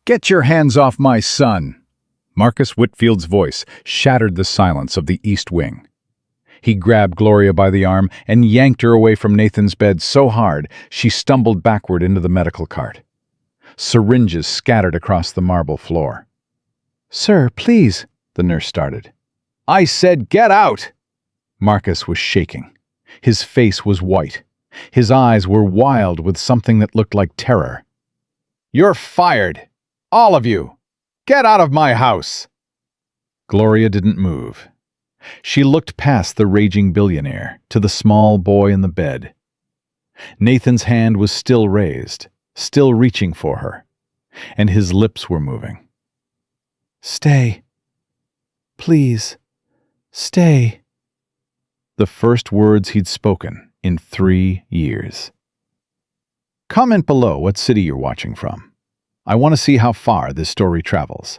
Get your hands off my son! Marcus Whitfield's voice shattered the silence of the East Wing. He grabbed Gloria by the arm and yanked her away from Nathan's bed so hard she stumbled backward into the medical cart. Syringes scattered across the marble floor. "Sir, please," the nurse started. "I said get out!" Marcus was shaking. His face was white. His eyes were wild with something that looked like terror. "You're fired! All of you! Get out of my house!" Gloria didn't move. She looked past the raging billionaire to the small boy in the bed. Nathan's hand was still raised, still reaching for her, and his lips were moving. "Stay. Please, stay." The first words he'd spoken in 3 years. Comment below what city you're watching from. I want to see how far this story travels.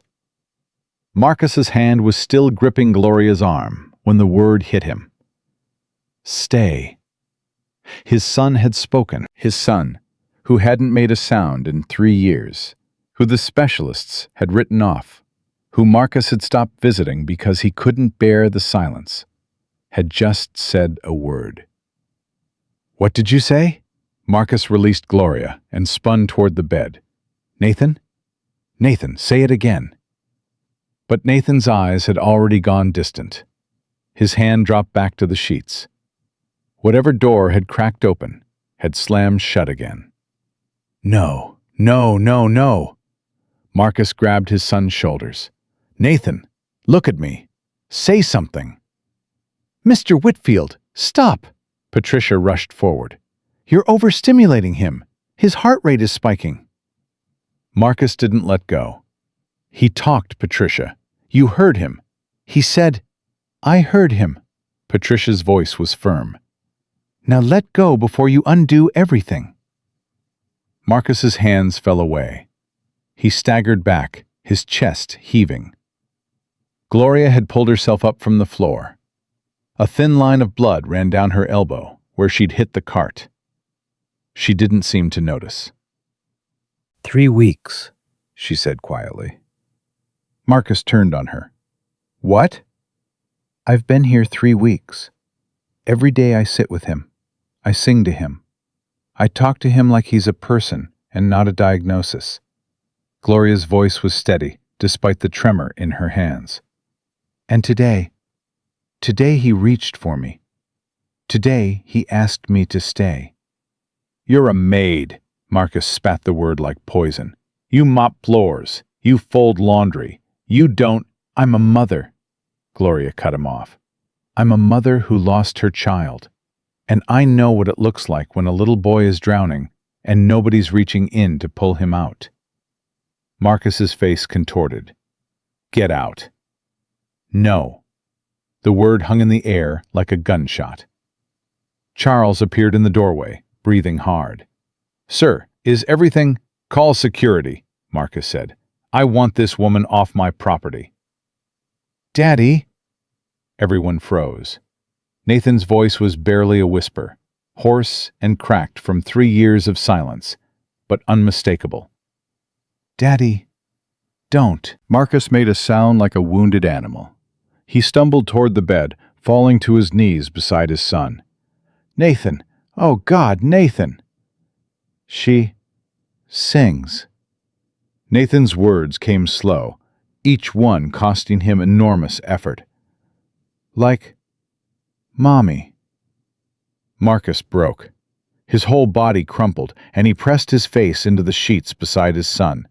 Marcus's hand was still gripping Gloria's arm when the word hit him. Stay. His son had spoken. His son, who hadn't made a sound in 3 years, who the specialists had written off, who Marcus had stopped visiting because he couldn't bear the silence, had just said a word. "What did you say?" Marcus released Gloria and spun toward the bed. "Nathan? Nathan, say it again." But Nathan's eyes had already gone distant. His hand dropped back to the sheets. Whatever door had cracked open had slammed shut again. "No, no, no, no." Marcus grabbed his son's shoulders. "Nathan, look at me. Say something." "Mr. Whitfield, stop!" Patricia rushed forward. "You're overstimulating him. His heart rate is spiking." Marcus didn't let go. "He talked, Patricia. You heard him. He said—" "I heard him." Patricia's voice was firm. "Now let go before you undo everything." Marcus's hands fell away. He staggered back, his chest heaving. Gloria had pulled herself up from the floor. A thin line of blood ran down her elbow, where she'd hit the cart. She didn't seem to notice. 3 weeks, she said quietly. Marcus turned on her. "What?" "I've been here 3 weeks. Every day I sit with him. I sing to him. I talk to him like he's a person and not a diagnosis." Gloria's voice was steady, despite the tremor in her hands. "And today he reached for me. Today he asked me to stay." "You're a maid," Marcus spat the word like poison. "You mop floors. You fold laundry. You don't—" "I'm a mother," Gloria cut him off. "I'm a mother who lost her child. And I know what it looks like when a little boy is drowning and nobody's reaching in to pull him out." Marcus's face contorted. "Get out." "No." The word hung in the air like a gunshot. Charles appeared in the doorway, breathing hard. "Sir, is everything—" "Call security," Marcus said. "I want this woman off my property." "Daddy!" Everyone froze. Nathan's voice was barely a whisper, hoarse and cracked from 3 years of silence, but unmistakable. "Daddy, don't." Marcus made a sound like a wounded animal. He stumbled toward the bed, falling to his knees beside his son. "Nathan! Oh God, Nathan!" "She sings." Nathan's words came slow, each one costing him enormous effort. "Like Mommy." Marcus broke. His whole body crumpled, and he pressed his face into the sheets beside his son,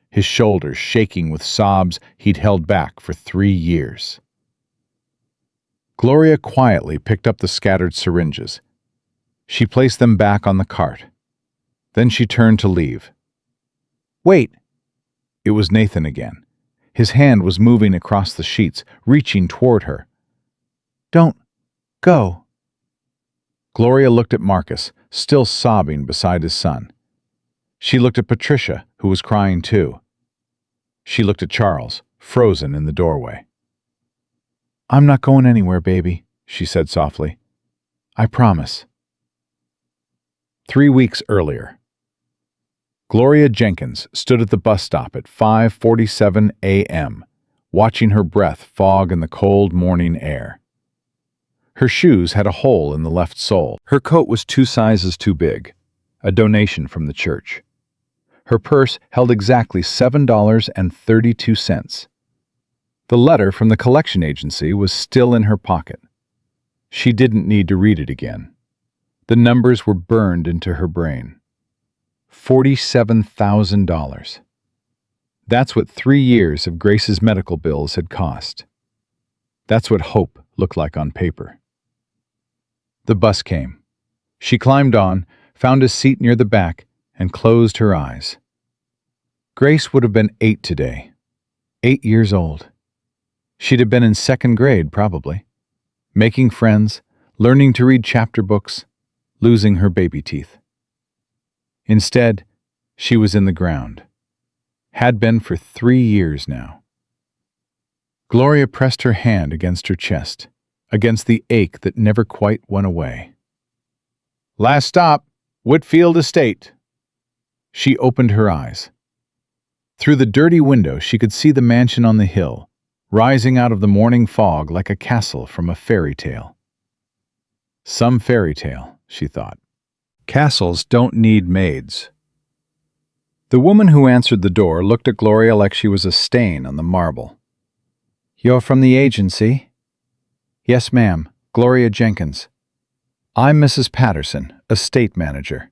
his shoulders shaking with sobs he'd held back for 3 years. Gloria quietly picked up the scattered syringes. She placed them back on the cart. Then she turned to leave. "Wait!" It was Nathan again. His hand was moving across the sheets, reaching toward her. "Don't go." Gloria looked at Marcus, still sobbing beside his son. She looked at Patricia, who was crying too. She looked at Charles, frozen in the doorway. "I'm not going anywhere, baby," she said softly. "I promise." 3 weeks earlier. Gloria Jenkins stood at the bus stop at 5:47 a.m., watching her breath fog in the cold morning air. Her shoes had a hole in the left sole. Her coat was 2 sizes too big, a donation from the church. Her purse held exactly $7.32. The letter from the collection agency was still in her pocket. She didn't need to read it again. The numbers were burned into her brain. $47,000. That's what 3 years of Grace's medical bills had cost. That's what hope looked like on paper. The bus came. She climbed on, found a seat near the back, and closed her eyes. Grace would have been 8 today. 8 years old. She'd have been in 2nd grade, probably. Making friends, learning to read chapter books, losing her baby teeth. Instead, she was in the ground. Had been for 3 years now. Gloria pressed her hand against her chest, against the ache that never quite went away. Last stop, Whitfield Estate. She opened her eyes. Through the dirty window she could see the mansion on the hill, rising out of the morning fog like a castle from a fairy tale. Some fairy tale, she thought. Castles don't need maids. The woman who answered the door looked at Gloria like she was a stain on the marble. You're from the agency? Yes, ma'am. Gloria Jenkins. I'm Mrs. Patterson, estate manager.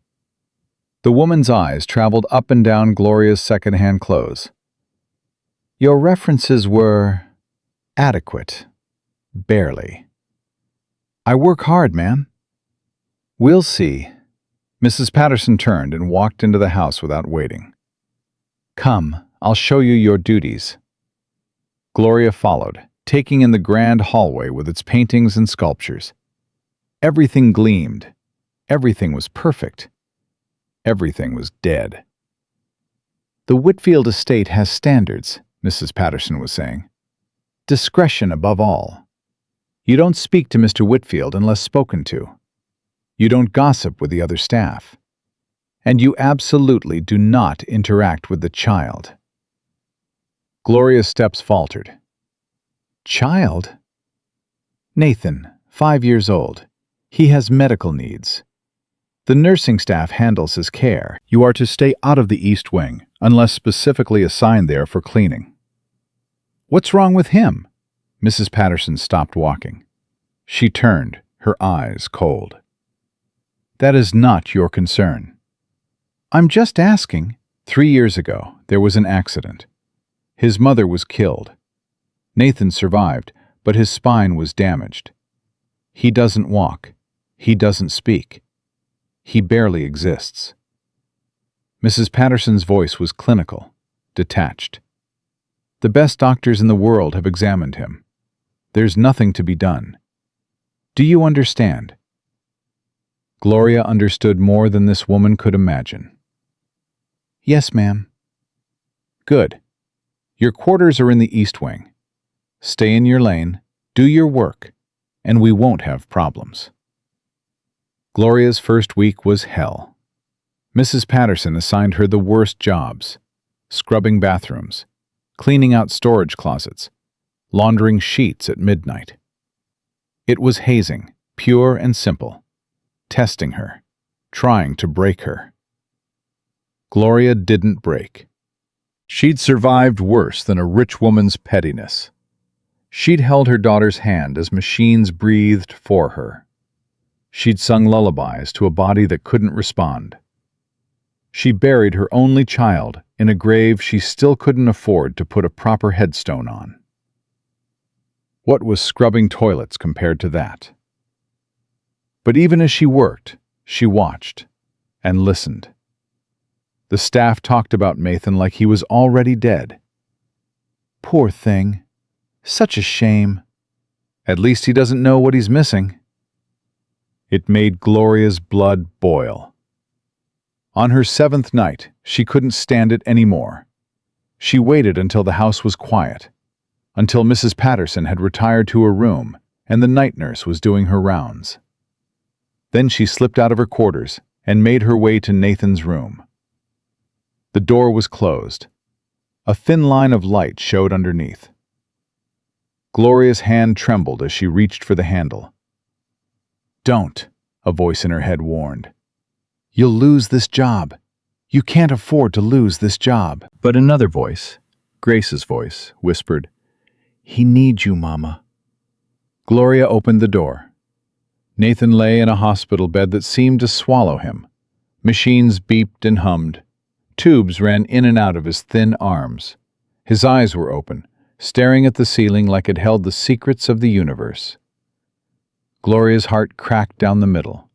The woman's eyes traveled up and down Gloria's second-hand clothes. Your references were adequate. Barely. I work hard, ma'am. We'll see. Mrs. Patterson turned and walked into the house without waiting. Come, I'll show you your duties. Gloria followed, taking in the grand hallway with its paintings and sculptures. Everything gleamed. Everything was perfect. Everything was dead. The Whitfield estate has standards, Mrs. Patterson was saying. Discretion above all. You don't speak to Mr. Whitfield unless spoken to. You don't gossip with the other staff. And you absolutely do not interact with the child. Gloria's steps faltered. Child? Nathan, 5 years old. He has medical needs. The nursing staff handles his care. You are to stay out of the East Wing, unless specifically assigned there for cleaning. What's wrong with him? Mrs. Patterson stopped walking. She turned, her eyes cold. That is not your concern. I'm just asking. 3 years ago, there was an accident. His mother was killed. Nathan survived, but his spine was damaged. He doesn't walk. He doesn't speak. He barely exists. Mrs. Patterson's voice was clinical, detached. The best doctors in the world have examined him. There's nothing to be done. Do you understand? Gloria understood more than this woman could imagine. Yes, ma'am. Good. Your quarters are in the East Wing. Stay in your lane, do your work, and we won't have problems. Gloria's first week was hell. Mrs. Patterson assigned her the worst jobs: scrubbing bathrooms, cleaning out storage closets, laundering sheets at midnight. It was hazing, pure and simple, testing her, trying to break her. Gloria didn't break. She'd survived worse than a rich woman's pettiness. She'd held her daughter's hand as machines breathed for her. She'd sung lullabies to a body that couldn't respond. She buried her only child in a grave she still couldn't afford to put a proper headstone on. What was scrubbing toilets compared to that? But even as she worked, she watched and listened. The staff talked about Nathan like he was already dead. Poor thing. Such a shame. At least he doesn't know what he's missing. It made Gloria's blood boil. On her 7th night, she couldn't stand it anymore. She waited until the house was quiet, until Mrs. Patterson had retired to her room and the night nurse was doing her rounds. Then she slipped out of her quarters and made her way to Nathan's room. The door was closed. A thin line of light showed underneath. Gloria's hand trembled as she reached for the handle. "Don't," a voice in her head warned. "You'll lose this job. You can't afford to lose this job." But another voice, Grace's voice, whispered, "He needs you, Mama." Gloria opened the door. Nathan lay in a hospital bed that seemed to swallow him. Machines beeped and hummed. Tubes ran in and out of his thin arms. His eyes were open, staring at the ceiling like it held the secrets of the universe. Gloria's heart cracked down the middle.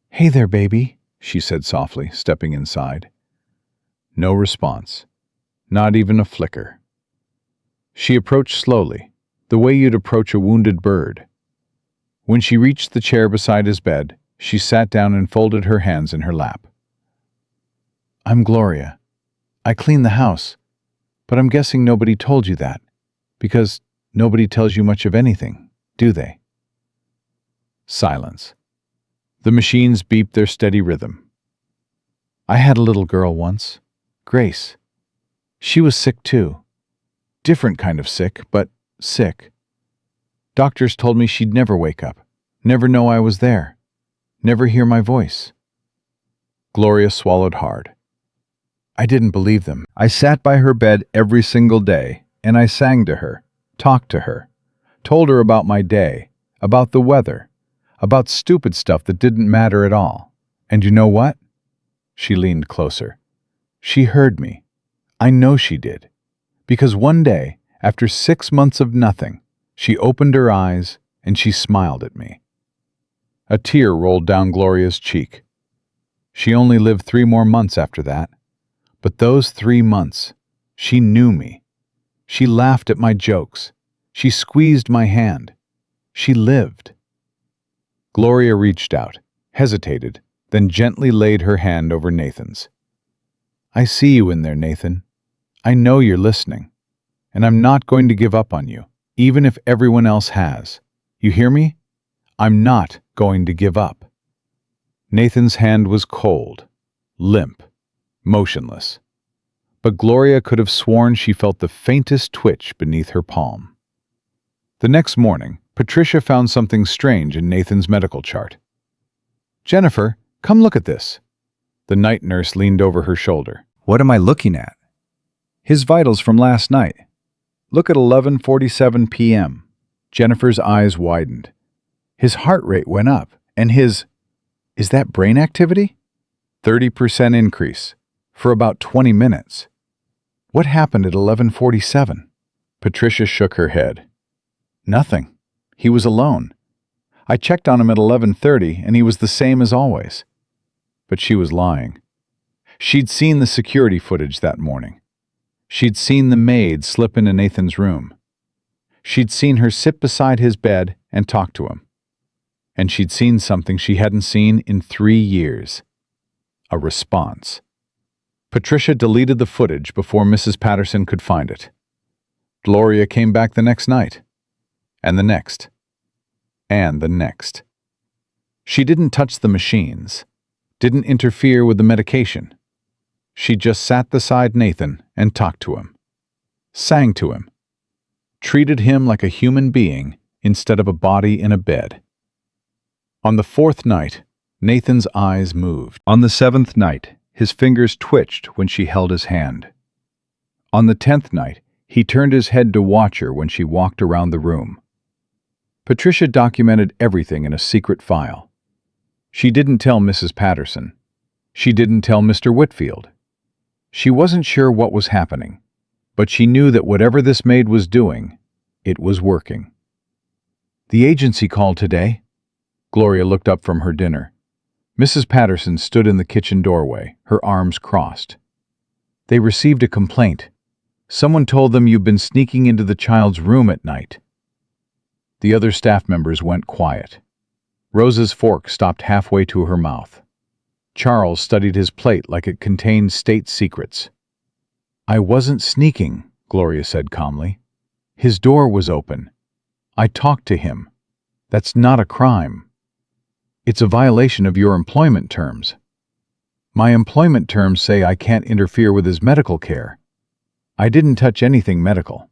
"Hey there, baby," she said softly, stepping inside. No response, not even a flicker. She approached slowly, the way you'd approach a wounded bird. When she reached the chair beside his bed, she sat down and folded her hands in her lap. "I'm Gloria. I clean the house, but I'm guessing nobody told you that, because nobody tells you much of anything, do they?" Silence. The machines beeped their steady rhythm. "I had a little girl once, Grace. She was sick too. Different kind of sick, but sick. Doctors told me she'd never wake up, never know I was there, never hear my voice." Gloria swallowed hard. "I didn't believe them. I sat by her bed every single day, and I sang to her, talked to her, told her about my day, about the weather, about stupid stuff that didn't matter at all. And you know what?" She leaned closer. "She heard me. I know she did. Because one day, after 6 months of nothing, she opened her eyes and she smiled at me." A tear rolled down Gloria's cheek. She only lived 3 more months after that. But those 3 months, she knew me. She laughed at my jokes. She squeezed my hand. She lived. Gloria reached out, hesitated, then gently laid her hand over Nathan's. "I see you in there, Nathan. I know you're listening. And I'm not going to give up on you, even if everyone else has. You hear me? I'm not going to give up." Nathan's hand was cold, limp, motionless. But Gloria could have sworn she felt the faintest twitch beneath her palm. The next morning, Patricia found something strange in Nathan's medical chart. "Jennifer, come look at this." The night nurse leaned over her shoulder. What am I looking at? "His vitals from last night. Look at 11:47 p.m. Jennifer's eyes widened. His heart rate went up, and his... Is that brain activity? 30% increase, for about 20 minutes. What happened at 11:47? Patricia shook her head. "Nothing. He was alone. I checked on him at 11:30, and he was the same as always." But she was lying. She'd seen the security footage that morning. She'd seen the maid slip into Nathan's room. She'd seen her sit beside his bed and talk to him. And she'd seen something she hadn't seen in 3 years. A response. Patricia deleted the footage before Mrs. Patterson could find it. Gloria came back the next night. And the next. And the next. She didn't touch the machines, didn't interfere with the medication. She just sat beside Nathan and talked to him, sang to him, treated him like a human being instead of a body in a bed. On the 4th night, Nathan's eyes moved. On the 7th night, his fingers twitched when she held his hand. On the 10th night, he turned his head to watch her when she walked around the room. Patricia documented everything in a secret file. She didn't tell Mrs. Patterson. She didn't tell Mr. Whitfield. She wasn't sure what was happening, but she knew that whatever this maid was doing, it was working. "The agency called today." Gloria looked up from her dinner. Mrs. Patterson stood in the kitchen doorway, her arms crossed. "They received a complaint. Someone told them you've been sneaking into the child's room at night." The other staff members went quiet. Rosa's fork stopped halfway to her mouth. Charles studied his plate like it contained state secrets. "I wasn't sneaking," Gloria said calmly. "His door was open. I talked to him. That's not a crime. It's a violation of your employment terms." My employment terms say I can't interfere with his medical care. I didn't touch anything medical.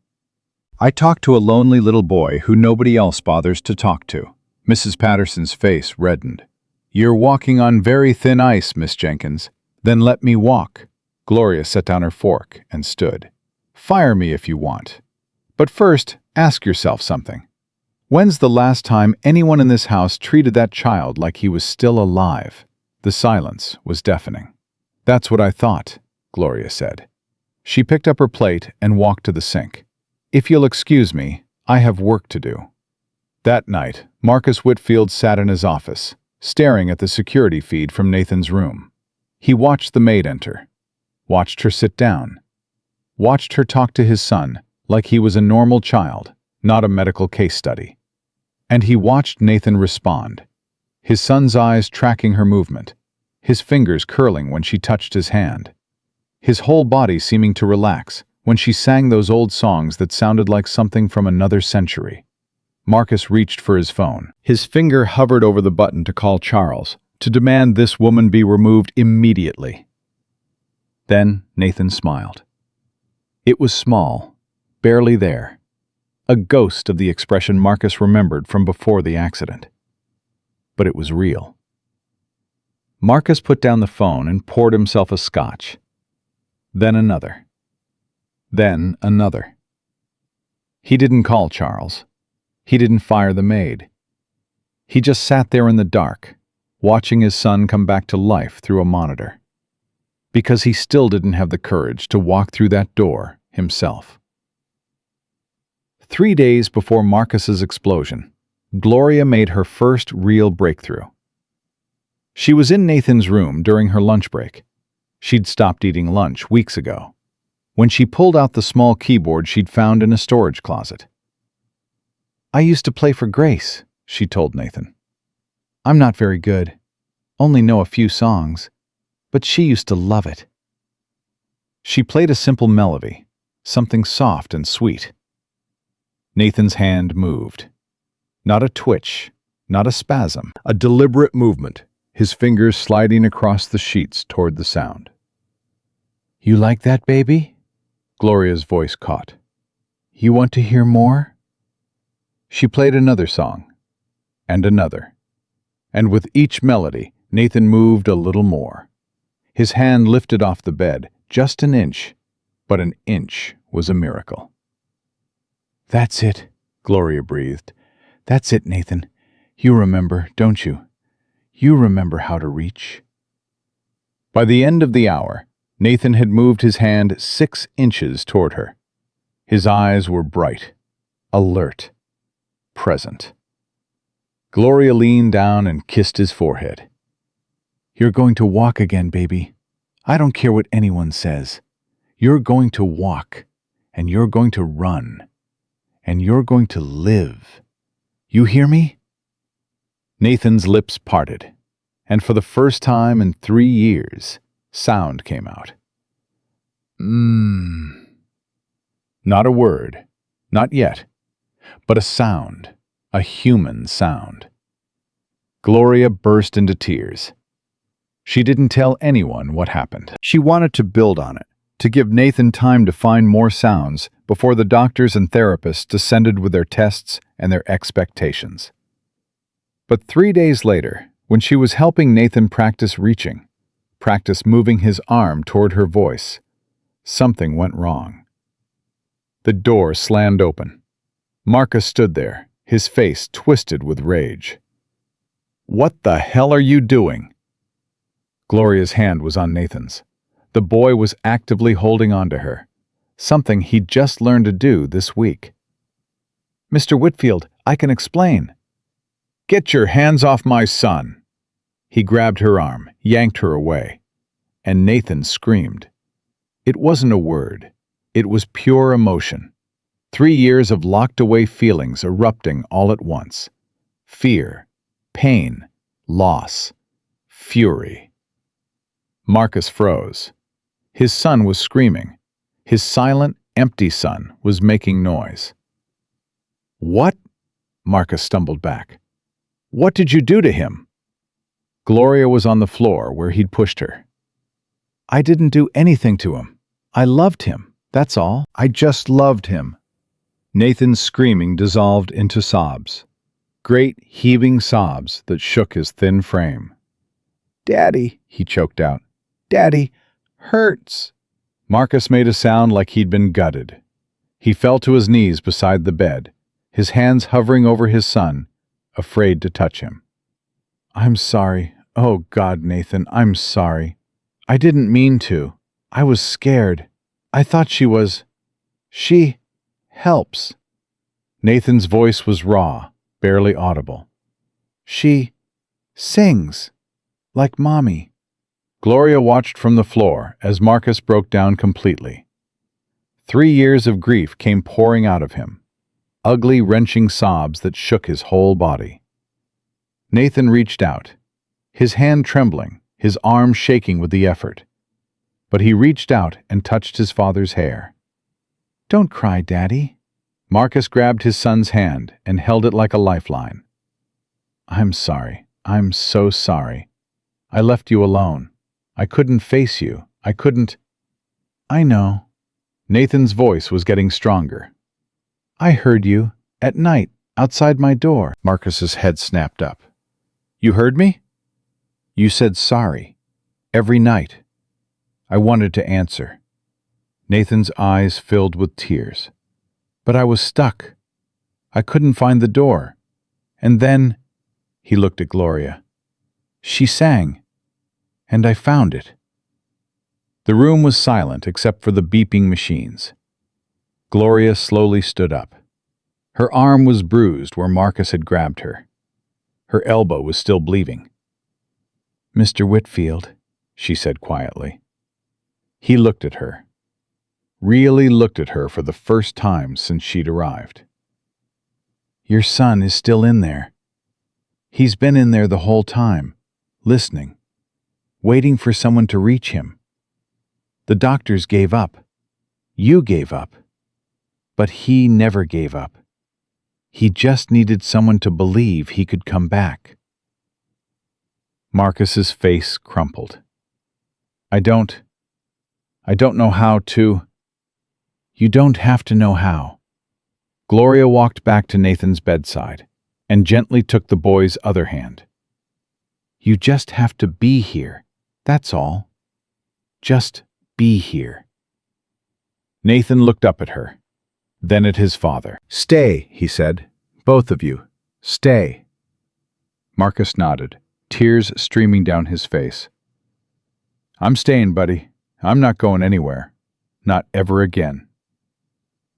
I talked to a lonely little boy who nobody else bothers to talk to. Mrs. Patterson's face reddened. You're walking on very thin ice, Miss Jenkins. Then let me walk. Gloria set down her fork and stood. Fire me if you want. But first, ask yourself something. When's the last time anyone in this house treated that child like he was still alive? The silence was deafening. That's what I thought, Gloria said. She picked up her plate and walked to the sink. If you'll excuse me, I have work to do. That night, Marcus Whitfield sat in his office, staring at the security feed from Nathan's room. He watched the maid enter, watched her sit down, watched her talk to his son like he was a normal child, not a medical case study. And he watched Nathan respond, his son's eyes tracking her movement, his fingers curling when she touched his hand, his whole body seeming to relax when she sang those old songs that sounded like something from another century. Marcus reached for his phone. His finger hovered over the button to call Charles, to demand this woman be removed immediately. Then Nathan smiled. It was small, barely there, a ghost of the expression Marcus remembered from before the accident. But it was real. Marcus put down the phone and poured himself a scotch. Then another. Then another. He didn't call Charles. He didn't fire the maid. He just sat there in the dark, watching his son come back to life through a monitor. Because he still didn't have the courage to walk through that door himself. 3 days before Marcus's explosion, Gloria made her first real breakthrough. She was in Nathan's room during her lunch break. She'd stopped eating lunch weeks ago, when she pulled out the small keyboard she'd found in a storage closet. I used to play for Grace, she told Nathan. I'm not very good, only know a few songs, but she used to love it. She played a simple melody, something soft and sweet. Nathan's hand moved. Not a twitch, not a spasm, a deliberate movement, his fingers sliding across the sheets toward the sound. You like that, baby? Gloria's voice caught. You want to hear more? She played another song, and another. And with each melody, Nathan moved a little more. His hand lifted off the bed, just an inch, but an inch was a miracle. That's it, Gloria breathed. That's it, Nathan. You remember, don't you? You remember how to reach. By the end of the hour, Nathan had moved his hand 6 inches toward her. His eyes were bright, alert, present. Gloria leaned down and kissed his forehead. You're going to walk again, baby. I don't care what anyone says. You're going to walk, and you're going to run, and you're going to live. You hear me? Nathan's lips parted, and for the first time in 3 years, sound came out. Not a word, not yet, but a sound, a human sound. Gloria burst into tears. She didn't tell anyone what happened. She wanted to build on it, to give Nathan time to find more sounds before the doctors and therapists descended with their tests and their expectations. But 3 days later, when she was helping Nathan practice reaching, practice moving his arm toward her voice, something went wrong. The door slammed open. Marcus stood there, his face twisted with rage. What the hell are you doing? Gloria's hand was on Nathan's. The boy was actively holding on to her, something he'd just learned to do this week. Mr. Whitfield, I can explain. Get your hands off my son. He grabbed her arm, yanked her away, and Nathan screamed. It wasn't a word. It was pure emotion. 3 years of locked-away feelings erupting all at once. Fear, pain, loss, fury. Marcus froze. His son was screaming. His silent, empty son was making noise. What? Marcus stumbled back. What did you do to him? Gloria was on the floor where he'd pushed her. I didn't do anything to him. I loved him, that's all. I just loved him. Nathan's screaming dissolved into sobs. Great, heaving sobs that shook his thin frame. "Daddy," he choked out. "Daddy, hurts." Marcus made a sound like he'd been gutted. He fell to his knees beside the bed, his hands hovering over his son, afraid to touch him. "I'm sorry. Oh, God, Nathan, I'm sorry. I didn't mean to. I was scared. I thought she helps." Nathan's voice was raw, barely audible. "She sings, like Mommy." Gloria watched from the floor as Marcus broke down completely. 3 years of grief came pouring out of him, ugly, wrenching sobs that shook his whole body. Nathan reached out, his hand trembling, his arm shaking with the effort. But he reached out and touched his father's hair. "Don't cry, Daddy." Marcus grabbed his son's hand and held it like a lifeline. "I'm sorry. I'm so sorry. I left you alone. I couldn't face you. I couldn't—" "I know." Nathan's voice was getting stronger. "I heard you, at night, outside my door." Marcus's head snapped up. "You heard me? You said sorry. Every night." I wanted to answer. Nathan's eyes filled with tears. But I was stuck. I couldn't find the door. And then, he looked at Gloria. She sang. And I found it. The room was silent except for the beeping machines. Gloria slowly stood up. Her arm was bruised where Marcus had grabbed her. Her elbow was still bleeding. "Mr. Whitfield," she said quietly. He looked at her. Really looked at her for the first time since she'd arrived. "Your son is still in there. He's been in there the whole time, listening, waiting for someone to reach him. The doctors gave up. You gave up. But he never gave up. He just needed someone to believe he could come back." Marcus's face crumpled. I don't know how to." "You don't have to know how." Gloria walked back to Nathan's bedside and gently took the boy's other hand. "You just have to be here, that's all. Just be here." Nathan looked up at her, then at his father. "Stay," he said. "Both of you. Stay." Marcus nodded, tears streaming down his face. "I'm staying, buddy. I'm not going anywhere. Not ever again."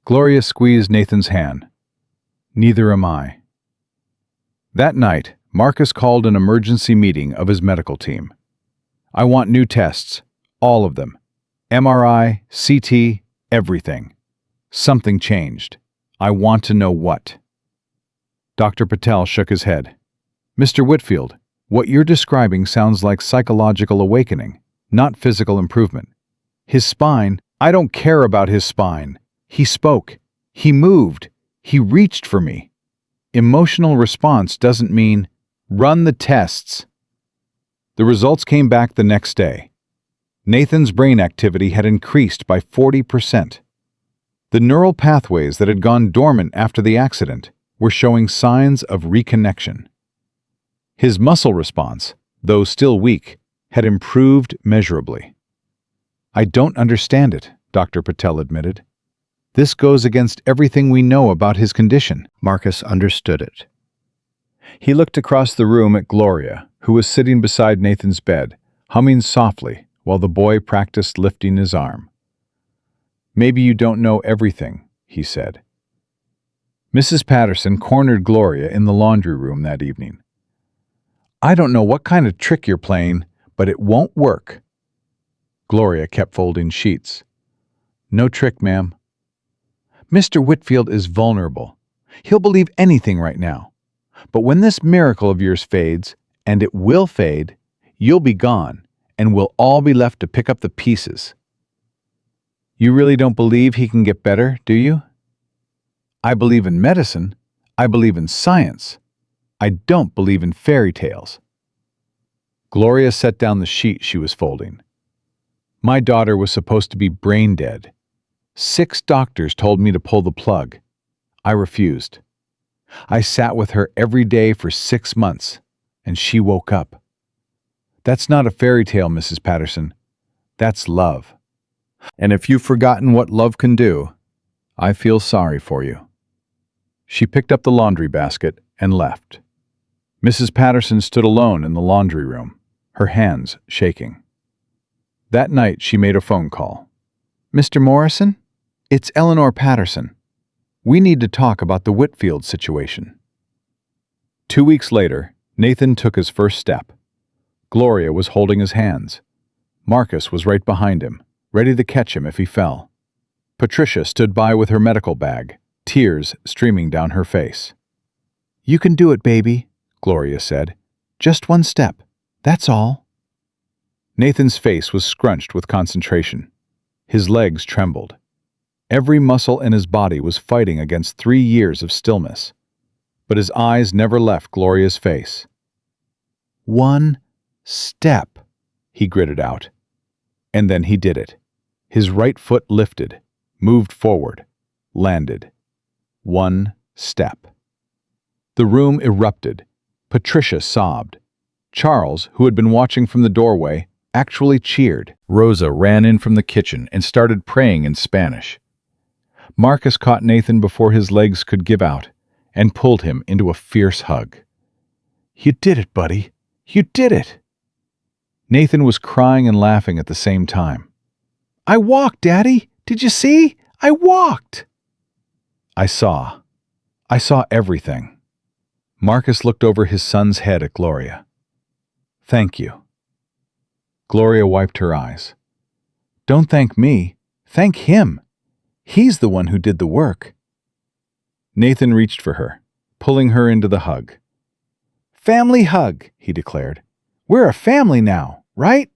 Gloria squeezed Nathan's hand. "Neither am I." That night, Marcus called an emergency meeting of his medical team. "I want new tests. All of them. MRI, CT, everything. Something changed. I want to know what." Dr. Patel shook his head. "Mr. Whitfield, what you're describing sounds like psychological awakening, not physical improvement. His spine, I don't care about his spine. He spoke. He moved. He reached for me. Emotional response doesn't mean, run the tests." The results came back the next day. Nathan's brain activity had increased by 40%. The neural pathways that had gone dormant after the accident were showing signs of reconnection. His muscle response, though still weak, had improved measurably. "I don't understand it," Dr. Patel admitted. "This goes against everything we know about his condition." Marcus understood it. He looked across the room at Gloria, who was sitting beside Nathan's bed, humming softly while the boy practiced lifting his arm. "Maybe you don't know everything," he said. Mrs. Patterson cornered Gloria in the laundry room that evening. "I don't know what kind of trick you're playing, but it won't work." Gloria kept folding sheets. "No trick, ma'am." "Mr. Whitfield is vulnerable. He'll believe anything right now. But when this miracle of yours fades, and it will fade, you'll be gone, and we'll all be left to pick up the pieces." "You really don't believe he can get better, do you?" "I believe in medicine. I believe in science. I don't believe in fairy tales." Gloria set down the sheet she was folding. My daughter was supposed to be brain dead. 6 doctors told me to pull the plug. I refused. I sat with her every day for 6 months, and she woke up. That's not a fairy tale, Mrs. Patterson. That's love. And if you've forgotten what love can do, I feel sorry for you." She picked up the laundry basket and left. Mrs. Patterson stood alone in the laundry room, her hands shaking. That night she made a phone call. "Mr. Morrison? It's Eleanor Patterson. We need to talk about the Whitfield situation." 2 weeks later, Nathan took his first step. Gloria was holding his hands. Marcus was right behind him, ready to catch him if he fell. Patricia stood by with her medical bag, tears streaming down her face. "You can do it, baby," Gloria said. "Just one step. That's all." Nathan's face was scrunched with concentration. His legs trembled. Every muscle in his body was fighting against 3 years of stillness. But his eyes never left Gloria's face. "One step," he gritted out. And then he did it. His right foot lifted, moved forward, landed. 1 step. The room erupted. Patricia sobbed. Charles, who had been watching from the doorway, actually cheered. Rosa ran in from the kitchen and started praying in Spanish. Marcus caught Nathan before his legs could give out and pulled him into a fierce hug. "You did it, buddy. You did it." Nathan was crying and laughing at the same time. "I walked, Daddy. Did you see? I walked." I saw everything." Marcus looked over his son's head at Gloria. "Thank you." Gloria wiped her eyes. "Don't thank me. Thank him. He's the one who did the work." Nathan reached for her, pulling her into the hug. "Family hug," he declared. "We're a family now, right?"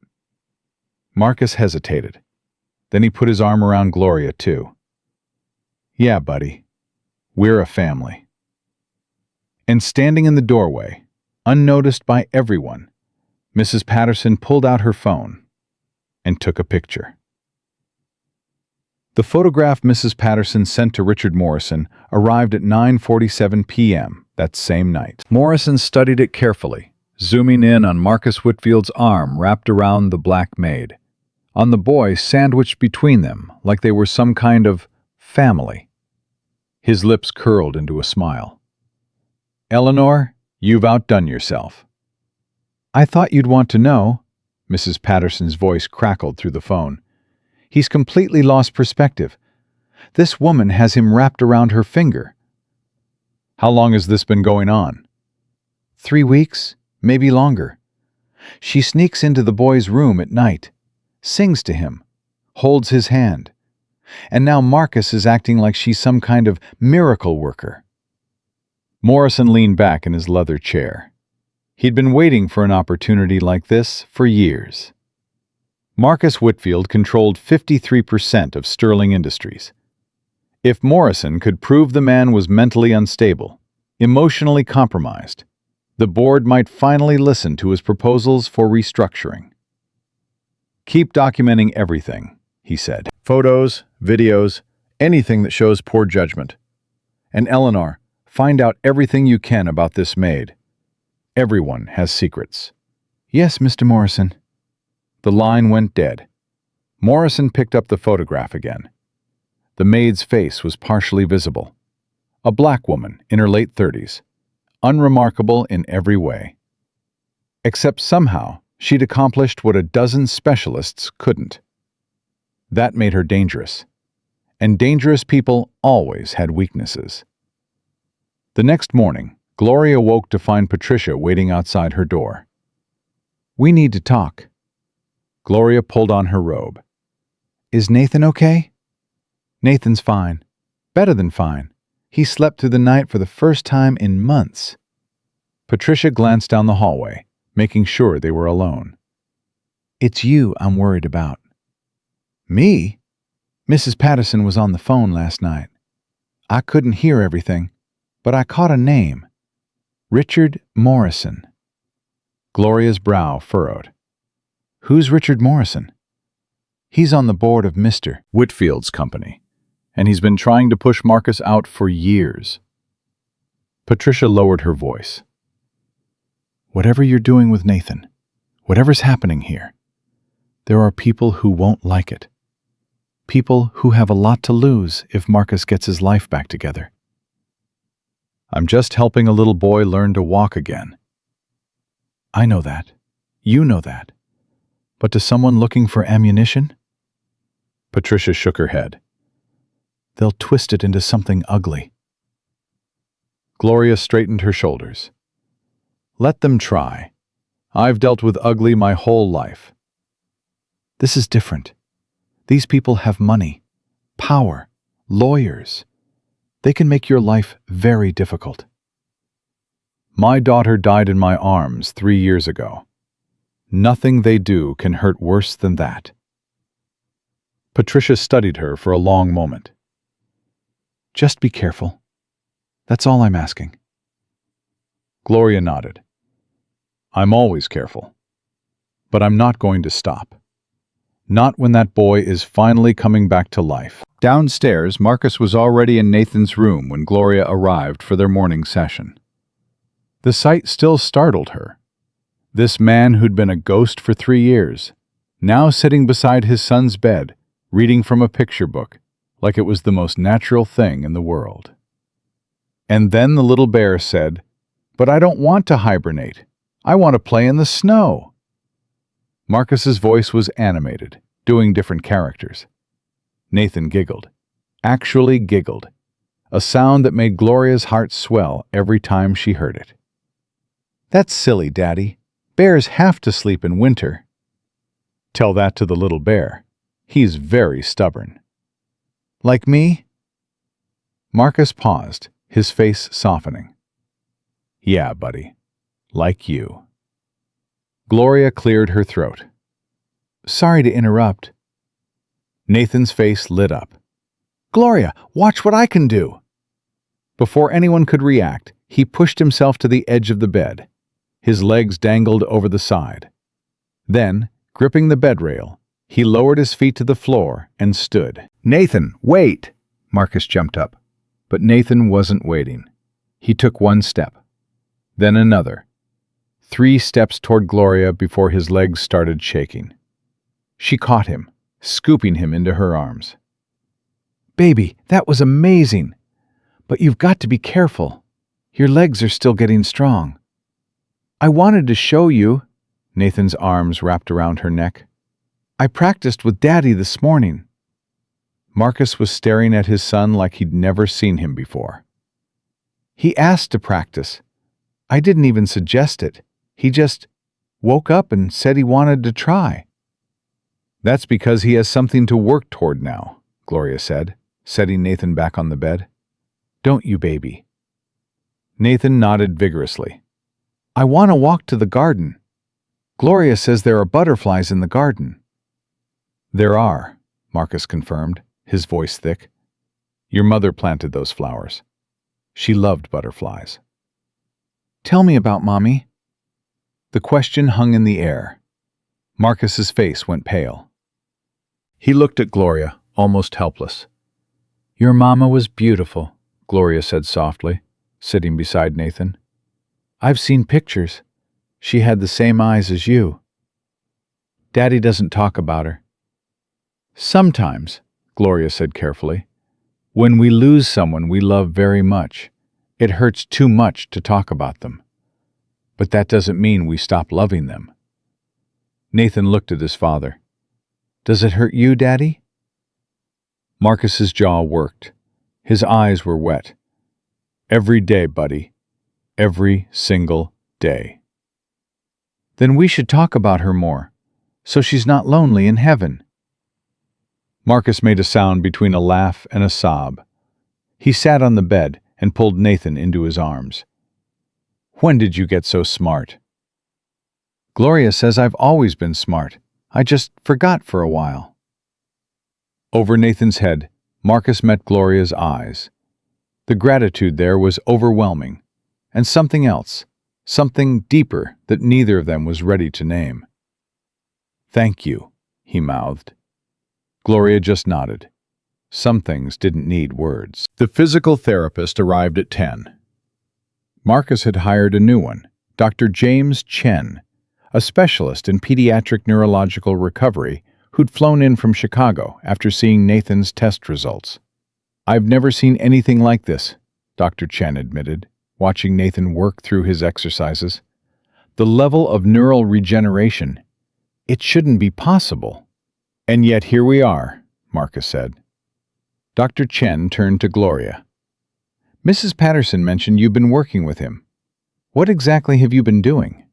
Marcus hesitated. Then he put his arm around Gloria, too. "Yeah, buddy. We're a family." And standing in the doorway, unnoticed by everyone, Mrs. Patterson pulled out her phone and took a picture. The photograph Mrs. Patterson sent to Richard Morrison arrived at 9:47 p.m. that same night. Morrison studied it carefully, zooming in on Marcus Whitfield's arm wrapped around the black maid, on the boy sandwiched between them like they were some kind of family. His lips curled into a smile. "Eleanor, you've outdone yourself." "I thought you'd want to know." Mrs. Patterson's voice crackled through the phone. "He's completely lost perspective. This woman has him wrapped around her finger." "How long has this been going on?" 3 weeks, maybe longer. She sneaks into the boy's room at night, sings to him, holds his hand. And now Marcus is acting like she's some kind of miracle worker." Morrison leaned back in his leather chair. He'd been waiting for an opportunity like this for years. Marcus Whitfield controlled 53% of Sterling Industries. If Morrison could prove the man was mentally unstable, emotionally compromised, the board might finally listen to his proposals for restructuring. "Keep documenting everything," he said. "Photos, videos, anything that shows poor judgment. And Eleanor, find out everything you can about this maid. Everyone has secrets." "Yes, Mr. Morrison." The line went dead. Morrison picked up the photograph again. The maid's face was partially visible. A black woman in her late 30s, unremarkable in every way. Except somehow she'd accomplished what a dozen specialists couldn't. That made her dangerous. And dangerous people always had weaknesses. The next morning, Gloria woke to find Patricia waiting outside her door. "We need to talk." Gloria pulled on her robe. "Is Nathan okay?" "Nathan's fine. Better than fine. He slept through the night for the first time in months." Patricia glanced down the hallway, making sure they were alone. "It's you I'm worried about." "Me?" "Mrs. Patterson was on the phone last night. I couldn't hear everything, but I caught a name. Richard Morrison." Gloria's brow furrowed. "Who's Richard Morrison?" He's on the board of Mr. Whitfield's company, and he's been trying to push Marcus out for years. Patricia lowered her voice. Whatever you're doing with Nathan, whatever's happening here, there are people who won't like it. People who have a lot to lose if Marcus gets his life back together. I'm just helping a little boy learn to walk again. I know that. You know that. But to someone looking for ammunition? Patricia shook her head. They'll twist it into something ugly. Gloria straightened her shoulders. Let them try. I've dealt with ugly my whole life. This is different. These people have money, power, lawyers. They can make your life very difficult. My daughter died in my arms 3 years ago. Nothing they do can hurt worse than that. Patricia studied her for a long moment. Just be careful. That's all I'm asking. Gloria nodded. I'm always careful. But I'm not going to stop. Not when that boy is finally coming back to life. Downstairs, Marcus was already in Nathan's room when Gloria arrived for their morning session. The sight still startled her. This man who'd been a ghost for 3 years, now sitting beside his son's bed, reading from a picture book, like it was the most natural thing in the world. And then the little bear said, "But I don't want to hibernate. I want to play in the snow." Marcus's voice was animated, doing different characters. Nathan giggled, actually giggled, a sound that made Gloria's heart swell every time she heard it. "That's silly, Daddy. Bears have to sleep in winter." Tell that to the little bear. He's very stubborn. "Like me?" Marcus paused, his face softening. "Yeah, buddy. Like you." Gloria cleared her throat. "Sorry to interrupt." Nathan's face lit up. "Gloria, watch what I can do!" Before anyone could react, he pushed himself to the edge of the bed. His legs dangled over the side. Then, gripping the bed rail, he lowered his feet to the floor and stood. "Nathan, wait!" Marcus jumped up. But Nathan wasn't waiting. He took 1 step, then another. 3 steps toward Gloria before his legs started shaking. She caught him, scooping him into her arms. "Baby, that was amazing! But you've got to be careful. Your legs are still getting strong." "I wanted to show you." Nathan's arms wrapped around her neck. "I practiced with Daddy this morning." Marcus was staring at his son like he'd never seen him before. "He asked to practice. I didn't even suggest it. He just woke up and said he wanted to try." "That's because he has something to work toward now," Gloria said, setting Nathan back on the bed. "Don't you, baby?" Nathan nodded vigorously. "I want to walk to the garden. Gloria says there are butterflies in the garden." "There are," Marcus confirmed, his voice thick. "Your mother planted those flowers. She loved butterflies." "Tell me about Mommy." The question hung in the air. Marcus's face went pale. He looked at Gloria, almost helpless. "Your mama was beautiful," Gloria said softly, sitting beside Nathan. "I've seen pictures. She had the same eyes as you." "Daddy doesn't talk about her." "Sometimes," Gloria said carefully, "when we lose someone we love very much, it hurts too much to talk about them. But that doesn't mean we stop loving them." Nathan looked at his father. "Does it hurt you, Daddy?" Marcus's jaw worked. His eyes were wet. "Every day, buddy. Every single day." "Then we should talk about her more, so she's not lonely in heaven." Marcus made a sound between a laugh and a sob. He sat on the bed and pulled Nathan into his arms. "When did you get so smart?" "Gloria says I've always been smart. I just forgot for a while." Over Nathan's head, Marcus met Gloria's eyes. The gratitude there was overwhelming, and something else, something deeper that neither of them was ready to name. "Thank you," he mouthed. Gloria just nodded. Some things didn't need words. The physical therapist arrived at 10. Marcus had hired a new one, Dr. James Chen, a specialist in pediatric neurological recovery who'd flown in from Chicago after seeing Nathan's test results. "I've never seen anything like this," Dr. Chen admitted, watching Nathan work through his exercises. "The level of neural regeneration, it shouldn't be possible." "And yet here we are," Marcus said. Dr. Chen turned to Gloria. "Mrs. Patterson mentioned you've been working with him. What exactly have you been doing?"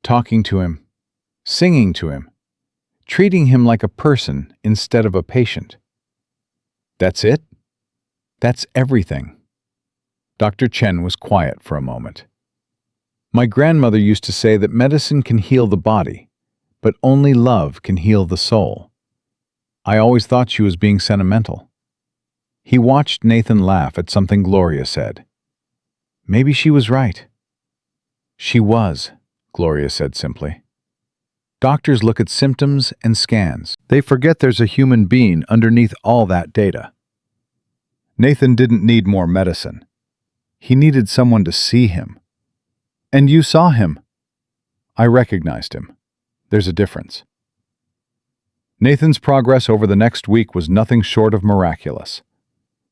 "Talking to him, singing to him, treating him like a person instead of a patient." "That's it? That's everything?" Dr. Chen was quiet for a moment. "My grandmother used to say that medicine can heal the body, but only love can heal the soul. I always thought she was being sentimental." He watched Nathan laugh at something Gloria said. Maybe she was right. "She was," Gloria said simply. "Doctors look at symptoms and scans. They forget there's a human being underneath all that data." Nathan didn't need more medicine. He needed someone to see him. "And you saw him." "I recognized him. There's a difference." Nathan's progress over the next week was nothing short of miraculous.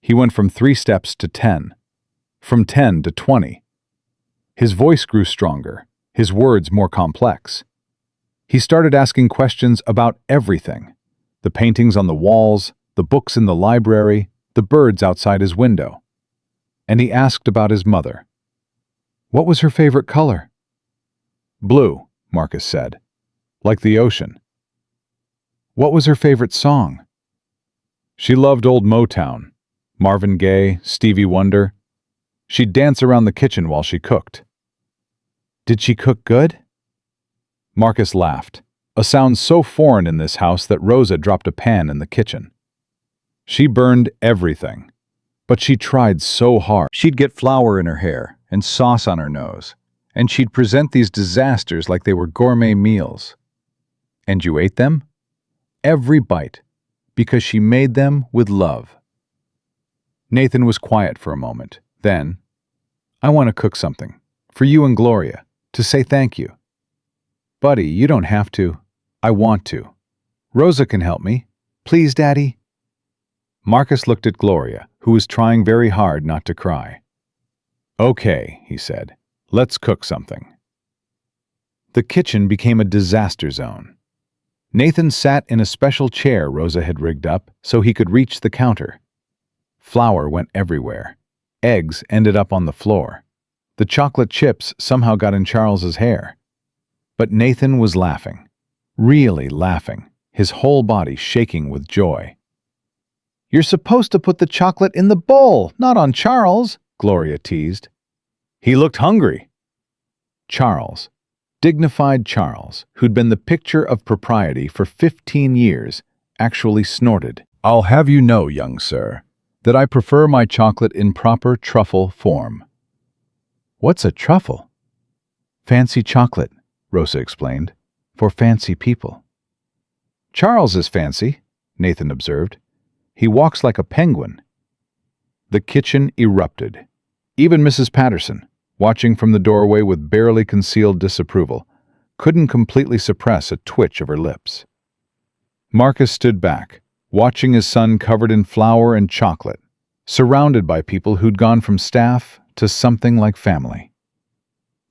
He went from 3 steps to 10, from 10 to 20. His voice grew stronger, his words more complex. He started asking questions about everything: the paintings on the walls, the books in the library, the birds outside his window. And he asked about his mother. "What was her favorite color?" "Blue," Marcus said, "like the ocean." "What was her favorite song?" "She loved old Motown, Marvin Gaye, Stevie Wonder. She'd dance around the kitchen while she cooked." "Did she cook good?" Marcus laughed, a sound so foreign in this house that Rosa dropped a pan in the kitchen. "She burned everything, but she tried so hard. She'd get flour in her hair and sauce on her nose, and she'd present these disasters like they were gourmet meals." "And you ate them?" "Every bite, because she made them with love." Nathan was quiet for a moment. Then, "I want to cook something, for you and Gloria, to say thank you." "Buddy, you don't have to." "I want to. Rosa can help me. Please, Daddy." Marcus looked at Gloria, who was trying very hard not to cry. "Okay," he said, "let's cook something." The kitchen became a disaster zone. Nathan sat in a special chair Rosa had rigged up so he could reach the counter. Flour went everywhere. Eggs ended up on the floor. The chocolate chips somehow got in Charles's hair. But Nathan was laughing, really laughing, his whole body shaking with joy. "You're supposed to put the chocolate in the bowl, not on Charles," Gloria teased. "He looked hungry." Charles, dignified Charles, who'd been the picture of propriety for 15 years, actually snorted. "I'll have you know, young sir, that I prefer my chocolate in proper truffle form." "What's a truffle?" "Fancy chocolate," Rosa explained, "for fancy people." "Charles is fancy," Nathan observed. "He walks like a penguin." The kitchen erupted. Even Mrs. Patterson, watching from the doorway with barely concealed disapproval, couldn't completely suppress a twitch of her lips. Marcus stood back, watching his son covered in flour and chocolate, surrounded by people who'd gone from staff to something like family.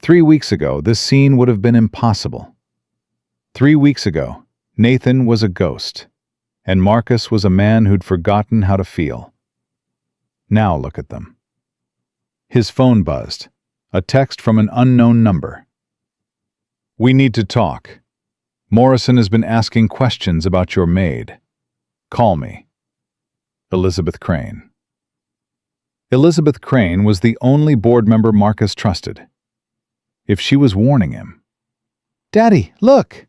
3 weeks ago, this scene would have been impossible. 3 weeks ago, Nathan was a ghost, and Marcus was a man who'd forgotten how to feel. Now look at them. His phone buzzed, a text from an unknown number. "We need to talk. Morrison has been asking questions about your maid. Call me. Elizabeth Crane." Elizabeth Crane was the only board member Marcus trusted. If she was warning him. "Daddy, look!"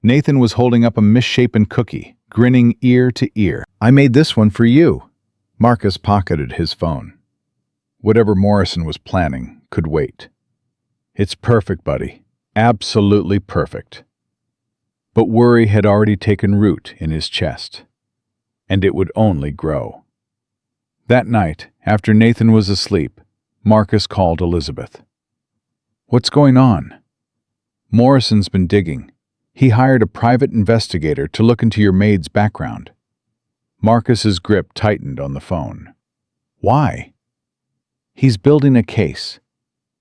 Nathan was holding up a misshapen cookie, grinning ear to ear. "I made this one for you." Marcus pocketed his phone. Whatever Morrison was planning could wait. "It's perfect, buddy. Absolutely perfect." But worry had already taken root in his chest, and it would only grow. That night, after Nathan was asleep, Marcus called Elizabeth. "What's going on?" "Morrison's been digging. He hired a private investigator to look into your maid's background." Marcus's grip tightened on the phone. "Why?" "He's building a case.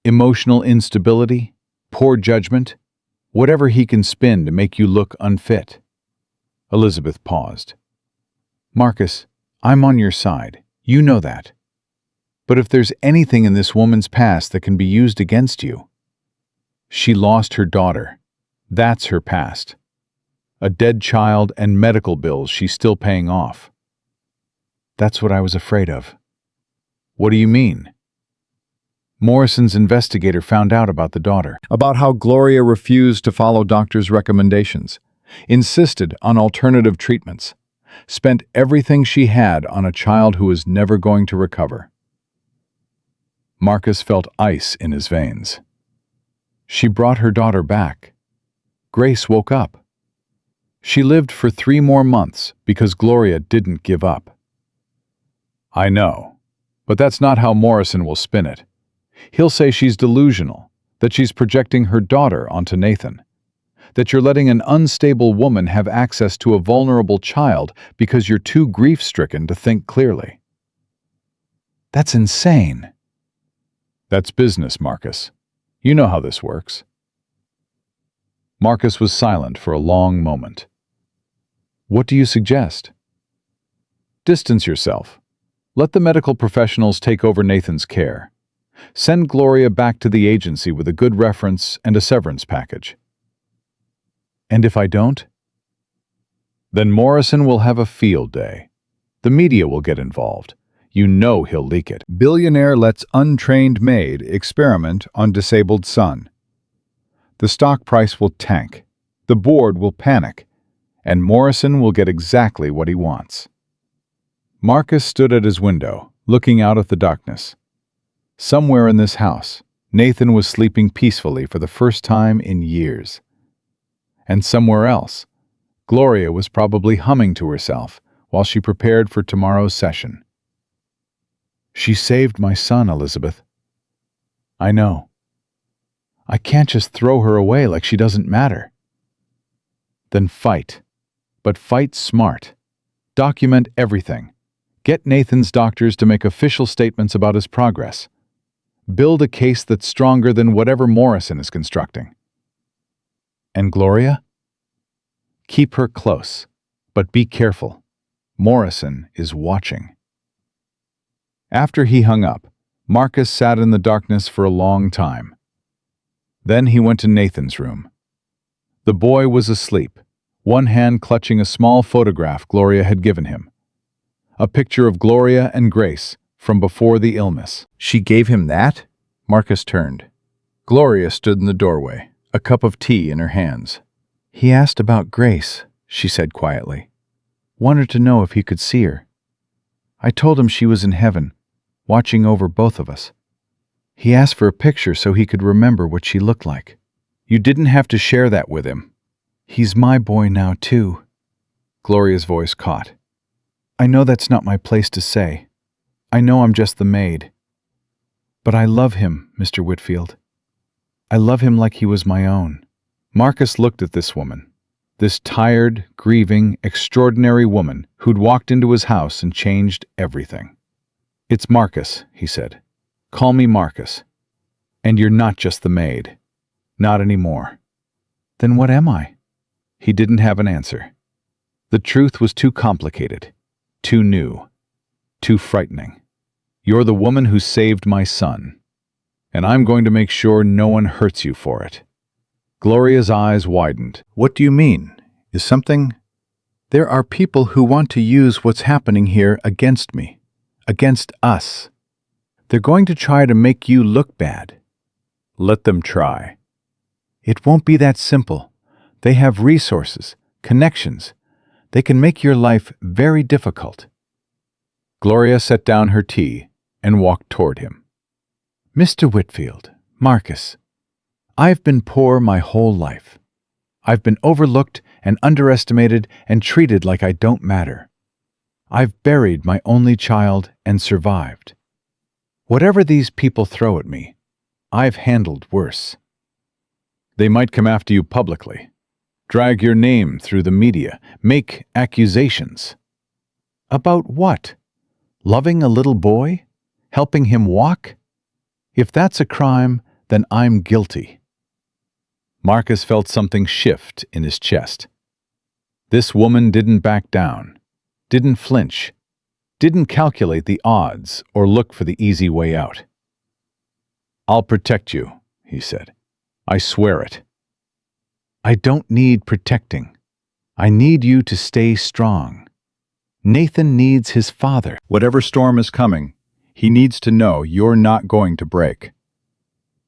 Emotional instability, poor judgment, whatever he can spin to make you look unfit." Elizabeth paused. "Marcus, I'm on your side. You know that. But if there's anything in this woman's past that can be used against you..." "She lost her daughter. That's her past. A dead child and medical bills she's still paying off." "That's what I was afraid of." "What do you mean?" "Morrison's investigator found out about the daughter, about how Gloria refused to follow doctors' recommendations, insisted on alternative treatments, spent everything she had on a child who was never going to recover." Marcus felt ice in his veins. "She brought her daughter back. Grace woke up. She lived for 3 more months because Gloria didn't give up." "I know, but that's not how Morrison will spin it. He'll say she's delusional, that she's projecting her daughter onto Nathan, that you're letting an unstable woman have access to a vulnerable child because you're too grief-stricken to think clearly." "That's insane." "That's business, Marcus. You know how this works." Marcus was silent for a long moment. "What do you suggest?" "Distance yourself. Let the medical professionals take over Nathan's care. Send Gloria back to the agency with a good reference and a severance package." "And if I don't?" "Then Morrison will have a field day. The media will get involved. You know he'll leak it. Billionaire lets untrained maid experiment on disabled son. The stock price will tank. The board will panic. And Morrison will get exactly what he wants." Marcus stood at his window, looking out at the darkness. Somewhere in this house, Nathan was sleeping peacefully for the first time in years. And somewhere else, Gloria was probably humming to herself while she prepared for tomorrow's session. "She saved my son, Elizabeth." "I know. I can't just throw her away like she doesn't matter." "Then fight. But fight smart. Document everything. Get Nathan's doctors to make official statements about his progress. Build a case that's stronger than whatever Morrison is constructing." "And Gloria?" "Keep her close, but be careful. Morrison is watching." After he hung up, Marcus sat in the darkness for a long time. Then he went to Nathan's room. The boy was asleep, one hand clutching a small photograph Gloria had given him. A picture of Gloria and Grace from before the illness. "She gave him that?" Marcus turned. Gloria stood in the doorway, a cup of tea in her hands. "He asked about Grace," she said quietly. "Wanted to know if he could see her. I told him she was in heaven, watching over both of us. He asked for a picture so he could remember what she looked like." "You didn't have to share that with him." "He's my boy now, too." Gloria's voice caught. "I know that's not my place to say. I know I'm just the maid. But I love him, Mr. Whitfield. I love him like he was my own." Marcus looked at this woman, this tired, grieving, extraordinary woman who'd walked into his house and changed everything. "It's Marcus," he said. "Call me Marcus. And you're not just the maid. Not anymore." "Then what am I?" He didn't have an answer. The truth was too complicated, too new, too frightening. "You're the woman who saved my son, and I'm going to make sure no one hurts you for it." Gloria's eyes widened. "What do you mean? Is something..." "There are people who want to use what's happening here against me, against us. They're going to try to make you look bad." "Let them try." "It won't be that simple. They have resources, connections. They can make your life very difficult." Gloria set down her tea and walked toward him. "Mr. Whitfield, Marcus, I've been poor my whole life. I've been overlooked and underestimated and treated like I don't matter. I've buried my only child and survived. Whatever these people throw at me, I've handled worse. They might come after you publicly, drag your name through the media, make accusations. About what? Loving a little boy? Helping him walk? If that's a crime, then I'm guilty. Marcus felt something shift in his chest. This woman didn't back down, didn't flinch, didn't calculate the odds or look for the easy way out. "I'll protect you," he said. "I swear it." "I don't need protecting. I need you to stay strong. Nathan needs his father." Whatever storm is coming, he needs to know you're not going to break.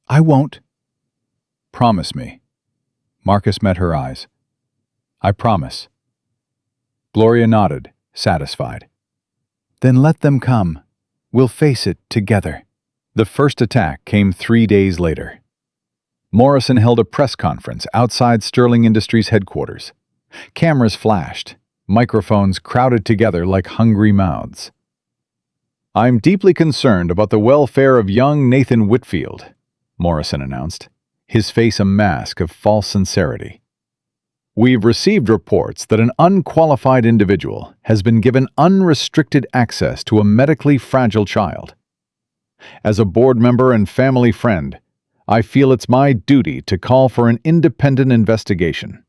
"I won't." Promise me. Marcus met her eyes. "I promise." Gloria nodded, satisfied. "Then let them come. We'll face it together." The first attack came 3 days later. Morrison held a press conference outside Sterling Industries headquarters. Cameras flashed, microphones crowded together like hungry mouths. "I'm deeply concerned about the welfare of young Nathan Whitfield," Morrison announced, his face a mask of false sincerity. "We've received reports that an unqualified individual has been given unrestricted access to a medically fragile child. As a board member and family friend, I feel it's my duty to call for an independent investigation."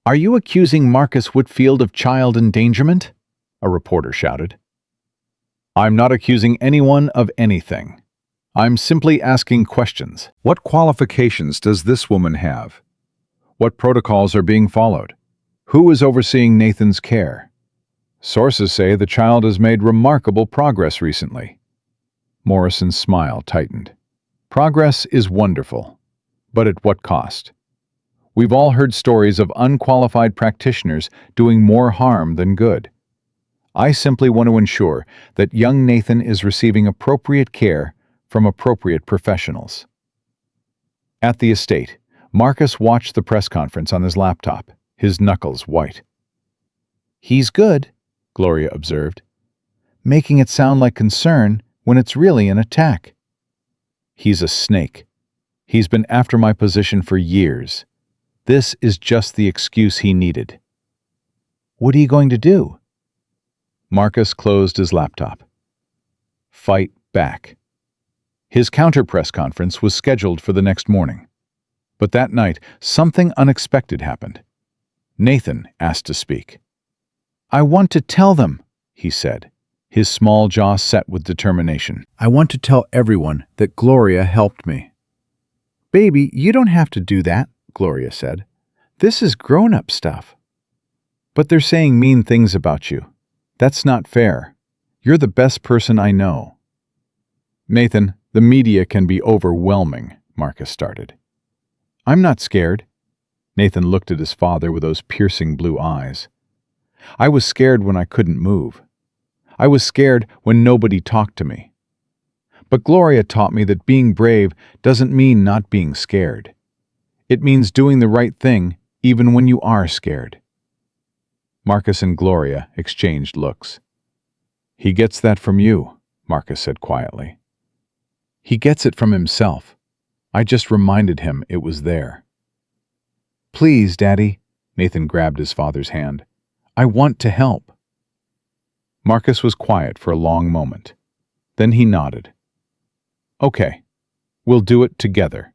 "Are you accusing Marcus Whitfield of child endangerment?" a reporter shouted. "I'm not accusing anyone of anything. I'm simply asking questions. What qualifications does this woman have? What protocols are being followed? Who is overseeing Nathan's care? Sources say the child has made remarkable progress recently." Morrison's smile tightened. "Progress is wonderful, but at what cost? We've all heard stories of unqualified practitioners doing more harm than good. I simply want to ensure that young Nathan is receiving appropriate care from appropriate professionals." At the estate, Marcus watched the press conference on his laptop, his knuckles white. "He's good," Gloria observed, "making it sound like concern when it's really an attack." "He's a snake. He's been after my position for years. This is just the excuse he needed." "What are you going to do?" Marcus closed his laptop. Fight back. His counter-press conference was scheduled for the next morning. But that night, something unexpected happened. Nathan asked to speak. "I want to tell them," he said, his small jaw set with determination. "I want to tell everyone that Gloria helped me." "Baby, you don't have to do that," Gloria said. "This is grown-up stuff." "But they're saying mean things about you. That's not fair. You're the best person I know." "Nathan, the media can be overwhelming," Marcus started. "I'm not scared." Nathan looked at his father with those piercing blue eyes. "I was scared when I couldn't move. I was scared when nobody talked to me. But Gloria taught me that being brave doesn't mean not being scared. It means doing the right thing even when you are scared." Marcus and Gloria exchanged looks. "He gets that from you," Marcus said quietly. "He gets it from himself. I just reminded him it was there." "Please, Daddy," Nathan grabbed his father's hand. "I want to help." Marcus was quiet for a long moment. Then he nodded. "Okay, we'll do it together."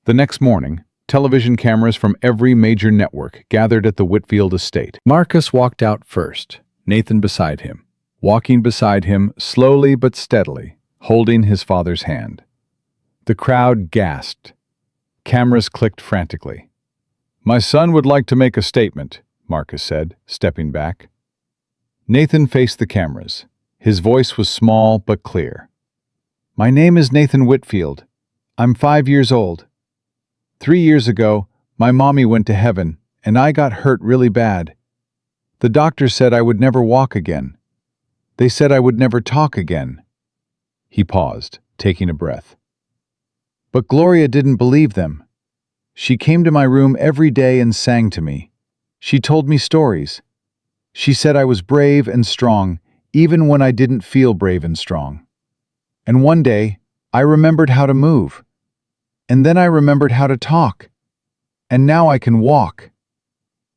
The next morning, television cameras from every major network gathered at the Whitfield estate. Marcus walked out first, Nathan beside him, walking beside him slowly but steadily, holding his father's hand. The crowd gasped. Cameras clicked frantically. "My son would like to make a statement," Marcus said, stepping back. Nathan faced the cameras. His voice was small but clear. "My name is Nathan Whitfield. I'm 5 years old. 3 years ago, my mommy went to heaven, and I got hurt really bad. The doctor said I would never walk again. They said I would never talk again." He paused, taking a breath. "But Gloria didn't believe them. She came to my room every day and sang to me. She told me stories. She said I was brave and strong, even when I didn't feel brave and strong. And one day, I remembered how to move. And then I remembered how to talk. And now I can walk."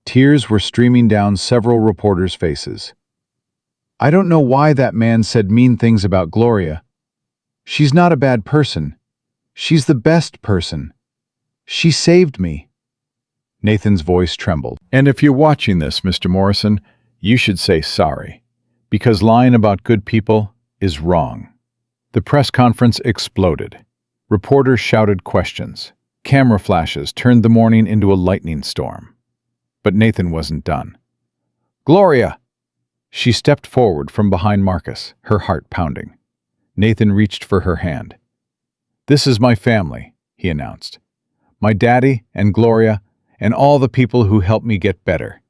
Tears were streaming down several reporters' faces. "I don't know why that man said mean things about Gloria. She's not a bad person. She's the best person. She saved me." Nathan's voice trembled. "And if you're watching this, Mr. Morrison, you should say sorry, because lying about good people is wrong." The press conference exploded. Reporters shouted questions. Camera flashes turned the morning into a lightning storm. But Nathan wasn't done. "Gloria!" She stepped forward from behind Marcus, her heart pounding. Nathan reached for her hand. "This is my family," he announced. "My daddy and Gloria and all the people who helped me get better.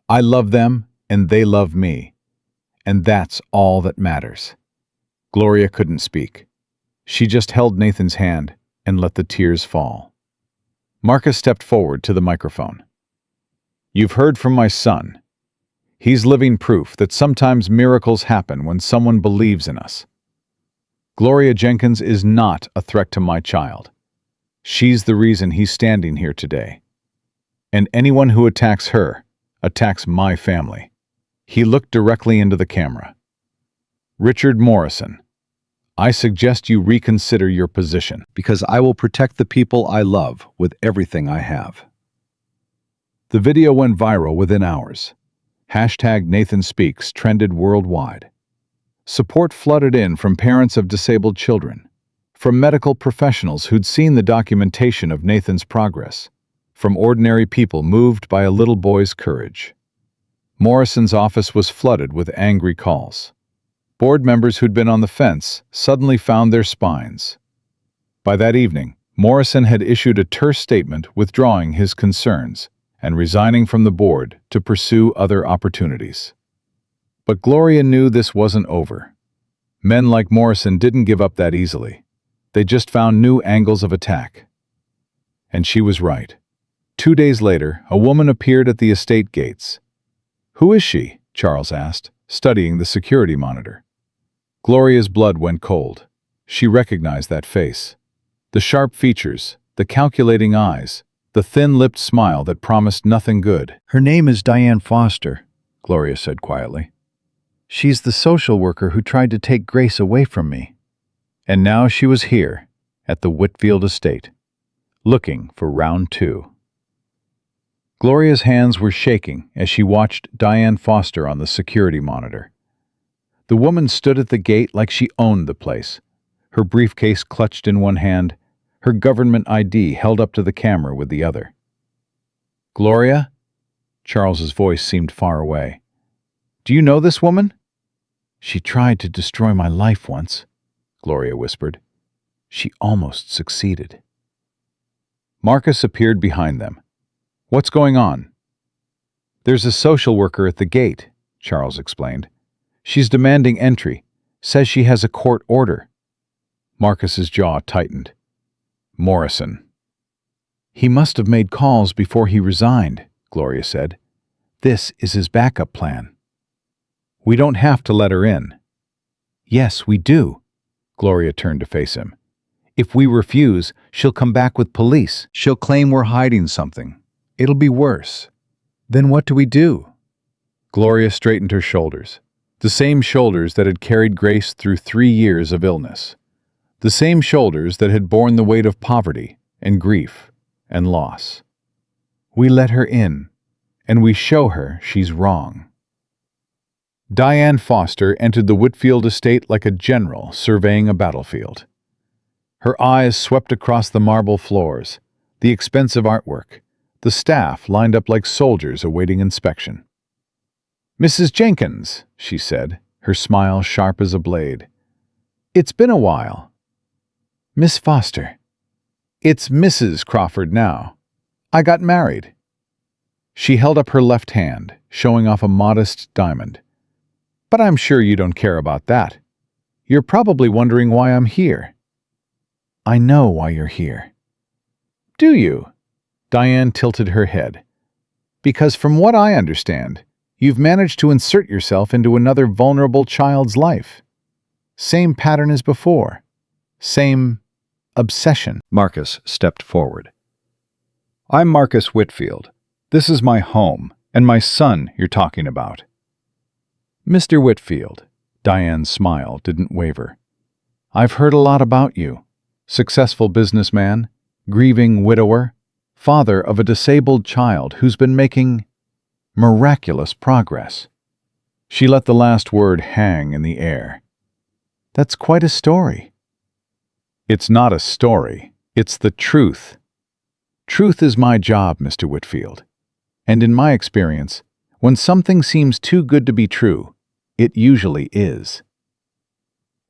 I love them and they love me. And that's all that matters." Gloria couldn't speak. She just held Nathan's hand and let the tears fall. Marcus stepped forward to the microphone. "You've heard from my son. He's living proof that sometimes miracles happen when someone believes in us. Gloria Jenkins is not a threat to my child. She's the reason he's standing here today. And anyone who attacks her attacks my family." He looked directly into the camera. "Richard Morrison, I suggest you reconsider your position, because I will protect the people I love with everything I have." The video went viral within hours. #NathanSpeaks trended worldwide. Support flooded in from parents of disabled children, from medical professionals who'd seen the documentation of Nathan's progress, from ordinary people moved by a little boy's courage. Morrison's office was flooded with angry calls. Board members who'd been on the fence suddenly found their spines. By that evening, Morrison had issued a terse statement withdrawing his concerns and resigning from the board to pursue other opportunities. But Gloria knew this wasn't over. Men like Morrison didn't give up that easily. They just found new angles of attack. And she was right. 2 days later, a woman appeared at the estate gates. "Who is she?" Charles asked, studying the security monitor. Gloria's blood went cold. She recognized that face. The sharp features, the calculating eyes, the thin-lipped smile that promised nothing good. "Her name is Diane Foster," Gloria said quietly. "She's the social worker who tried to take Grace away from me." And now she was here, at the Whitfield estate, looking for round 2. Gloria's hands were shaking as she watched Diane Foster on the security monitor. The woman stood at the gate like she owned the place, her briefcase clutched in one hand, her government ID held up to the camera with the other. "Gloria?" Charles's voice seemed far away. "Do you know this woman?" "She tried to destroy my life once," Gloria whispered. "She almost succeeded." Marcus appeared behind them. "What's going on?" "There's a social worker at the gate," Charles explained. "She's demanding entry, says she has a court order." Marcus's jaw tightened. "Morrison." "He must have made calls before he resigned," Gloria said. "This is his backup plan." "We don't have to let her in." "Yes, we do." Gloria turned to face him. "If we refuse, she'll come back with police. She'll claim we're hiding something. It'll be worse." "Then what do we do?" Gloria straightened her shoulders. The same shoulders that had carried Grace through 3 years of illness. The same shoulders that had borne the weight of poverty and grief and loss. "We let her in, and we show her she's wrong." Diane Foster entered the Whitfield estate like a general surveying a battlefield. Her eyes swept across the marble floors, the expensive artwork, the staff lined up like soldiers awaiting inspection. "Mrs. Jenkins," she said, her smile sharp as a blade. "It's been a while." "Miss Foster." "It's Mrs. Crawford now. I got married." She held up her left hand, showing off a modest diamond. "But I'm sure you don't care about that. You're probably wondering why I'm here." "I know why you're here." "Do you?" Diane tilted her head. Because from what I understand, you've managed to insert yourself into another vulnerable child's life. Same pattern as before. Same obsession. Marcus stepped forward. I'm Marcus Whitfield. This is my home, and my son you're talking about. Mr. Whitfield, Diane's smile didn't waver. I've heard a lot about you. Successful businessman, grieving widower, father of a disabled child who's been making miraculous progress. She let the last word hang in the air. That's quite a story. It's not a story, it's the truth. Truth is my job, Mr. Whitfield. And in my experience, when something seems too good to be true, it usually is.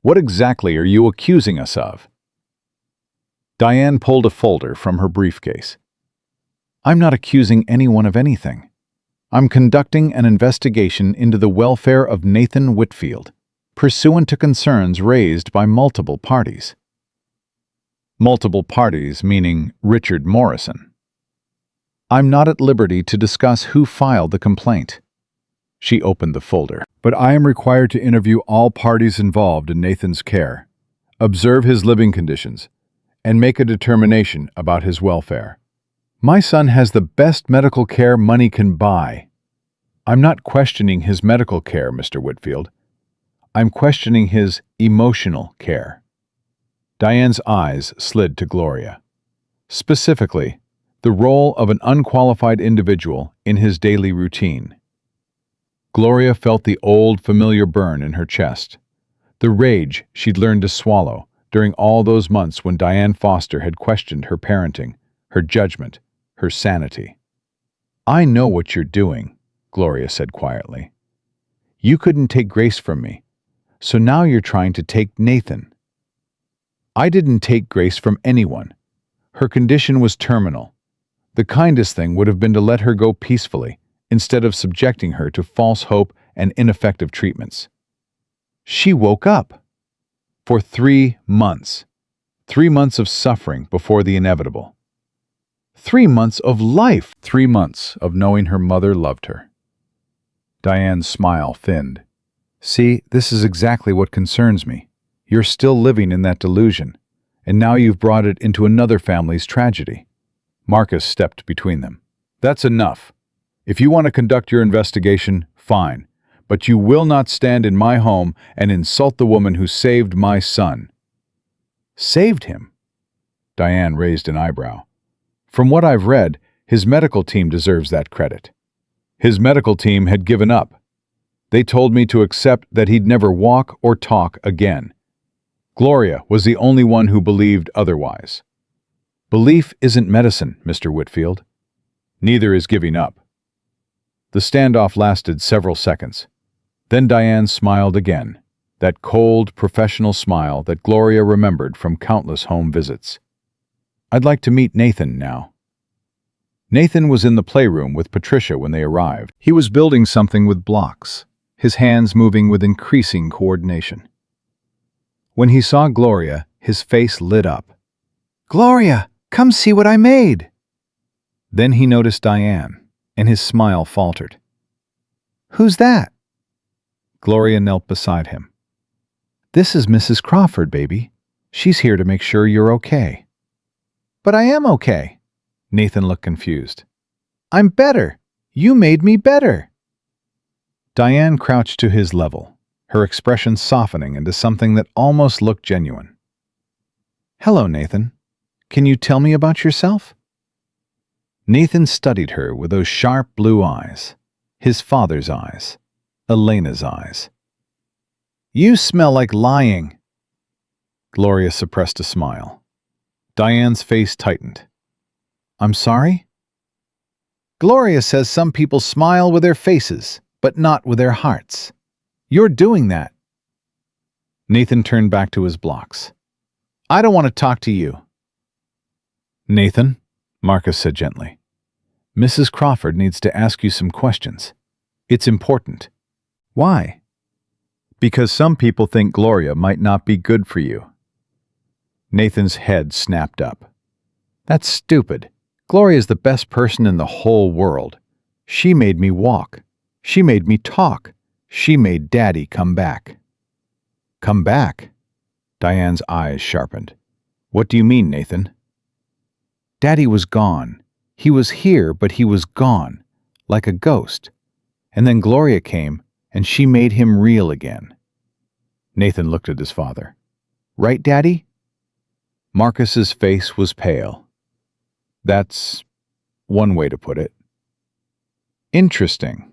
What exactly are you accusing us of? Diane pulled a folder from her briefcase. I'm not accusing anyone of anything. I'm conducting an investigation into the welfare of Nathan Whitfield, pursuant to concerns raised by multiple parties. Multiple parties meaning Richard Morrison. I'm not at liberty to discuss who filed the complaint. She opened the folder. But I am required to interview all parties involved in Nathan's care, observe his living conditions, and make a determination about his welfare. My son has the best medical care money can buy. I'm not questioning his medical care, Mr. Whitfield. I'm questioning his emotional care. Diane's eyes slid to Gloria. Specifically, the role of an unqualified individual in his daily routine. Gloria felt the old, familiar burn in her chest, the rage she'd learned to swallow during all those months when Diane Foster had questioned her parenting, her judgment, her sanity. I know what you're doing, Gloria said quietly. You couldn't take Grace from me, so now you're trying to take Nathan. I didn't take Grace from anyone. Her condition was terminal. The kindest thing would have been to let her go peacefully, instead of subjecting her to false hope and ineffective treatments. She woke up. For 3 months. 3 months of suffering before the inevitable. 3 months of life. 3 months of knowing her mother loved her. Diane's smile thinned. See, this is exactly what concerns me. You're still living in that delusion, and now you've brought it into another family's tragedy. Marcus stepped between them. That's enough. If you want to conduct your investigation, fine, but you will not stand in my home and insult the woman who saved my son. Saved him? Diane raised an eyebrow. From what I've read, his medical team deserves that credit. His medical team had given up. They told me to accept that he'd never walk or talk again. Gloria was the only one who believed otherwise. Belief isn't medicine, Mr. Whitfield. Neither is giving up. The standoff lasted several seconds. Then Diane smiled again, that cold, professional smile that Gloria remembered from countless home visits. I'd like to meet Nathan now. Nathan was in the playroom with Patricia when they arrived. He was building something with blocks, his hands moving with increasing coordination. When he saw Gloria, his face lit up. "Gloria, come see what I made!" Then he noticed Diane, and his smile faltered. "Who's that?" Gloria knelt beside him. "This is Mrs. Crawford, baby. She's here to make sure you're okay." "But I am okay." Nathan looked confused. "I'm better. You made me better." Diane crouched to his level, her expression softening into something that almost looked genuine. "Hello, Nathan. Can you tell me about yourself?" Nathan studied her with those sharp blue eyes, his father's eyes, Elena's eyes. "You smell like lying." Gloria suppressed a smile. Diane's face tightened. "I'm sorry?" "Gloria says some people smile with their faces, but not with their hearts. You're doing that." Nathan turned back to his blocks. "I don't want to talk to you." "Nathan," Marcus said gently, "Mrs. Crawford needs to ask you some questions. It's important." "Why?" "Because some people think Gloria might not be good for you." Nathan's head snapped up. "That's stupid. Gloria's the best person in the whole world. She made me walk. She made me talk. She made Daddy come back." "Come back?" Diane's eyes sharpened. "What do you mean, Nathan?" "Daddy was gone. He was here, but he was gone, like a ghost. And then Gloria came, and she made him real again." Nathan looked at his father. "Right, Daddy?" Marcus's face was pale. "That's one way to put it." "Interesting."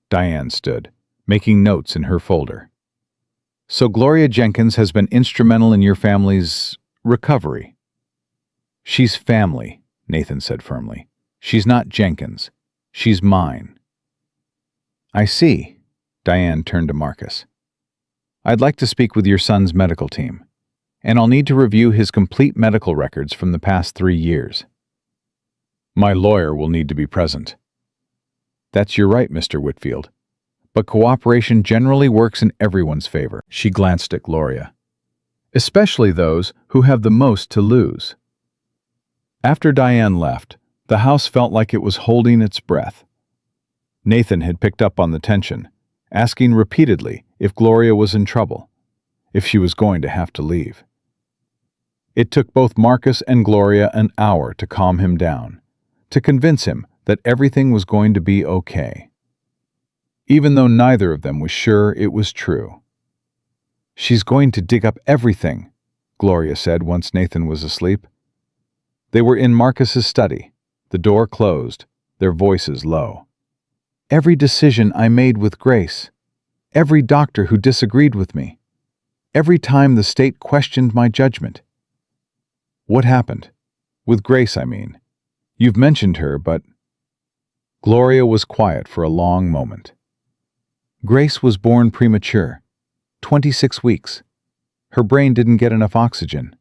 Diane stood, making notes in her folder. "So Gloria Jenkins has been instrumental in your family's recovery." "She's family," Nathan said firmly. "She's not Jenkins. She's mine." "I see." Diane turned to Marcus. "I'd like to speak with your son's medical team, and I'll need to review his complete medical records from the past 3 years. My lawyer will need to be present." "That's your right, Mr. Whitfield. But cooperation generally works in everyone's favor." She glanced at Gloria. "Especially those who have the most to lose." After Diane left, the house felt like it was holding its breath. Nathan had picked up on the tension, asking repeatedly if Gloria was in trouble, if she was going to have to leave. It took both Marcus and Gloria an hour to calm him down, to convince him that everything was going to be okay, even though neither of them was sure it was true. "She's going to dig up everything," Gloria said once Nathan was asleep. They were in Marcus's study, the door closed, their voices low. "Every decision I made with Grace, every doctor who disagreed with me, every time the state questioned my judgment." "What happened? With Grace, I mean. You've mentioned her, but—" Gloria was quiet for a long moment. "Grace was born premature, 26 weeks. Her brain didn't get enough oxygen.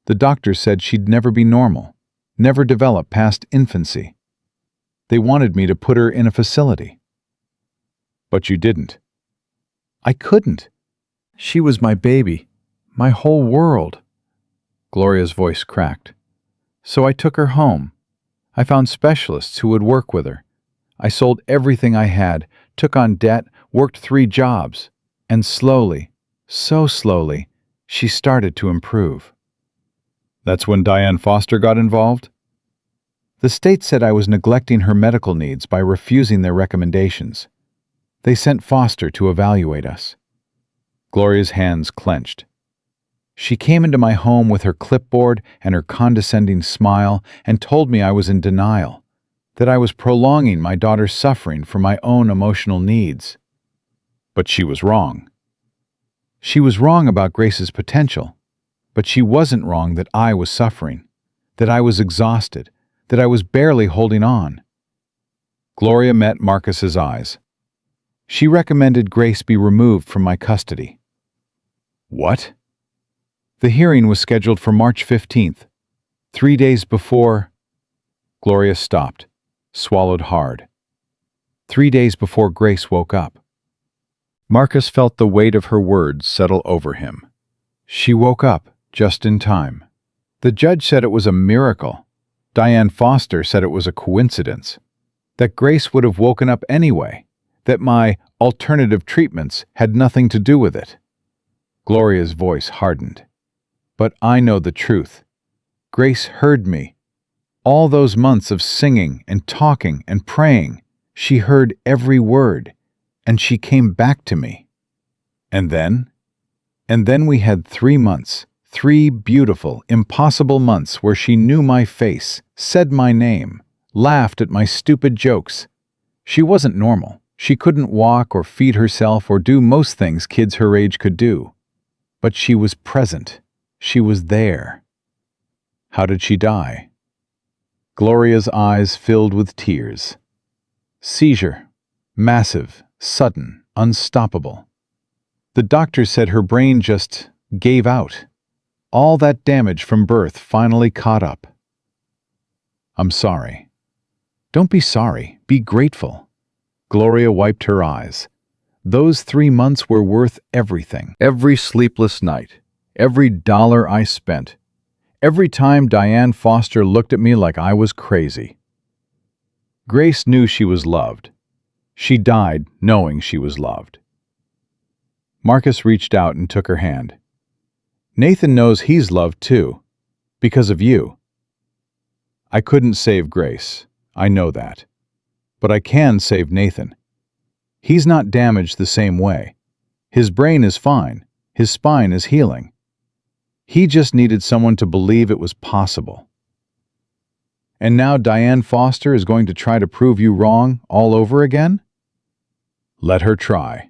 The doctors said she'd never be normal, never develop past infancy. They wanted me to put her in a facility." "But you didn't." "I couldn't. She was my baby, my whole world." Gloria's voice cracked. "So I took her home. I found specialists who would work with her. I sold everything I had, took on debt, worked 3 jobs, and slowly, so slowly, she started to improve." "That's when Diane Foster got involved?" "The state said I was neglecting her medical needs by refusing their recommendations. They sent Foster to evaluate us." Gloria's hands clenched. "She came into my home with her clipboard and her condescending smile and told me I was in denial, that I was prolonging my daughter's suffering for my own emotional needs." "But she was wrong." "She was wrong about Grace's potential, but she wasn't wrong that I was suffering, that I was exhausted, that I was barely holding on." Gloria met Marcus's eyes. "She recommended Grace be removed from my custody." "What?" "The hearing was scheduled for March 15th, 3 days before—" Gloria stopped, swallowed hard. 3 days before Grace woke up. Marcus felt the weight of her words settle over him. She woke up just in time. The judge said it was a miracle. Diane Foster said it was a coincidence. That Grace would have woken up anyway. That my alternative treatments had nothing to do with it. Gloria's voice hardened. "But I know the truth. Grace heard me. All those months of singing and talking and praying, she heard every word, and she came back to me." "And then?" "And then we had 3 months, 3 beautiful, impossible months where she knew my face, said my name, laughed at my stupid jokes. She wasn't normal. She couldn't walk or feed herself or do most things kids her age could do. But she was present. She was there." "How did she die?" Gloria's eyes filled with tears. "Seizure. Massive, sudden, unstoppable. The doctor said her brain just gave out. All that damage from birth finally caught up." "I'm sorry." "Don't be sorry. Be grateful." Gloria wiped her eyes. "Those 3 months were worth everything. Every sleepless night. Every dollar I spent. Every time Diane Foster looked at me like I was crazy. Grace knew she was loved. She died knowing she was loved. Marcus reached out and took her hand. Nathan knows he's loved too, because of you. I couldn't save Grace, I know that. But I can save Nathan. He's not damaged the same way. His brain is fine, his spine is healing. He just needed someone to believe it was possible. And now Diane Foster is going to try to prove you wrong all over again? Let her try.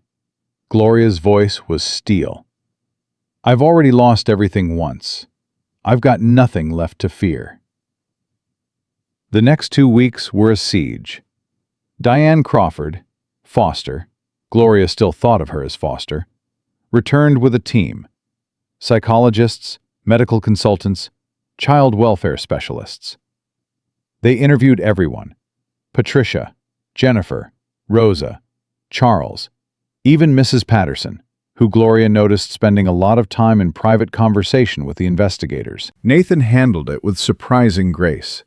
Gloria's voice was steel. I've already lost everything once. I've got nothing left to fear. The next 2 weeks were a siege. Diane Crawford, Foster, Gloria still thought of her as Foster, returned with a team. Psychologists, medical consultants, child welfare specialists. They interviewed everyone. Patricia, Jennifer, Rosa, Charles, even Mrs. Patterson, who Gloria noticed spending a lot of time in private conversation with the investigators. Nathan handled it with surprising grace.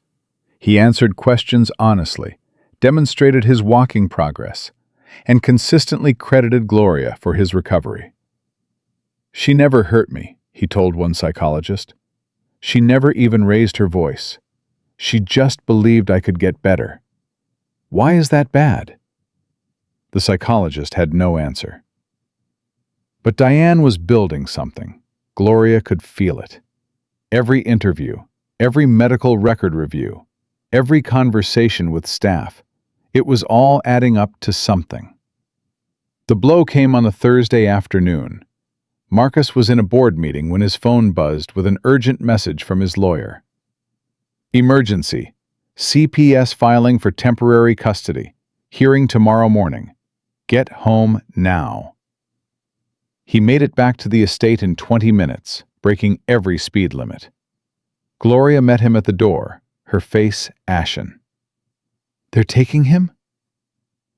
He answered questions honestly, demonstrated his walking progress, and consistently credited Gloria for his recovery. She never hurt me, he told one psychologist. She never even raised her voice. She just believed I could get better. Why is that bad? The psychologist had no answer. But Diane was building something. Gloria could feel it. Every interview, every medical record review, every conversation with staff, it was all adding up to something. The blow came on a Thursday afternoon. Marcus was in a board meeting when his phone buzzed with an urgent message from his lawyer. Emergency. CPS filing for temporary custody. Hearing tomorrow morning. Get home now. He made it back to the estate in 20 minutes, breaking every speed limit. Gloria met him at the door, her face ashen. They're taking him?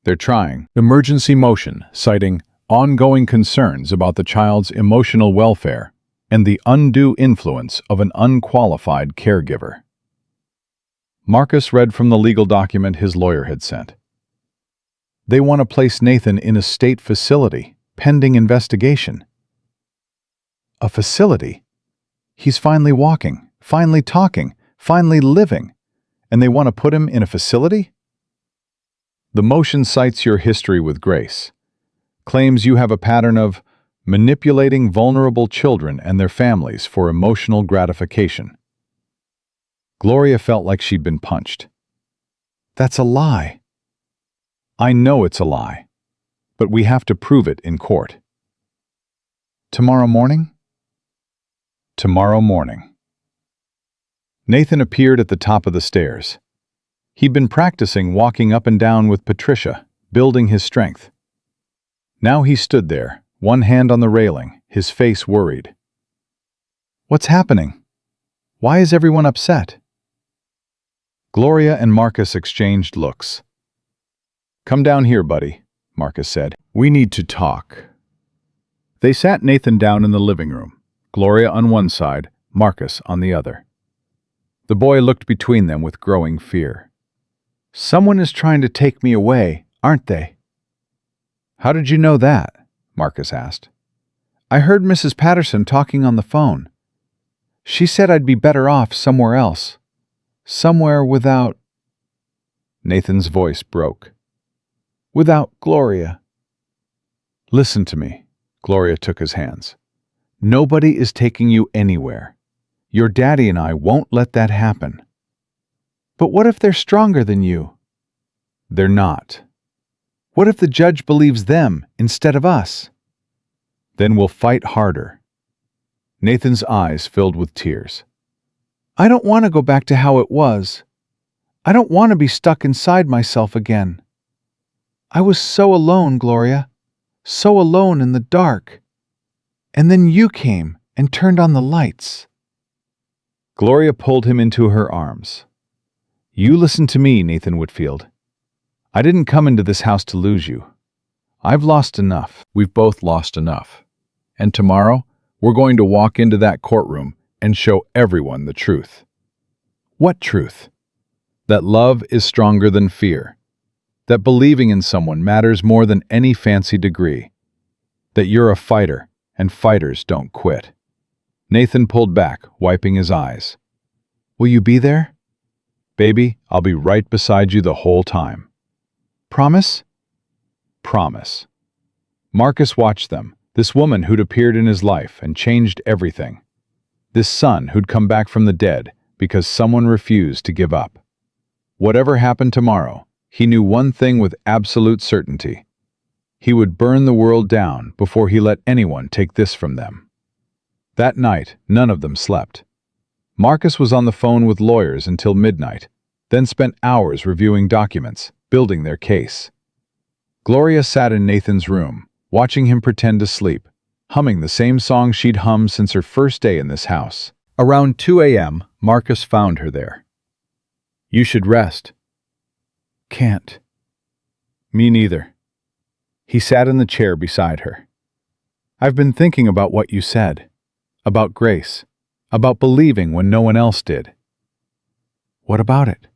They're trying. Emergency motion, citing ongoing concerns about the child's emotional welfare and the undue influence of an unqualified caregiver. Marcus read from the legal document his lawyer had sent. They want to place Nathan in a state facility, pending investigation. A facility? He's finally walking, finally talking, finally living, and they want to put him in a facility? The motion cites your history with Grace, claims you have a pattern of manipulating vulnerable children and their families for emotional gratification. Gloria felt like she'd been punched. That's a lie. I know it's a lie, but we have to prove it in court. Tomorrow morning? Tomorrow morning. Nathan appeared at the top of the stairs. He'd been practicing walking up and down with Patricia, building his strength. Now he stood there, one hand on the railing, his face worried. What's happening? Why is everyone upset? Gloria and Marcus exchanged looks. Come down here, buddy, Marcus said. We need to talk. They sat Nathan down in the living room, Gloria on one side, Marcus on the other. The boy looked between them with growing fear. Someone is trying to take me away, aren't they? How did you know that? Marcus asked. I heard Mrs. Patterson talking on the phone. She said I'd be better off somewhere else. Somewhere without... Nathan's voice broke. Without Gloria. Listen to me. Gloria took his hands. Nobody is taking you anywhere. Your daddy and I won't let that happen. But what if they're stronger than you? They're not. What if the judge believes them instead of us? Then we'll fight harder. Nathan's eyes filled with tears. I don't want to go back to how it was. I don't want to be stuck inside myself again. I was so alone, Gloria. So alone in the dark. And then you came and turned on the lights. Gloria pulled him into her arms. You listen to me, Nathan Whitfield. I didn't come into this house to lose you. I've lost enough. We've both lost enough. And tomorrow, we're going to walk into that courtroom and show everyone the truth. What truth? That love is stronger than fear. That believing in someone matters more than any fancy degree. That you're a fighter, and fighters don't quit. Nathan pulled back, wiping his eyes. Will you be there? Baby, I'll be right beside you the whole time. Promise? Promise. Marcus watched them, this woman who'd appeared in his life and changed everything. This son who'd come back from the dead because someone refused to give up. Whatever happened tomorrow, he knew one thing with absolute certainty. He would burn the world down before he let anyone take this from them. That night, none of them slept. Marcus was on the phone with lawyers until midnight, then spent hours reviewing documents, building their case. Gloria sat in Nathan's room, watching him pretend to sleep, humming the same song she'd hummed since her first day in this house. Around 2 a.m., Marcus found her there. You should rest. Can't. Me neither. He sat in the chair beside her. I've been thinking about what you said, about grace, about believing when no one else did. What about it?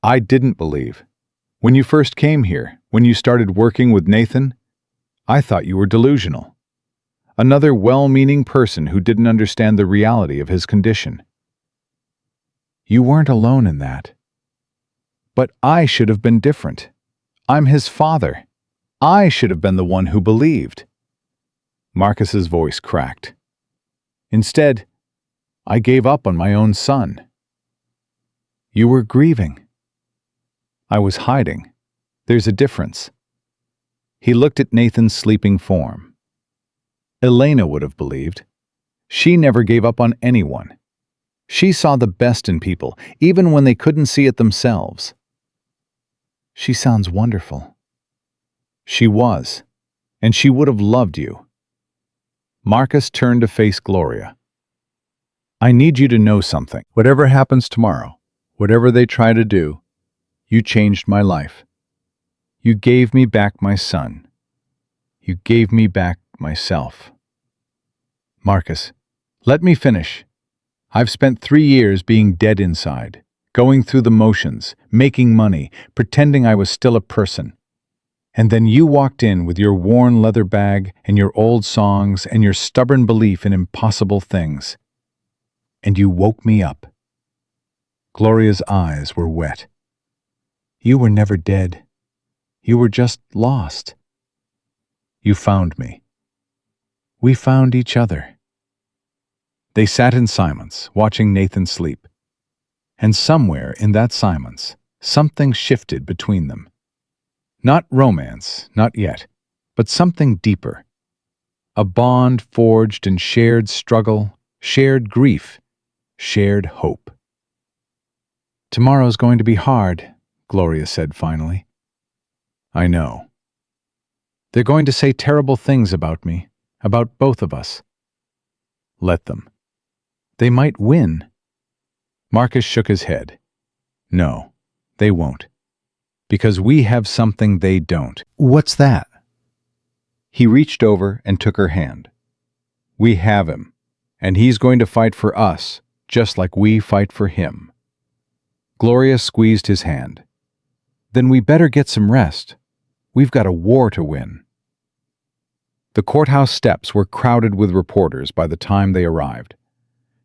I didn't believe. When you first came here, when you started working with Nathan, I thought you were delusional. Another well-meaning person who didn't understand the reality of his condition. You weren't alone in that. But I should have been different. I'm his father. I should have been the one who believed. Marcus's voice cracked. Instead, I gave up on my own son. You were grieving. I was hiding. There's a difference. He looked at Nathan's sleeping form. Elena would have believed. She never gave up on anyone. She saw the best in people, even when they couldn't see it themselves. She sounds wonderful. She was, and she would have loved you. Marcus turned to face Gloria. I need you to know something. Whatever happens tomorrow, whatever they try to do, you changed my life. You gave me back my son. You gave me back myself. Marcus, let me finish. I've spent 3 years being dead inside, going through the motions, making money, pretending I was still a person. And then you walked in with your worn leather bag and your old songs and your stubborn belief in impossible things. And you woke me up. Gloria's eyes were wet. You were never dead. You were just lost. You found me. We found each other. They sat in silence, watching Nathan sleep. And somewhere in that silence, something shifted between them. Not romance, not yet, but something deeper. A bond forged in shared struggle, shared grief, shared hope. Tomorrow's going to be hard, Gloria said finally. I know. They're going to say terrible things about me, about both of us. Let them. They might win. Marcus shook his head. No, they won't. Because we have something they don't. What's that? He reached over and took her hand. We have him, and he's going to fight for us, just like we fight for him. Gloria squeezed his hand. Then we better get some rest. We've got a war to win. The courthouse steps were crowded with reporters by the time they arrived.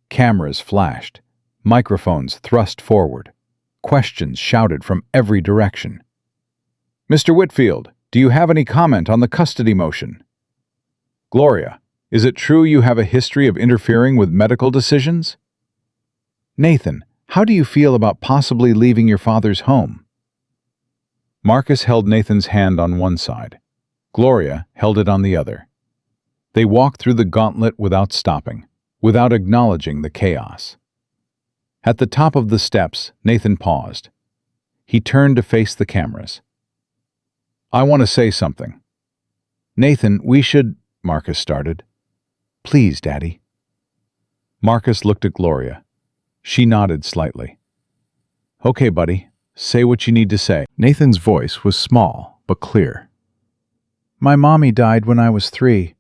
Cameras flashed, microphones thrust forward, questions shouted from every direction. Mr. Whitfield, do you have any comment on the custody motion? Gloria, is it true you have a history of interfering with medical decisions? Nathan, how do you feel about possibly leaving your father's home? Marcus held Nathan's hand on one side. Gloria held it on the other. They walked through the gauntlet without stopping, without acknowledging the chaos. At the top of the steps, Nathan paused. He turned to face the cameras. I want to say something. Nathan, we should... Marcus started. Please, Daddy. Marcus looked at Gloria. She nodded slightly. Okay, buddy. Say what you need to say. Nathan's voice was small, but clear. My mommy died when I was 3.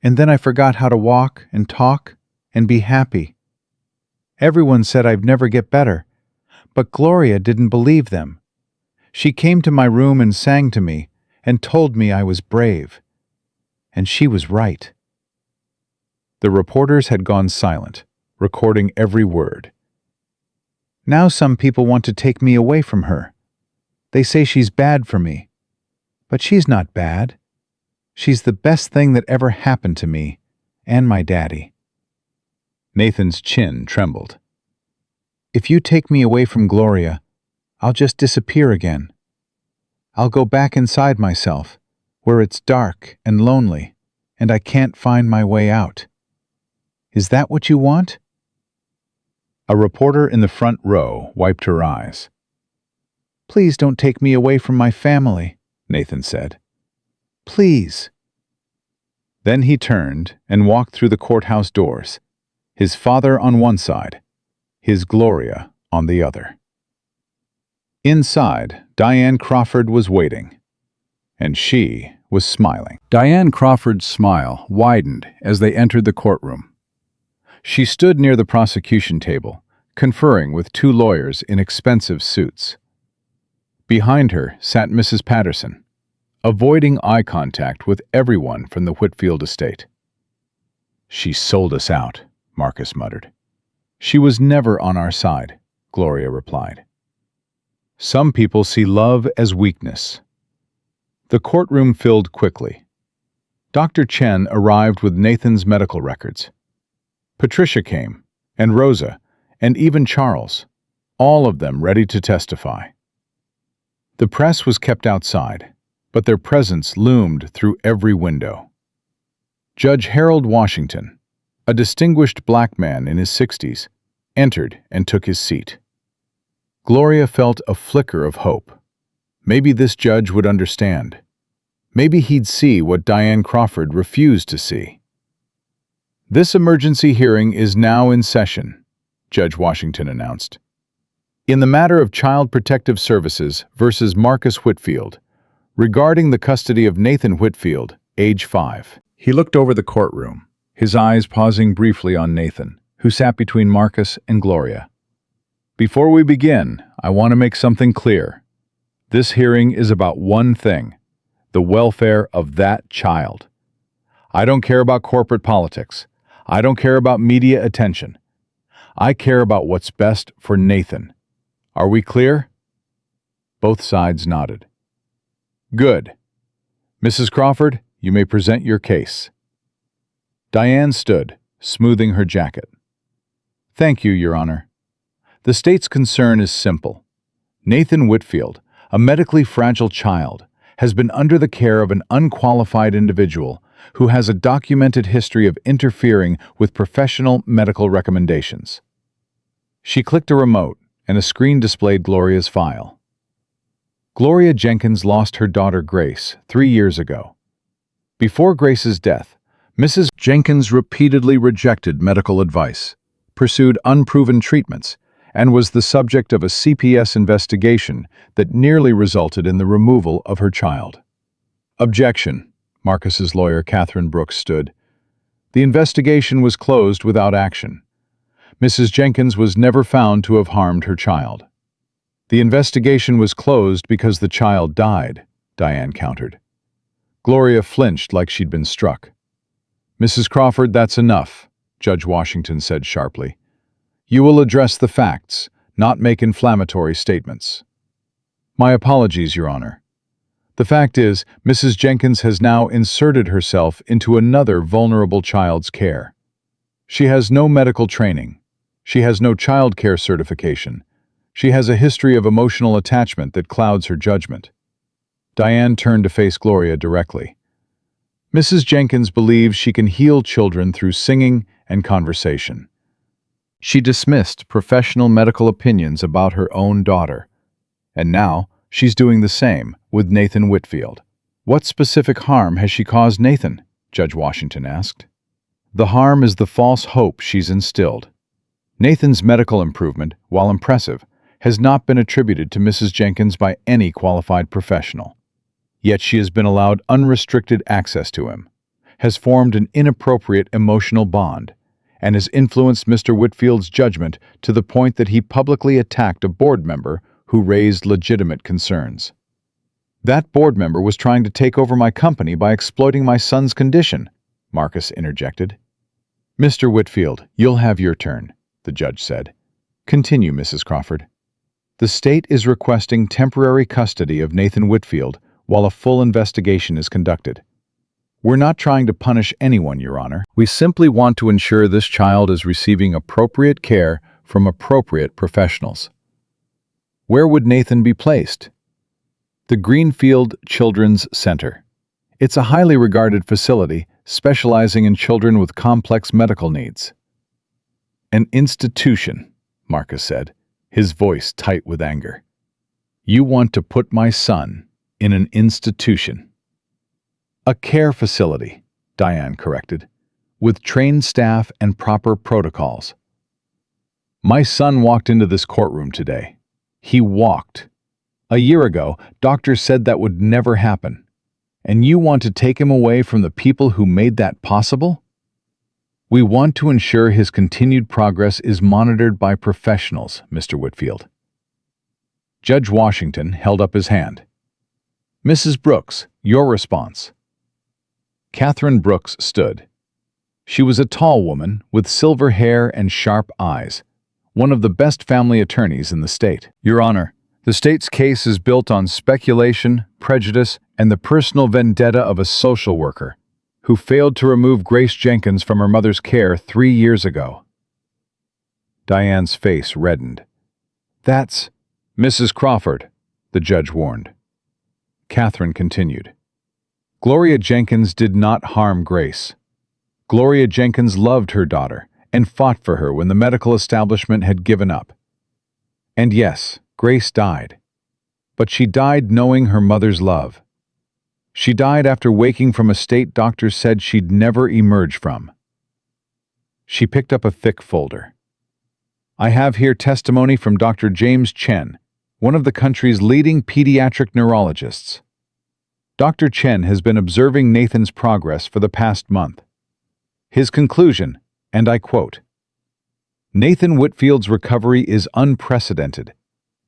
And then I forgot how to walk and talk and be happy. Everyone said I'd never get better, but Gloria didn't believe them. She came to my room and sang to me and told me I was brave. And she was right." The reporters had gone silent, recording every word. "Now some people want to take me away from her. They say she's bad for me. But she's not bad. She's the best thing that ever happened to me and my daddy." Nathan's chin trembled. "If you take me away from Gloria, I'll just disappear again. I'll go back inside myself, where it's dark and lonely, and I can't find my way out. Is that what you want?" A reporter in the front row wiped her eyes. "Please don't take me away from my family," Nathan said. "Please." Then he turned and walked through the courthouse doors, his father on one side, his Gloria on the other. Inside, Diane Crawford was waiting, and she was smiling. Diane Crawford's smile widened as they entered the courtroom. She stood near the prosecution table, conferring with two lawyers in expensive suits. Behind her sat Mrs. Patterson, avoiding eye contact with everyone from the Whitfield estate. "She sold us out," Marcus muttered. "She was never on our side," Gloria replied. "Some people see love as weakness." The courtroom filled quickly. Dr. Chen arrived with Nathan's medical records. Patricia came, and Rosa, and even Charles, all of them ready to testify. The press was kept outside, but their presence loomed through every window. Judge Harold Washington, a distinguished black man in his 60s, entered and took his seat. Gloria felt a flicker of hope. Maybe this judge would understand. Maybe he'd see what Diane Crawford refused to see. "This emergency hearing is now in session," Judge Washington announced. "In the matter of Child Protective Services versus Marcus Whitfield, regarding the custody of Nathan Whitfield, age 5. He looked over the courtroom, his eyes pausing briefly on Nathan, who sat between Marcus and Gloria. "Before we begin, I want to make something clear. This hearing is about one thing: the welfare of that child. I don't care about corporate politics. I don't care about media attention. I care about what's best for Nathan. Are we clear?" Both sides nodded. "Good. Mrs. Crawford, you may present your case." Diane stood, smoothing her jacket. "Thank you, Your Honor. The state's concern is simple. Nathan Whitfield, a medically fragile child, has been under the care of an unqualified individual who has a documented history of interfering with professional medical recommendations." She clicked a remote, and a screen displayed Gloria's file. Gloria Jenkins lost her daughter Grace 3 years ago. Before Grace's death, Mrs. Jenkins repeatedly rejected medical advice, pursued unproven treatments, and was the subject of a CPS investigation that nearly resulted in the removal of her child. "Objection," Marcus's lawyer Catherine Brooks stood. "The investigation was closed without action. Mrs. Jenkins was never found to have harmed her child." "The investigation was closed because the child died," Diane countered. Gloria flinched like she'd been struck. "Mrs. Crawford, that's enough," Judge Washington said sharply. "You will address the facts, not make inflammatory statements." "My apologies, Your Honor. The fact is, Mrs. Jenkins has now inserted herself into another vulnerable child's care. She has no medical training. She has no child care certification. She has a history of emotional attachment that clouds her judgment." Diane turned to face Gloria directly. "Mrs. Jenkins believes she can heal children through singing and conversation." She dismissed professional medical opinions about her own daughter. And now, she's doing the same with Nathan Whitfield. "What specific harm has she caused Nathan?" Judge Washington asked. "The harm is the false hope she's instilled. Nathan's medical improvement, while impressive, has not been attributed to Mrs. Jenkins by any qualified professional. Yet she has been allowed unrestricted access to him, has formed an inappropriate emotional bond, and has influenced Mr. Whitfield's judgment to the point that he publicly attacked a board member who raised legitimate concerns. That board member was trying to take over my company by exploiting my son's condition, Marcus interjected. Mr. Whitfield, you'll have your turn, the judge said. Continue, Mrs. Crawford. The state is requesting temporary custody of Nathan Whitfield while a full investigation is conducted. We're not trying to punish anyone, Your Honor. We simply want to ensure this child is receiving appropriate care from appropriate professionals. Where would Nathan be placed? The Greenfield Children's Center. It's a highly regarded facility specializing in children with complex medical needs. An institution, Marcus said, his voice tight with anger. You want to put my son in an institution. A care facility, Diane corrected, with trained staff and proper protocols. My son walked into this courtroom today. He walked. A year ago, doctors said that would never happen. And you want to take him away from the people who made that possible? We want to ensure his continued progress is monitored by professionals, Mr. Whitfield. Judge Washington held up his hand. Mrs. Brooks, your response. Catherine Brooks stood. She was a tall woman with silver hair and sharp eyes, one of the best family attorneys in the state. Your Honor, the state's case is built on speculation, prejudice, and the personal vendetta of a social worker who failed to remove Grace Jenkins from her mother's care 3 years ago. Diane's face reddened. That's Mrs. Crawford, the judge warned. Catherine continued. Gloria Jenkins did not harm Grace. Gloria Jenkins loved her daughter and fought for her when the medical establishment had given up. And yes, Grace died. But she died knowing her mother's love. She died after waking from a state doctors said she'd never emerge from. She picked up a thick folder. I have here testimony from Dr. James Chen, one of the country's leading pediatric neurologists. Dr. Chen has been observing Nathan's progress for the past month. His conclusion, and I quote, Nathan Whitfield's recovery is unprecedented.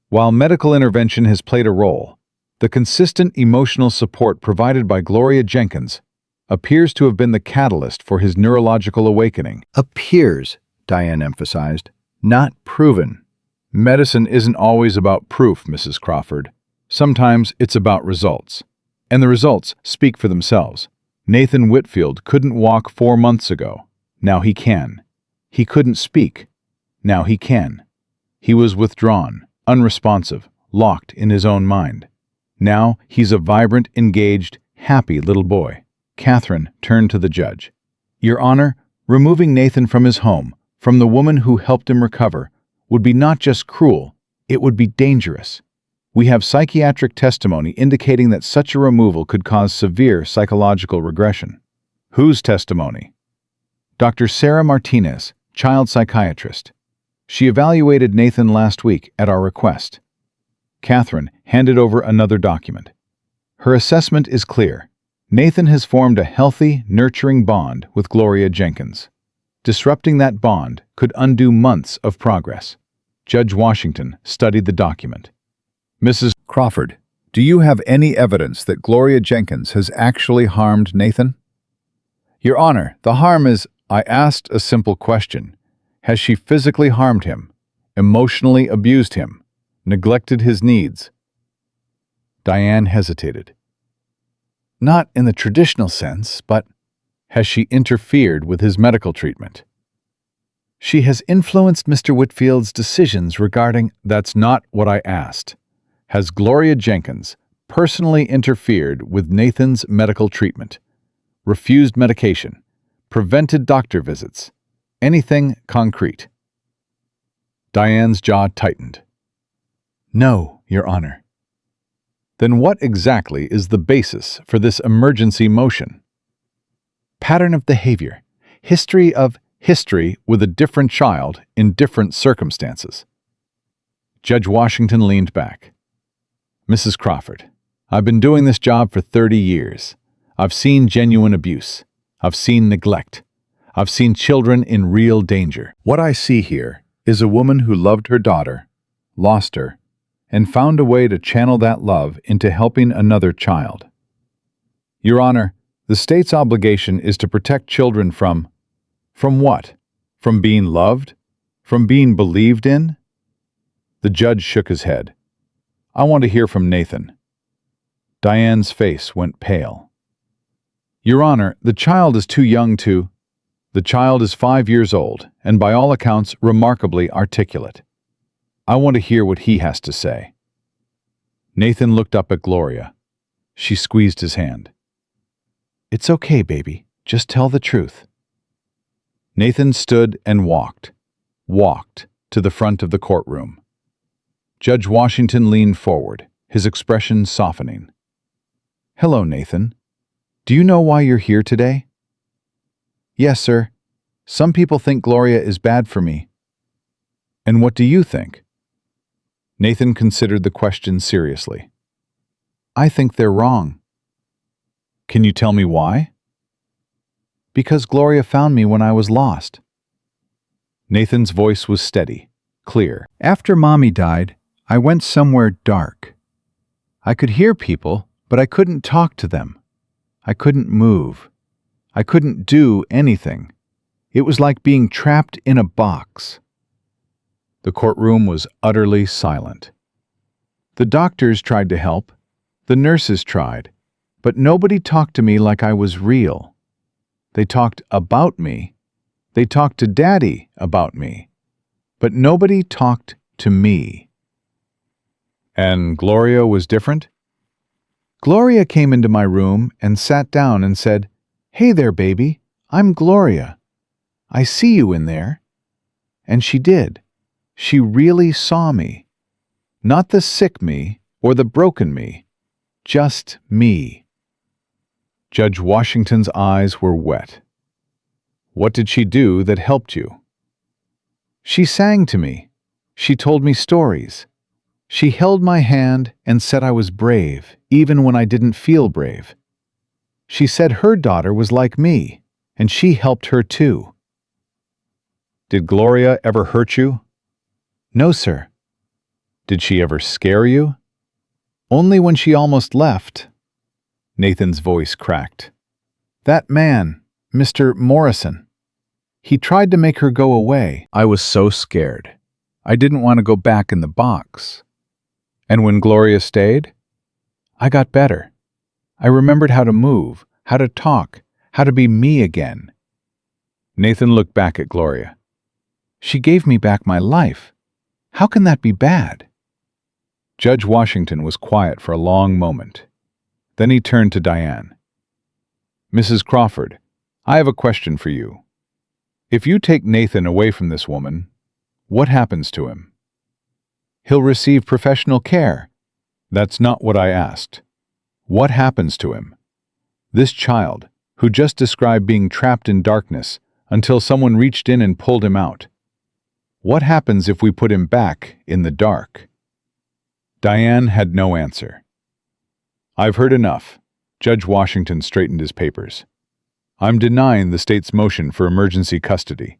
While medical intervention has played a role, the consistent emotional support provided by Gloria Jenkins appears to have been the catalyst for his neurological awakening. Appears, Diane emphasized, not proven. Medicine isn't always about proof, Mrs. Crawford. Sometimes it's about results. And the results speak for themselves. Nathan Whitfield couldn't walk 4 months ago. Now he can. He couldn't speak. Now he can. He was withdrawn, unresponsive, locked in his own mind. Now he's a vibrant, engaged, happy little boy. Catherine turned to the judge. Your Honor, removing Nathan from his home, from the woman who helped him recover, would be not just cruel, it would be dangerous. We have psychiatric testimony indicating that such a removal could cause severe psychological regression. Whose testimony? Dr. Sarah Martinez, child psychiatrist. She evaluated Nathan last week at our request. Catherine handed over another document. Her assessment is clear. Nathan has formed a healthy, nurturing bond with Gloria Jenkins. Disrupting that bond could undo months of progress. Judge Washington studied the document. Mrs. Crawford, do you have any evidence that Gloria Jenkins has actually harmed Nathan? Your Honor, the harm is, I asked a simple question. Has she physically harmed him, emotionally abused him, neglected his needs? Diane hesitated. Not in the traditional sense, but has she interfered with his medical treatment? She has influenced Mr. Whitfield's decisions regarding... That's not what I asked. Has Gloria Jenkins personally interfered with Nathan's medical treatment, refused medication, prevented doctor visits, anything concrete? Diane's jaw tightened. No, Your Honor. Then what exactly is the basis for this emergency motion? Pattern of behavior, history with a different child in different circumstances. Judge Washington leaned back. Mrs. Crawford, I've been doing this job for 30 years. I've seen genuine abuse. I've seen neglect. I've seen children in real danger. What I see here is a woman who loved her daughter, lost her, and found a way to channel that love into helping another child. Your Honor, the state's obligation is to protect children from what? From being loved? From being believed in? The judge shook his head. I want to hear from Nathan. Diane's face went pale. Your Honor, the child is too young to... The child is 5 years old, and by all accounts, remarkably articulate. I want to hear what he has to say. Nathan looked up at Gloria. She squeezed his hand. It's okay, baby. Just tell the truth. Nathan stood and walked to the front of the courtroom. Judge Washington leaned forward, his expression softening. Hello, Nathan. Do you know why you're here today? Yes, sir. Some people think Gloria is bad for me. And what do you think? Nathan considered the question seriously. I think they're wrong. Can you tell me why? Because Gloria found me when I was lost. Nathan's voice was steady, clear. After Mommy died, I went somewhere dark. I could hear people, but I couldn't talk to them. I couldn't move. I couldn't do anything. It was like being trapped in a box. The courtroom was utterly silent. The doctors tried to help. The nurses tried. But nobody talked to me like I was real. They talked about me. They talked to Daddy about me. But nobody talked to me. And Gloria was different? Gloria came into my room and sat down and said, Hey there, baby. I'm Gloria. I see you in there. And she did. She really saw me. Not the sick me or the broken me. Just me. Judge Washington's eyes were wet. What did she do that helped you? She sang to me. She told me stories. She held my hand and said I was brave, even when I didn't feel brave. She said her daughter was like me, and she helped her too. Did Gloria ever hurt you? No, sir. Did she ever scare you? Only when she almost left. Nathan's voice cracked. That man, Mr. Morrison. He tried to make her go away. I was so scared. I didn't want to go back in the box. And when Gloria stayed, I got better. I remembered how to move, how to talk, how to be me again. Nathan looked back at Gloria. She gave me back my life. How can that be bad? Judge Washington was quiet for a long moment. Then he turned to Diane. Mrs. Crawford, I have a question for you. If you take Nathan away from this woman, what happens to him? He'll receive professional care. That's not what I asked. What happens to him? This child, who just described being trapped in darkness until someone reached in and pulled him out. What happens if we put him back in the dark? Diane had no answer. I've heard enough. Judge Washington straightened his papers. I'm denying the state's motion for emergency custody.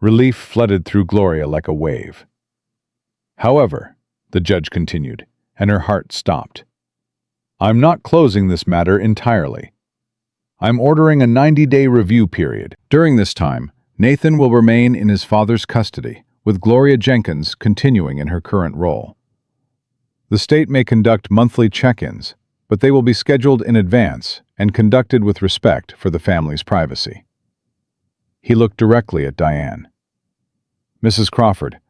Relief flooded through Gloria like a wave. However, the judge continued, and her heart stopped. I'm not closing this matter entirely. I'm ordering a 90-day review period. During this time, Nathan will remain in his father's custody, with Gloria Jenkins continuing in her current role. The state may conduct monthly check-ins, but they will be scheduled in advance and conducted with respect for the family's privacy. He looked directly at Diane. Mrs. Crawford,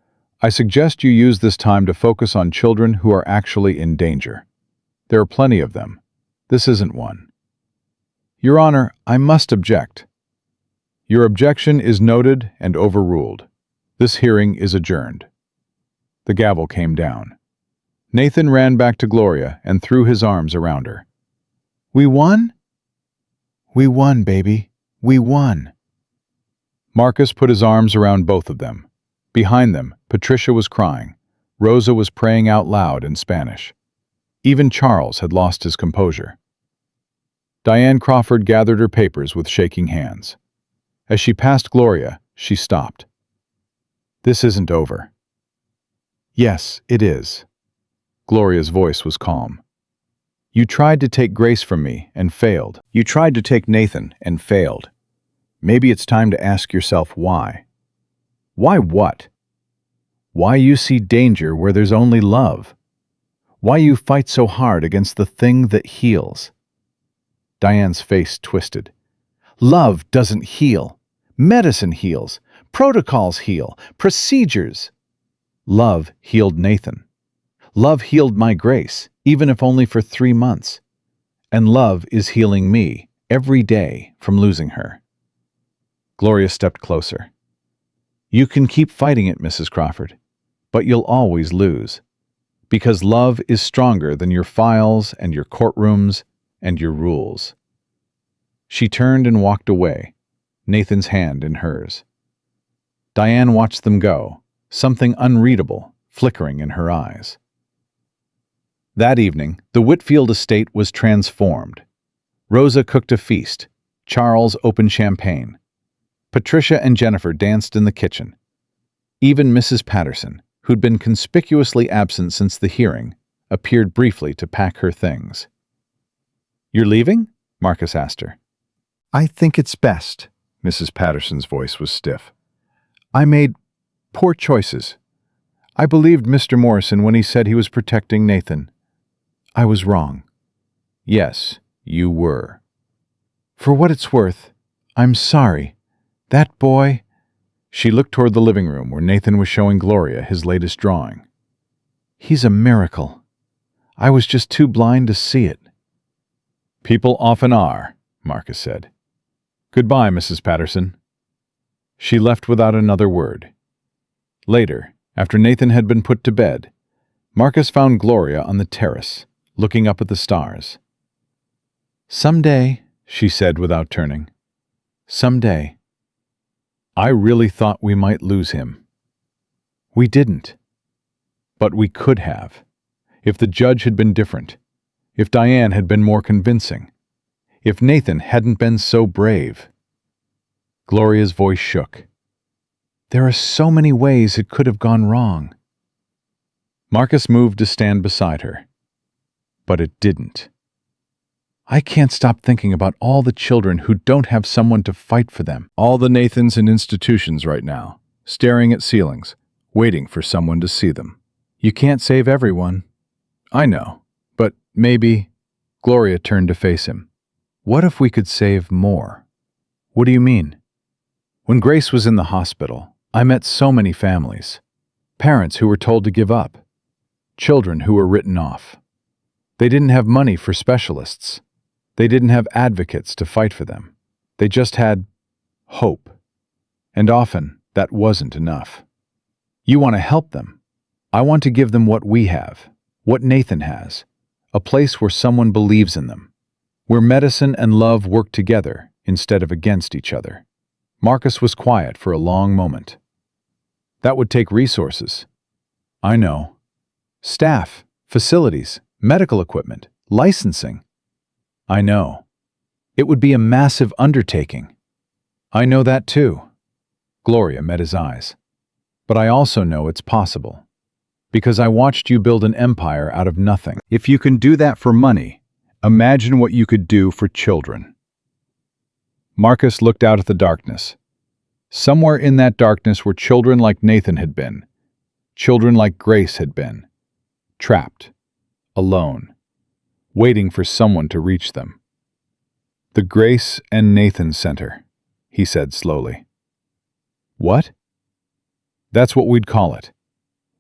I suggest you use this time to focus on children who are actually in danger. There are plenty of them. This isn't one. Your Honor, I must object. Your objection is noted and overruled. This hearing is adjourned. The gavel came down. Nathan ran back to Gloria and threw his arms around her. We won? We won, baby. We won. Marcus put his arms around both of them. Behind them, Patricia was crying. Rosa was praying out loud in Spanish. Even Charles had lost his composure. Diane Crawford gathered her papers with shaking hands. As she passed Gloria, she stopped. "This isn't over." "Yes, it is." Gloria's voice was calm. "You tried to take Grace from me and failed. You tried to take Nathan and failed. Maybe it's time to ask yourself why. Why what? Why you see danger where there's only love? Why you fight so hard against the thing that heals?" Diane's face twisted. "Love doesn't heal. Medicine heals. Protocols heal. Procedures." Love healed Nathan. Love healed my Grace, even if only for 3 months. And love is healing me every day from losing her. Gloria stepped closer. "You can keep fighting it, Mrs. Crawford, but you'll always lose. Because love is stronger than your files and your courtrooms and your rules." She turned and walked away, Nathan's hand in hers. Diane watched them go, something unreadable flickering in her eyes. That evening, the Whitfield estate was transformed. Rosa cooked a feast. Charles opened champagne. Patricia and Jennifer danced in the kitchen. Even Mrs. Patterson, who'd been conspicuously absent since the hearing, appeared briefly to pack her things. "You're leaving?" Marcus asked her. "I think it's best." Mrs. Patterson's voice was stiff. "I made poor choices. I believed Mr. Morrison when he said he was protecting Nathan. I was wrong." "Yes, you were." "For what it's worth, I'm sorry. That boy—" She looked toward the living room where Nathan was showing Gloria his latest drawing. "He's a miracle. I was just too blind to see it." "People often are," Marcus said. "Goodbye, Mrs. Patterson." She left without another word. Later, after Nathan had been put to bed, Marcus found Gloria on the terrace, looking up at the stars. "Someday," she said without turning. "Someday. I really thought we might lose him." "We didn't." "But we could have. If the judge had been different. If Diane had been more convincing. If Nathan hadn't been so brave." Gloria's voice shook. "There are so many ways it could have gone wrong." Marcus moved to stand beside her. But it didn't. "I can't stop thinking about all the children who don't have someone to fight for them. All the Nathans in institutions right now, staring at ceilings, waiting for someone to see them. You can't save everyone." "I know, but maybe—" Gloria turned to face him. "What if we could save more?" "What do you mean?" "When Grace was in the hospital, I met so many families. Parents who were told to give up. Children who were written off. They didn't have money for specialists. They didn't have advocates to fight for them. They just had hope. And often, that wasn't enough. You want to help them. I want to give them what we have, what Nathan has, a place where someone believes in them, where medicine and love work together instead of against each other." Marcus was quiet for a long moment. "That would take resources." "I know. Staff, facilities, medical equipment, licensing." "I know. It would be a massive undertaking." "I know that too." Gloria met his eyes. "But I also know it's possible. Because I watched you build an empire out of nothing. If you can do that for money, imagine what you could do for children." Marcus looked out at the darkness. Somewhere in that darkness were children like Nathan had been, children like Grace had been, trapped, alone, waiting for someone to reach them. "The Grace and Nathan Center," he said slowly. "What?" "That's what we'd call it.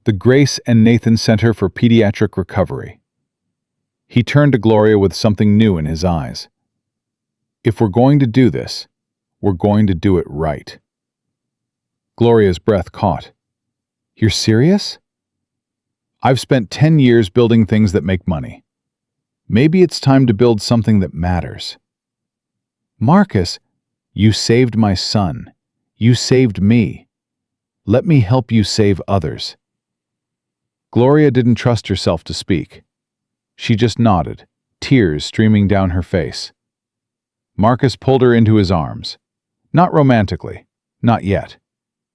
The Grace and Nathan Center for Pediatric Recovery." He turned to Gloria with something new in his eyes. "If we're going to do this, we're going to do it right." Gloria's breath caught. "You're serious?" "I've spent 10 years building things that make money. Maybe it's time to build something that matters." "Marcus, you saved my son. You saved me. Let me help you save others." Gloria didn't trust herself to speak. She just nodded, tears streaming down her face. Marcus pulled her into his arms. Not romantically, not yet,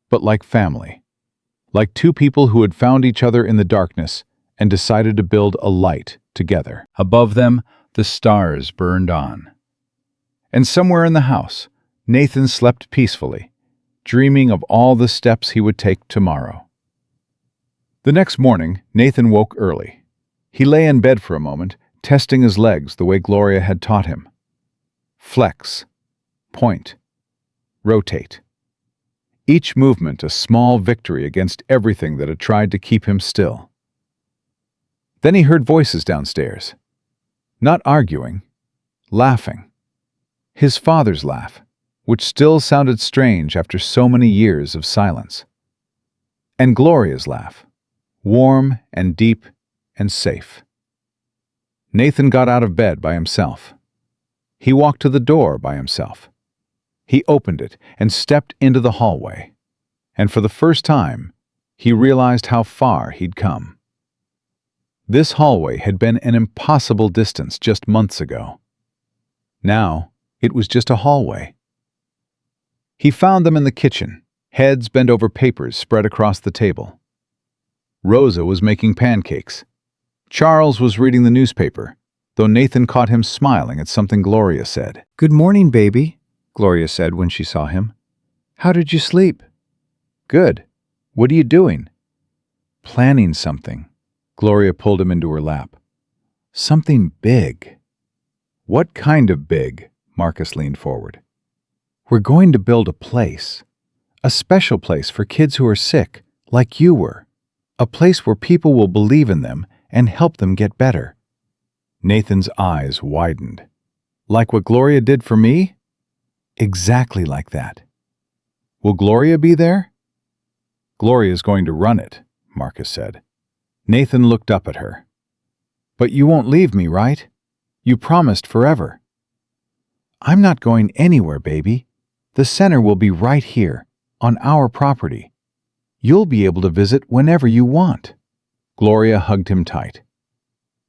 but like family. Like two people who had found each other in the darkness and decided to build a light together. Above them, the stars burned on. And somewhere in the house, Nathan slept peacefully, dreaming of all the steps he would take tomorrow. The next morning, Nathan woke early. He lay in bed for a moment, testing his legs the way Gloria had taught him. Flex, point, rotate. Each movement a small victory against everything that had tried to keep him still. Then he heard voices downstairs. Not arguing, laughing. His father's laugh, which still sounded strange after so many years of silence. And Gloria's laugh, warm and deep and safe. Nathan got out of bed by himself. He walked to the door by himself. He opened it and stepped into the hallway. And for the first time, he realized how far he'd come. This hallway had been an impossible distance just months ago. Now, it was just a hallway. He found them in the kitchen, heads bent over papers spread across the table. Rosa was making pancakes. Charles was reading the newspaper, though Nathan caught him smiling at something Gloria said. "Good morning, baby," Gloria said when she saw him. "How did you sleep?" "Good. What are you doing?" "Planning something." Gloria pulled him into her lap. "Something big." "What kind of big?" Marcus leaned forward. "We're going to build a place. A special place for kids who are sick, like you were. A place where people will believe in them and help them get better." Nathan's eyes widened. "Like what Gloria did for me?" "Exactly like that." "Will Gloria be there?" "Gloria's going to run it," Marcus said. Nathan looked up at her. "But you won't leave me, right? You promised forever." "I'm not going anywhere, baby. The center will be right here, on our property. You'll be able to visit whenever you want." Gloria hugged him tight.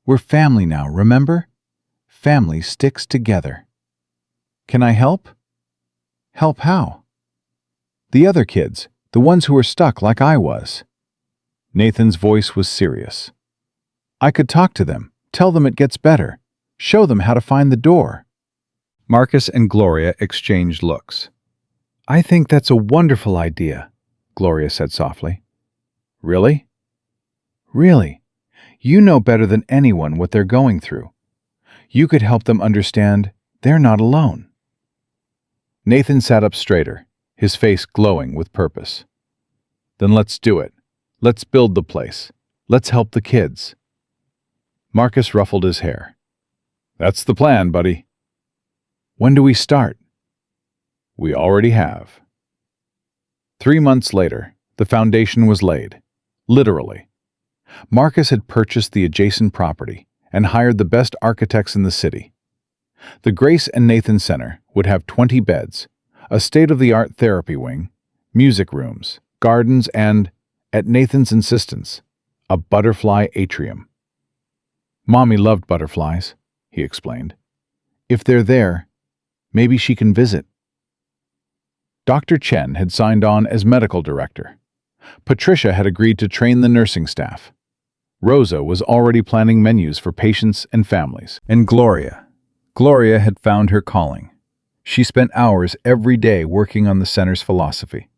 "We're family now, remember? Family sticks together." "Can I help?" "Help how?" "The other kids, the ones who are stuck like I was." Nathan's voice was serious. "I could talk to them, tell them it gets better, show them how to find the door." Marcus and Gloria exchanged looks. "I think that's a wonderful idea," Gloria said softly. "Really?" "Really. You know better than anyone what they're going through. You could help them understand they're not alone." Nathan sat up straighter, his face glowing with purpose. "Then let's do it. Let's build the place. Let's help the kids." Marcus ruffled his hair. "That's the plan, buddy." "When do we start?" "We already have." 3 months later, the foundation was laid. Literally. Marcus had purchased the adjacent property and hired the best architects in the city. The Grace and Nathan Center would have 20 beds, a state-of-the-art therapy wing, music rooms, gardens, and, at Nathan's insistence, a butterfly atrium. "Mommy loved butterflies," he explained. "If they're there, maybe she can visit." Dr. Chen had signed on as medical director. Patricia had agreed to train the nursing staff. Rosa was already planning menus for patients and families. And Gloria had found her calling. She spent hours every day working on the center's philosophy.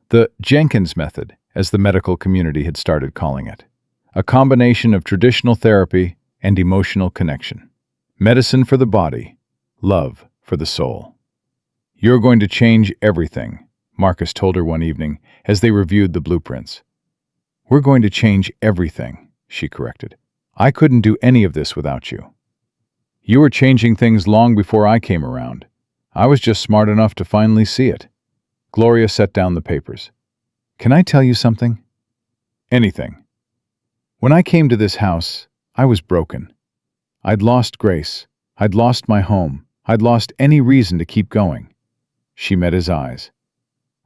The Jenkins method, as the medical community had started calling it. A combination of traditional therapy and emotional connection. Medicine for the body, love for the soul. "You're going to change everything," Marcus told her one evening as they reviewed the blueprints. "We're going to change everything," she corrected. "I couldn't do any of this without you. You were changing things long before I came around. I was just smart enough to finally see it." Gloria set down the papers. "Can I tell you something?" "Anything." "When I came to this house, I was broken. I'd lost Grace. I'd lost my home. I'd lost any reason to keep going." She met his eyes.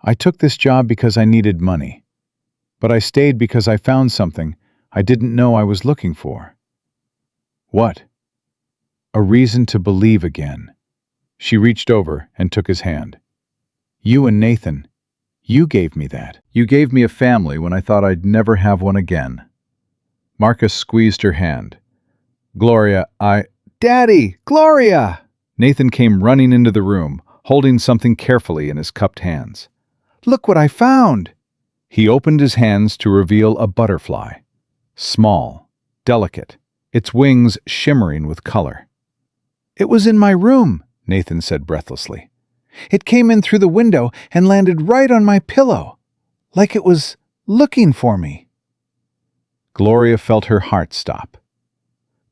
"I took this job because I needed money. But I stayed because I found something I didn't know I was looking for." "What?" "A reason to believe again." She reached over and took his hand. You and Nathan, you gave me that. You gave me a family when I thought I'd never have one again. Marcus squeezed her hand. Gloria, Daddy! Gloria! Nathan came running into the room, holding something carefully in his cupped hands. Look what I found! He opened his hands to reveal a butterfly. Small, delicate, its wings shimmering with color. It was in my room, Nathan said breathlessly. It came in through the window and landed right on my pillow, like it was looking for me. Gloria felt her heart stop.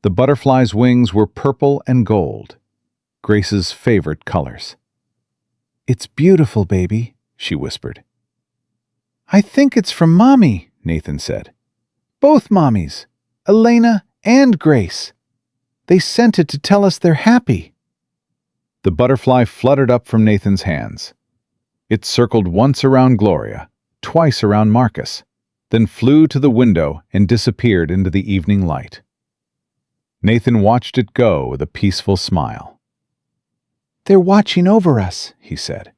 The butterfly's wings were purple and gold, Grace's favorite colors. It's beautiful, baby, she whispered. I think it's from Mommy, Nathan said. Both mommies, Elena and Grace. They sent it to tell us they're happy. The butterfly fluttered up from Nathan's hands. It circled once around Gloria, twice around Marcus, then flew to the window and disappeared into the evening light. Nathan watched it go with a peaceful smile. They're watching over us, he said.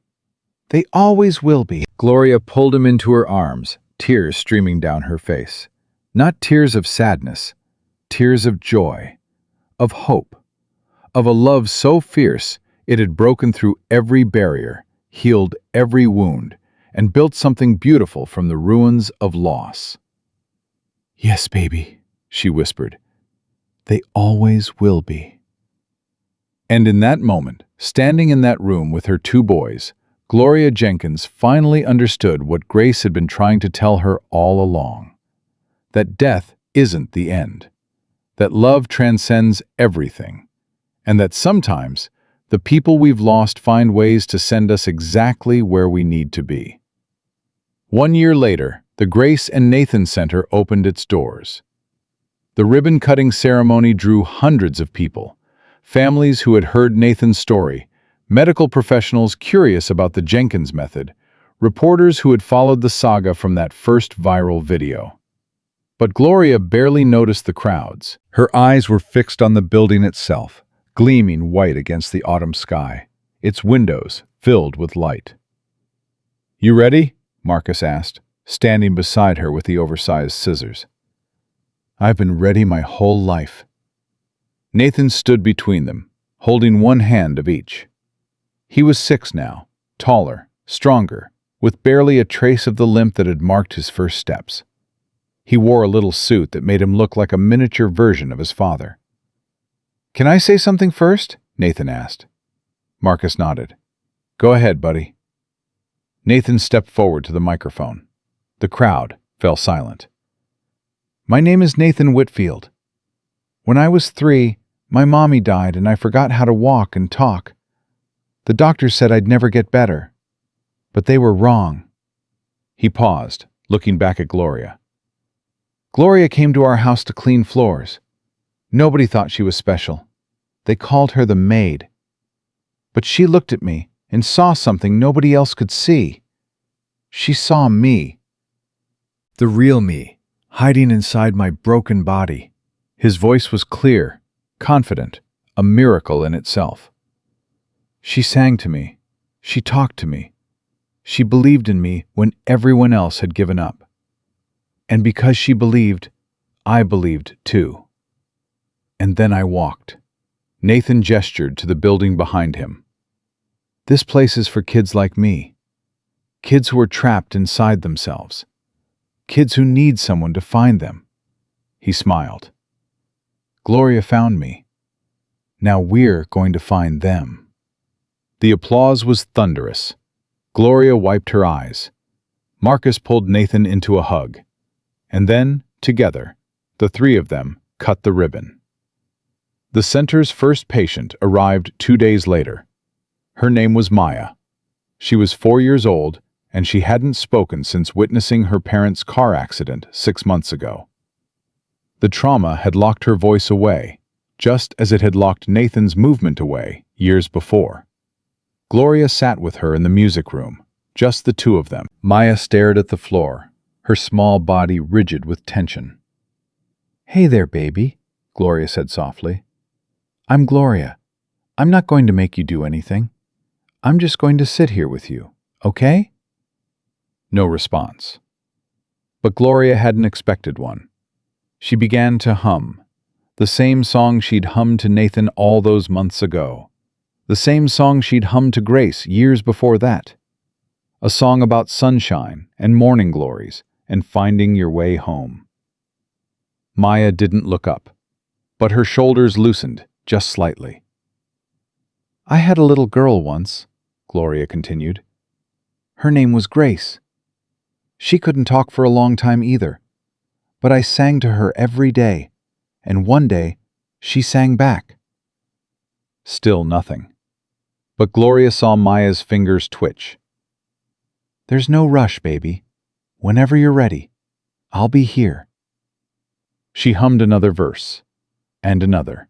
They always will be. Gloria pulled him into her arms, tears streaming down her face. Not tears of sadness, tears of joy, of hope, of a love so fierce it had broken through every barrier, healed every wound, and built something beautiful from the ruins of loss. Yes, baby, she whispered. They always will be. And in that moment, standing in that room with her two boys, Gloria Jenkins finally understood what Grace had been trying to tell her all along. That death isn't the end. That love transcends everything. And that sometimes, the people we've lost find ways to send us exactly where we need to be. 1 year later, the Grace and Nathan Center opened its doors. The ribbon-cutting ceremony drew hundreds of people, families who had heard Nathan's story, medical professionals curious about the Jenkins method, reporters who had followed the saga from that first viral video. But Gloria barely noticed the crowds. Her eyes were fixed on the building itself, gleaming white against the autumn sky, its windows filled with light. You ready? Marcus asked, standing beside her with the oversized scissors. I've been ready my whole life. Nathan stood between them, holding one hand of each. He was 6 now, taller, stronger, with barely a trace of the limp that had marked his first steps. He wore a little suit that made him look like a miniature version of his father. Can I say something first? Nathan asked. Marcus nodded. Go ahead, buddy. Nathan stepped forward to the microphone. The crowd fell silent. My name is Nathan Whitfield. When I was 3, my mommy died and I forgot how to walk and talk. The doctors said I'd never get better. But they were wrong. He paused, looking back at Gloria. Gloria came to our house to clean floors. Nobody thought she was special. They called her the Maid. But she looked at me and saw something nobody else could see. She saw me. The real me, hiding inside my broken body. His voice was clear, confident, a miracle in itself. She sang to me. She talked to me. She believed in me when everyone else had given up. And because she believed, I believed too. And then I walked. Nathan gestured to the building behind him. This place is for kids like me. Kids who are trapped inside themselves. Kids who need someone to find them. He smiled. Gloria found me. Now we're going to find them. The applause was thunderous. Gloria wiped her eyes. Marcus pulled Nathan into a hug. And then, together, the 3 of them cut the ribbon. The center's first patient arrived 2 days later. Her name was Maya. She was 4 years old, and she hadn't spoken since witnessing her parents' car accident 6 months ago. The trauma had locked her voice away, just as it had locked Nathan's movement away years before. Gloria sat with her in the music room, just the 2 of them. Maya stared at the floor, her small body rigid with tension. Hey there, baby, Gloria said softly. I'm Gloria. I'm not going to make you do anything. I'm just going to sit here with you, Okay?" No response. But Gloria hadn't expected one. She began to hum, the same song she'd hummed to Nathan all those months ago. The same song she'd hummed to Grace years before that. A song about sunshine and morning glories and finding your way home. Maya didn't look up, but her shoulders loosened just slightly. "I had a little girl once," Gloria continued. "Her name was Grace. She couldn't talk for a long time either, but I sang to her every day, and one day she sang back." Still nothing. But Gloria saw Maya's fingers twitch. "There's no rush, baby. Whenever you're ready, I'll be here." She hummed another verse, and another.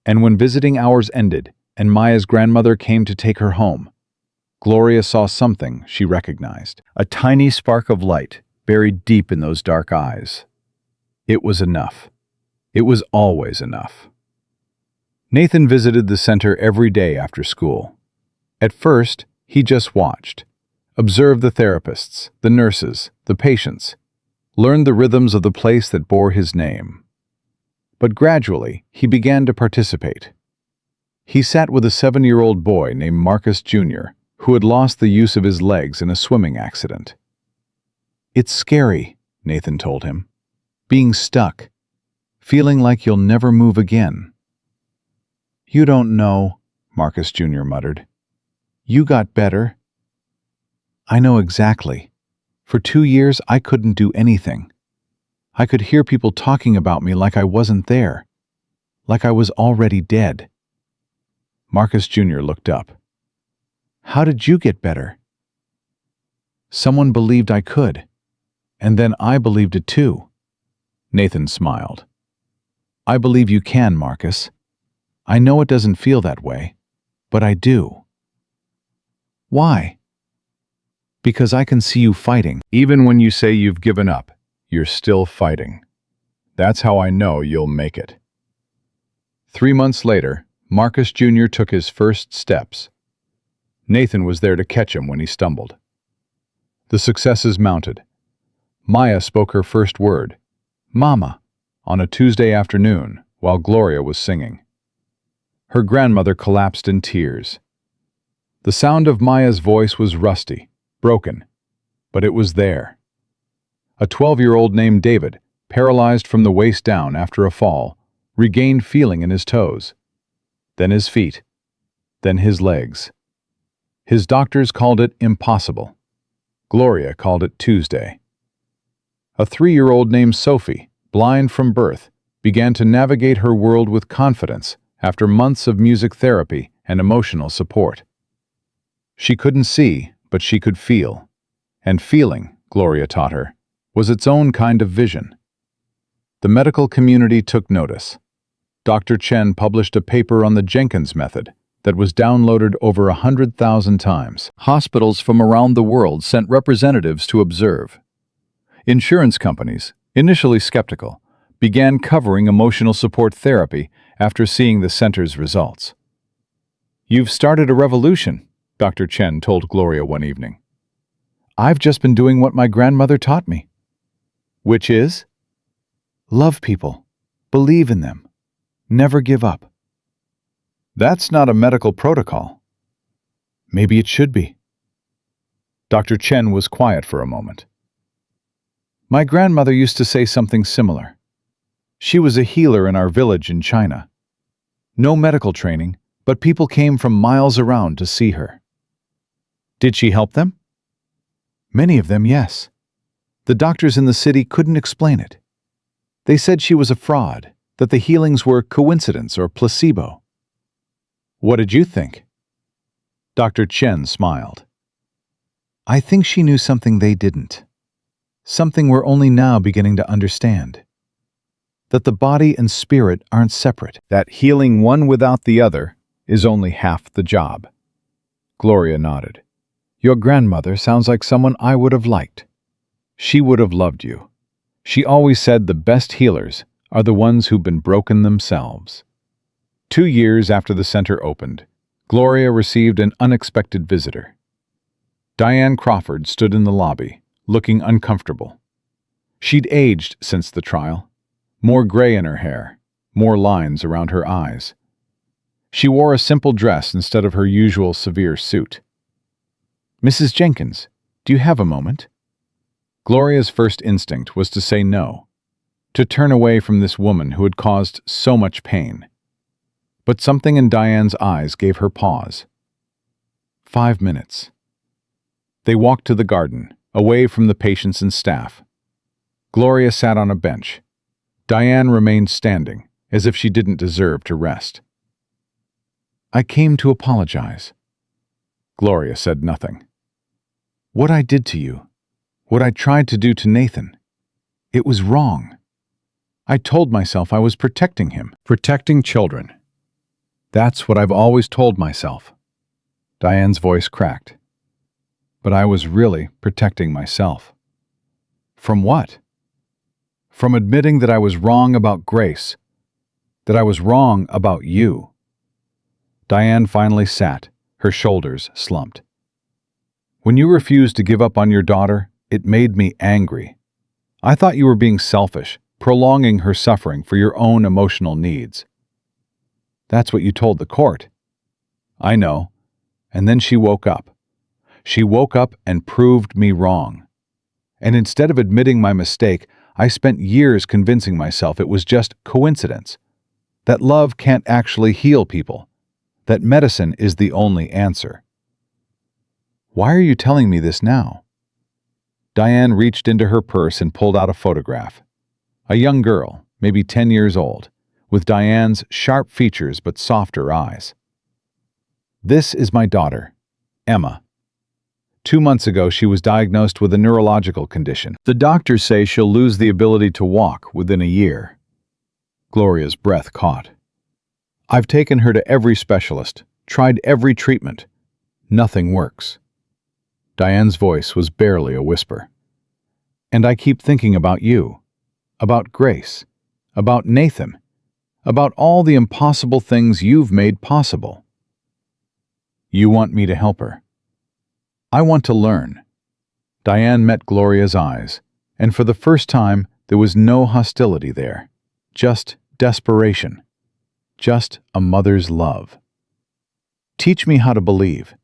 And when visiting hours ended and Maya's grandmother came to take her home, Gloria saw something she recognized, a tiny spark of light buried deep in those dark eyes. It was enough. It was always enough. Nathan visited the center every day after school. At first, he just watched, observed the therapists, the nurses, the patients, learned the rhythms of the place that bore his name. But gradually, he began to participate. He sat with a 7-year-old boy named Marcus Jr., who had lost the use of his legs in a swimming accident. "It's scary," Nathan told him. "Being stuck, feeling like you'll never move again." "You don't know," Marcus Jr. muttered. "You got better." "I know exactly. For 2 years, I couldn't do anything. I could hear people talking about me like I wasn't there, like I was already dead." Marcus Jr. looked up. "How did you get better?" "Someone believed I could, and then I believed it too." Nathan smiled. "I believe you can, Marcus. I know it doesn't feel that way, but I do." "Why?" "Because I can see you fighting. Even when you say you've given up, you're still fighting. That's how I know you'll make it." 3 months later, Marcus Jr. took his first steps. Nathan was there to catch him when he stumbled. The successes mounted. Maya spoke her first word, "Mama," on a Tuesday afternoon while Gloria was singing. Her grandmother collapsed in tears. The sound of Maya's voice was rusty, broken, but it was there. A 12-year-old named David, paralyzed from the waist down after a fall, regained feeling in his toes, then his feet, then his legs. His doctors called it impossible. Gloria called it Tuesday. A 3-year-old named Sophie, blind from birth, began to navigate her world with confidence after months of music therapy and emotional support. She couldn't see, but she could feel. And feeling, Gloria taught her, was its own kind of vision. The medical community took notice. Dr. Chen published a paper on the Jenkins method that was downloaded over 100,000 times. Hospitals from around the world sent representatives to observe. Insurance companies, initially skeptical, began covering emotional support therapy after seeing the center's results. "You've started a revolution," Dr. Chen told Gloria one evening. "I've just been doing what my grandmother taught me." "Which is?" "Love people, believe in them, never give up." "That's not a medical protocol." "Maybe it should be." Dr. Chen was quiet for a moment. "My grandmother used to say something similar. She was a healer in our village in China. No medical training, but people came from miles around to see her." "Did she help them?" "Many of them, yes. The doctors in the city couldn't explain it. They said she was a fraud, that the healings were coincidence or placebo." "What did you think?" Dr. Chen smiled. "I think she knew something they didn't. Something we're only now beginning to understand. That the body and spirit aren't separate. That healing one without the other is only half the job." Gloria nodded. "Your grandmother sounds like someone I would have liked. She would have loved you. She always said the best healers are the ones who've been broken themselves." 2 years after the center opened, Gloria received an unexpected visitor. Diane Crawford stood in the lobby, looking uncomfortable. She'd aged since the trial. More gray in her hair, more lines around her eyes. She wore a simple dress instead of her usual severe suit. "Mrs. Jenkins, do you have a moment?" Gloria's first instinct was to say no, to turn away from this woman who had caused so much pain. But something in Diane's eyes gave her pause. 5 minutes. They walked to the garden, away from the patients and staff. Gloria sat on a bench. Diane remained standing, as if she didn't deserve to rest. "I came to apologize." Gloria said nothing. "What I did to you, what I tried to do to Nathan, it was wrong. I told myself I was protecting him." Protecting children. That's what I've always told myself. Diane's voice cracked. But I was really protecting myself. From what? From admitting that I was wrong about Grace, that I was wrong about you. Diane finally sat, her shoulders slumped. "When you refused to give up on your daughter, it made me angry. I thought you were being selfish, prolonging her suffering for your own emotional needs." "That's what you told the court." "I know." And then she woke up. She woke up and proved me wrong. And instead of admitting my mistake, I spent years convincing myself it was just coincidence, that love can't actually heal people, that medicine is the only answer. "Why are you telling me this now?" Diane reached into her purse and pulled out a photograph. A young girl, maybe 10 years old, with Diane's sharp features but softer eyes. "This is my daughter, Emma. 2 months ago, she was diagnosed with a neurological condition. The doctors say she'll lose the ability to walk within a year." Gloria's breath caught. "I've taken her to every specialist, tried every treatment. Nothing works." Diane's voice was barely a whisper. "And I keep thinking about you, about Grace, about Nathan, about all the impossible things you've made possible." "You want me to help her?" "I want to learn." Diane met Gloria's eyes, and for the first time there was no hostility there, just desperation, just a mother's love. "Teach me how to believe.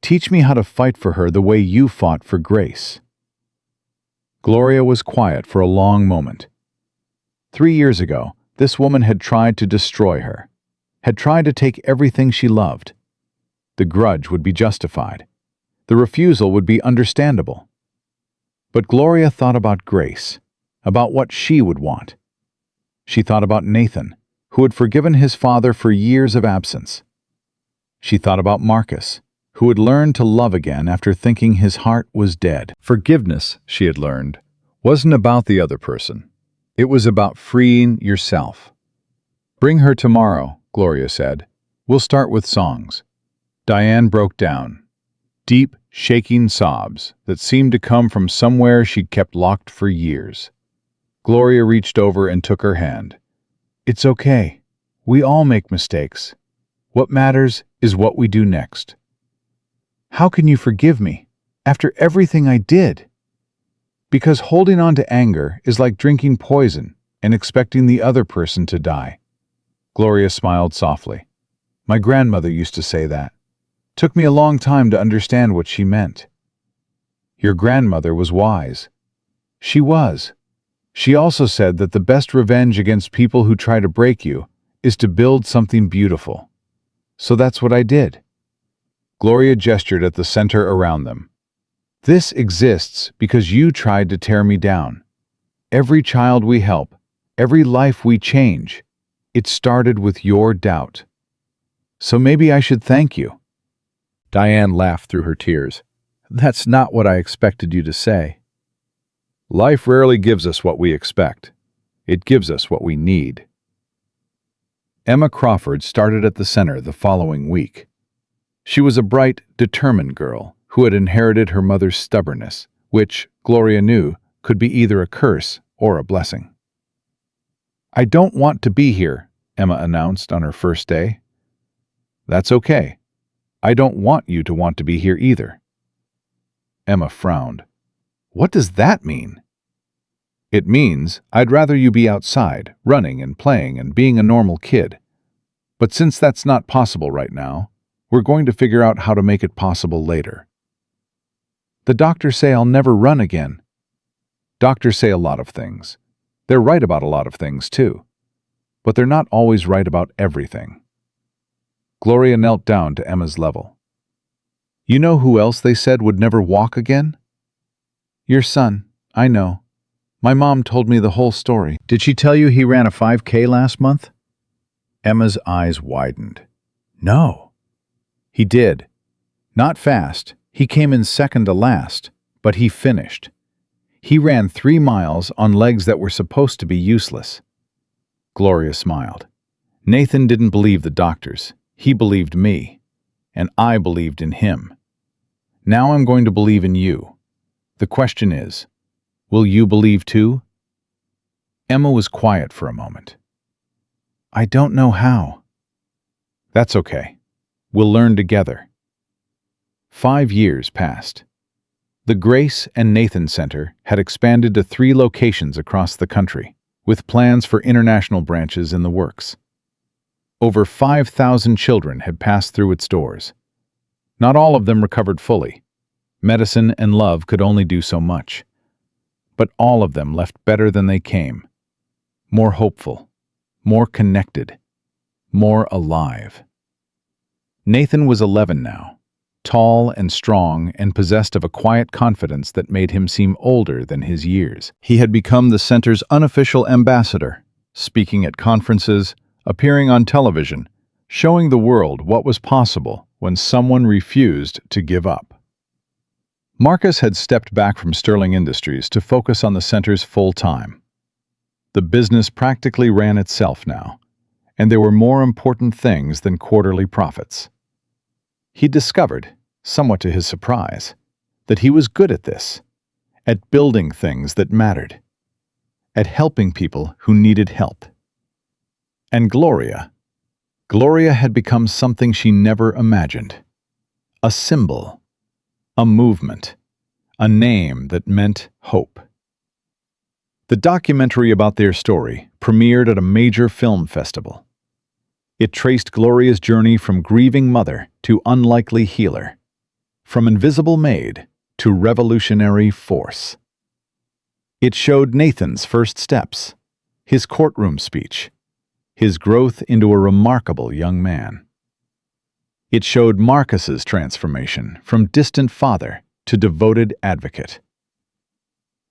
Teach me how to fight for her the way you fought for Grace." Gloria was quiet for a long moment. 3 years ago, this woman had tried to destroy her, had tried to take everything she loved. The grudge would be justified. The refusal would be understandable. But Gloria thought about Grace, about what she would want. She thought about Nathan, who had forgiven his father for years of absence. She thought about Marcus, who had learned to love again after thinking his heart was dead. Forgiveness, she had learned, wasn't about the other person. It was about freeing yourself. "Bring her tomorrow," Gloria said. "We'll start with songs." Diane broke down. Deep, shaking sobs that seemed to come from somewhere she'd kept locked for years. Gloria reached over and took her hand. "It's okay. We all make mistakes. What matters is what we do next." "How can you forgive me after everything I did?" "Because holding on to anger is like drinking poison and expecting the other person to die." Gloria smiled softly. "My grandmother used to say that. Took me a long time to understand what she meant." "Your grandmother was wise." "She was. She also said that the best revenge against people who try to break you is to build something beautiful. So that's what I did." Gloria gestured at the center around them. "This exists because you tried to tear me down. Every child we help, every life we change, it started with your doubt. So maybe I should thank you." Diane laughed through her tears. "That's not what I expected you to say." "Life rarely gives us what we expect. It gives us what we need." Emma Crawford started at the center the following week. She was a bright, determined girl who had inherited her mother's stubbornness, which, Gloria knew, could be either a curse or a blessing. "I don't want to be here," Emma announced on her first day. "That's okay. I don't want you to want to be here either." Emma frowned. What does that mean? It means I'd rather you be outside, running and playing and being a normal kid. But since that's not possible right now, we're going to figure out how to make it possible later. The doctors say I'll never run again. Doctors say a lot of things. They're right about a lot of things, too. But they're not always right about everything. Gloria knelt down to Emma's level. You know who else they said would never walk again? Your son, I know. My mom told me the whole story. Did she tell you he ran a 5K last month? Emma's eyes widened. No. He did. Not fast. He came in second to last, but he finished. He ran 3 miles on legs that were supposed to be useless. Gloria smiled. Nathan didn't believe the doctors. He believed me. And I believed in him. Now I'm going to believe in you. The question is, will you believe too? Emma was quiet for a moment. I don't know how. That's okay. We'll learn together. 5 years passed. The Grace and Nathan Center had expanded to 3 locations across the country, with plans for international branches in the works. Over 5,000 children had passed through its doors. Not all of them recovered fully. Medicine and love could only do so much. But all of them left better than they came. More hopeful, more connected, more alive. Nathan was 11 now, tall and strong and possessed of a quiet confidence that made him seem older than his years. He had become the center's unofficial ambassador, speaking at conferences, appearing on television, showing the world what was possible when someone refused to give up. Marcus had stepped back from Sterling Industries to focus on the center's full-time. The business practically ran itself now, and there were more important things than quarterly profits. He discovered, somewhat to his surprise, that he was good at this, at building things that mattered, at helping people who needed help. And Gloria had become something she never imagined. A symbol, a movement, a name that meant hope. The documentary about their story premiered at a major film festival. It traced Gloria's journey from grieving mother to unlikely healer, from invisible maid to revolutionary force. It showed Nathan's first steps, his courtroom speech, his growth into a remarkable young man. It showed Marcus's transformation from distant father to devoted advocate.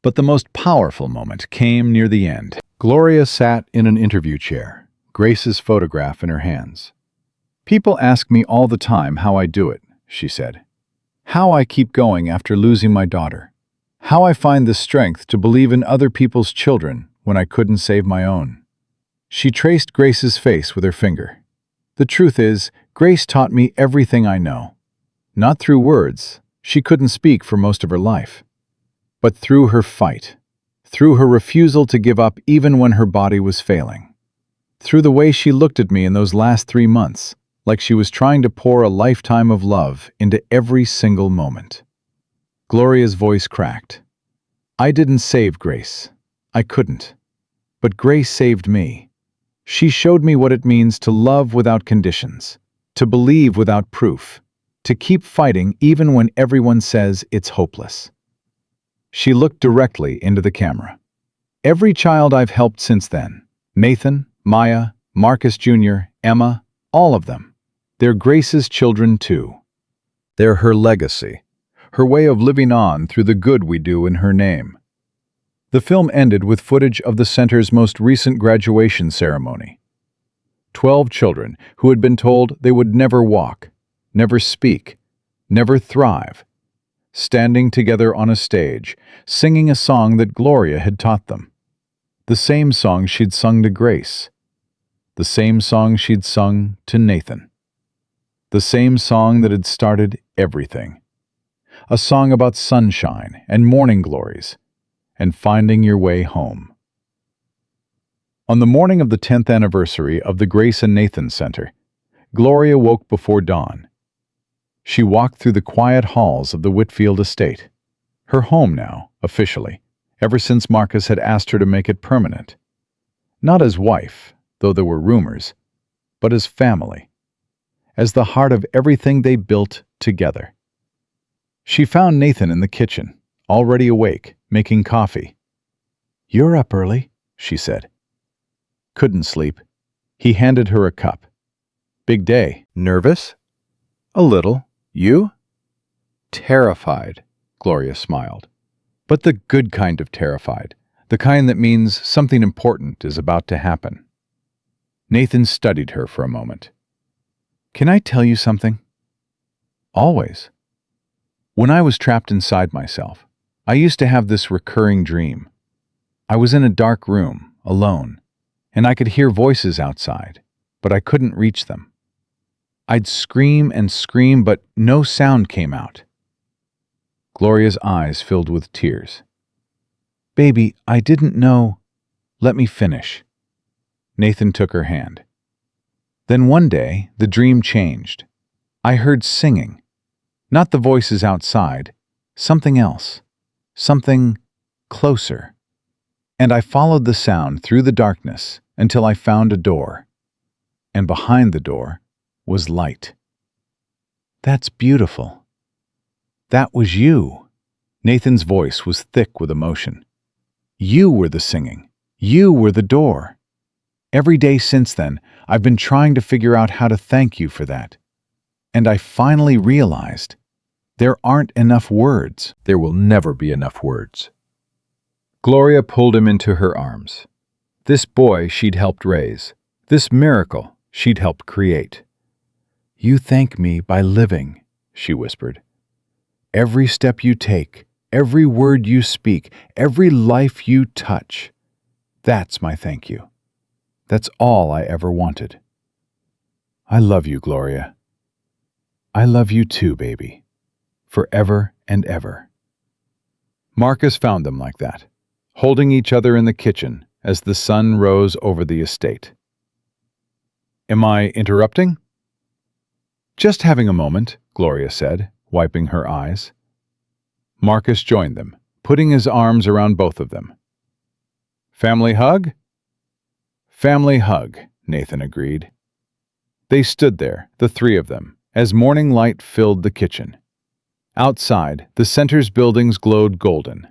But the most powerful moment came near the end. Gloria sat in an interview chair, Grace's photograph in her hands. People ask me all the time how I do it, she said. How I keep going after losing my daughter. How I find the strength to believe in other people's children when I couldn't save my own. She traced Grace's face with her finger. The truth is, Grace taught me everything I know. Not through words. She couldn't speak for most of her life. But through her fight. Through her refusal to give up even when her body was failing. Through the way she looked at me in those last 3 months, like she was trying to pour a lifetime of love into every single moment. Gloria's voice cracked. I didn't save Grace. I couldn't. But Grace saved me. She showed me what it means to love without conditions, to believe without proof, to keep fighting even when everyone says it's hopeless. She looked directly into the camera. Every child I've helped since then, Nathan, Maya, Marcus Jr., Emma, all of them, they're Grace's children too. They're her legacy, her way of living on through the good we do in her name. The film ended with footage of the center's most recent graduation ceremony. 12 children who had been told they would never walk, never speak, never thrive, standing together on a stage, singing a song that Gloria had taught them. The same song she'd sung to Grace. The same song she'd sung to Nathan. The same song that had started everything. A song about sunshine and morning glories, and finding your way home. On the morning of the 10th anniversary of the Grace and Nathan Center, Gloria woke before dawn. She walked through the quiet halls of the Whitfield estate, Her home now, officially, ever since Marcus had asked her to make it permanent. Not as wife, though there were rumors, but as family, as the heart of everything they built together. She found Nathan in the kitchen, already awake, making coffee. "You're up early," she said. "Couldn't sleep." He handed her a cup. "Big day." Nervous? A little. You? Terrified, Gloria smiled. But the good kind of terrified, the kind that means something important is about to happen. Nathan studied her for a moment. "Can I tell you something?" "Always." "When I was trapped inside myself, I used to have this recurring dream. I was in a dark room, alone, and I could hear voices outside, but I couldn't reach them. I'd scream and scream, but no sound came out." Gloria's eyes filled with tears. "Baby, I didn't know." "Let me finish." Nathan took her hand. "Then one day, the dream changed. I heard singing. Not the voices outside, something else. Something closer. And I followed the sound through the darkness until I found a door. And behind the door was light." "That's beautiful." "That was you." Nathan's voice was thick with emotion. "You were the singing. You were the door. Every day since then, I've been trying to figure out how to thank you for that. And I finally realized there aren't enough words." There will never be enough words. Gloria pulled him into her arms. This boy she'd helped raise, this miracle she'd helped create. "You thank me by living," she whispered. "Every step you take, every word you speak, every life you touch. That's my thank you. That's all I ever wanted." "I love you, Gloria." "I love you too, baby. Forever and ever." Marcus found them like that, holding each other in the kitchen as the sun rose over the estate. "Am I interrupting?" "Just having a moment," Gloria said, wiping her eyes. Marcus joined them, putting his arms around both of them. "Family hug?" "Family hug," Nathan agreed. They stood there, the three of them, as morning light filled the kitchen. Outside, the center's buildings glowed golden.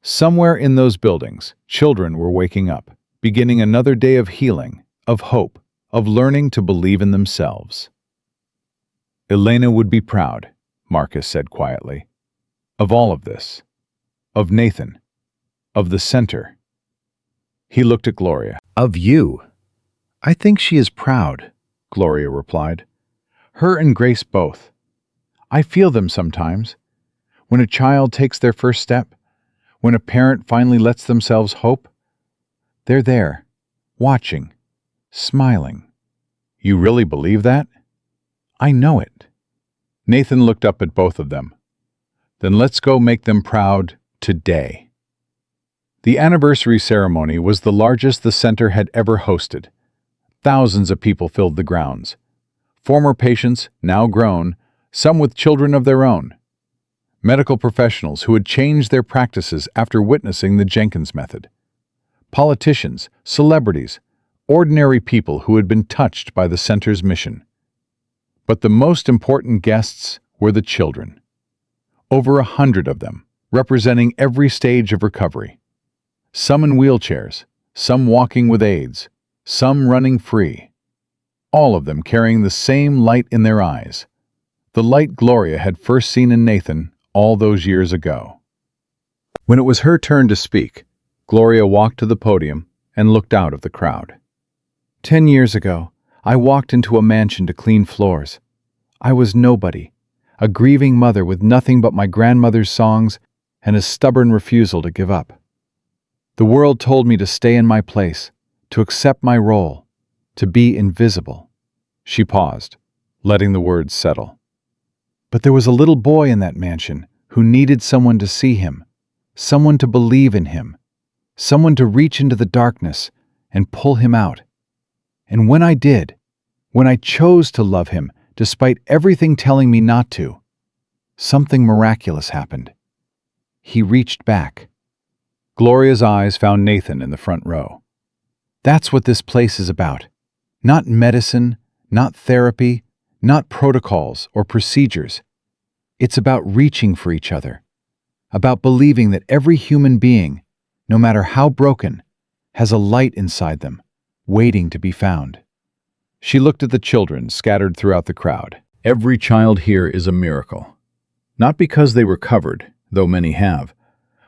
Somewhere in those buildings, children were waking up, beginning another day of healing, of hope, of learning to believe in themselves. "Elena would be proud," Marcus said quietly, "of all of this. Of Nathan. Of the center." He looked at Gloria. Of you. "I think she is proud," Gloria replied. "Her and Grace both. I feel them sometimes. When a child takes their first step, when a parent finally lets themselves hope, they're there, watching, smiling." "You really believe that?" "I know it." Nathan looked up at both of them. "Then let's go make them proud today." The anniversary ceremony was the largest the center had ever hosted. Thousands of people filled the grounds. Former patients, now grown, some with children of their own. Medical professionals who had changed their practices after witnessing the Jenkins method. Politicians, celebrities, ordinary people who had been touched by the center's mission. But the most important guests were the children. Over 100 of them, representing every stage of recovery. Some in wheelchairs, some walking with aids, some running free. All of them carrying the same light in their eyes, the light Gloria had first seen in Nathan all those years ago. When it was her turn to speak, Gloria walked to the podium and looked out of the crowd. 10 years ago, I walked into a mansion to clean floors. I was nobody, a grieving mother with nothing but my grandmother's songs and a stubborn refusal to give up. The world told me to stay in my place, to accept my role, to be invisible." She paused, letting the words settle. "But there was a little boy in that mansion who needed someone to see him, someone to believe in him, someone to reach into the darkness and pull him out. And when I did, when I chose to love him despite everything telling me not to, something miraculous happened. He reached back. Gloria's eyes found Nathan in the front row. That's what this place is about. Not medicine, not therapy, not protocols or procedures. It's about reaching for each other, about believing that every human being, no matter how broken, has a light inside them, waiting to be found. She looked at the children scattered throughout the crowd. Every child here is a miracle. Not because they recovered, though many have,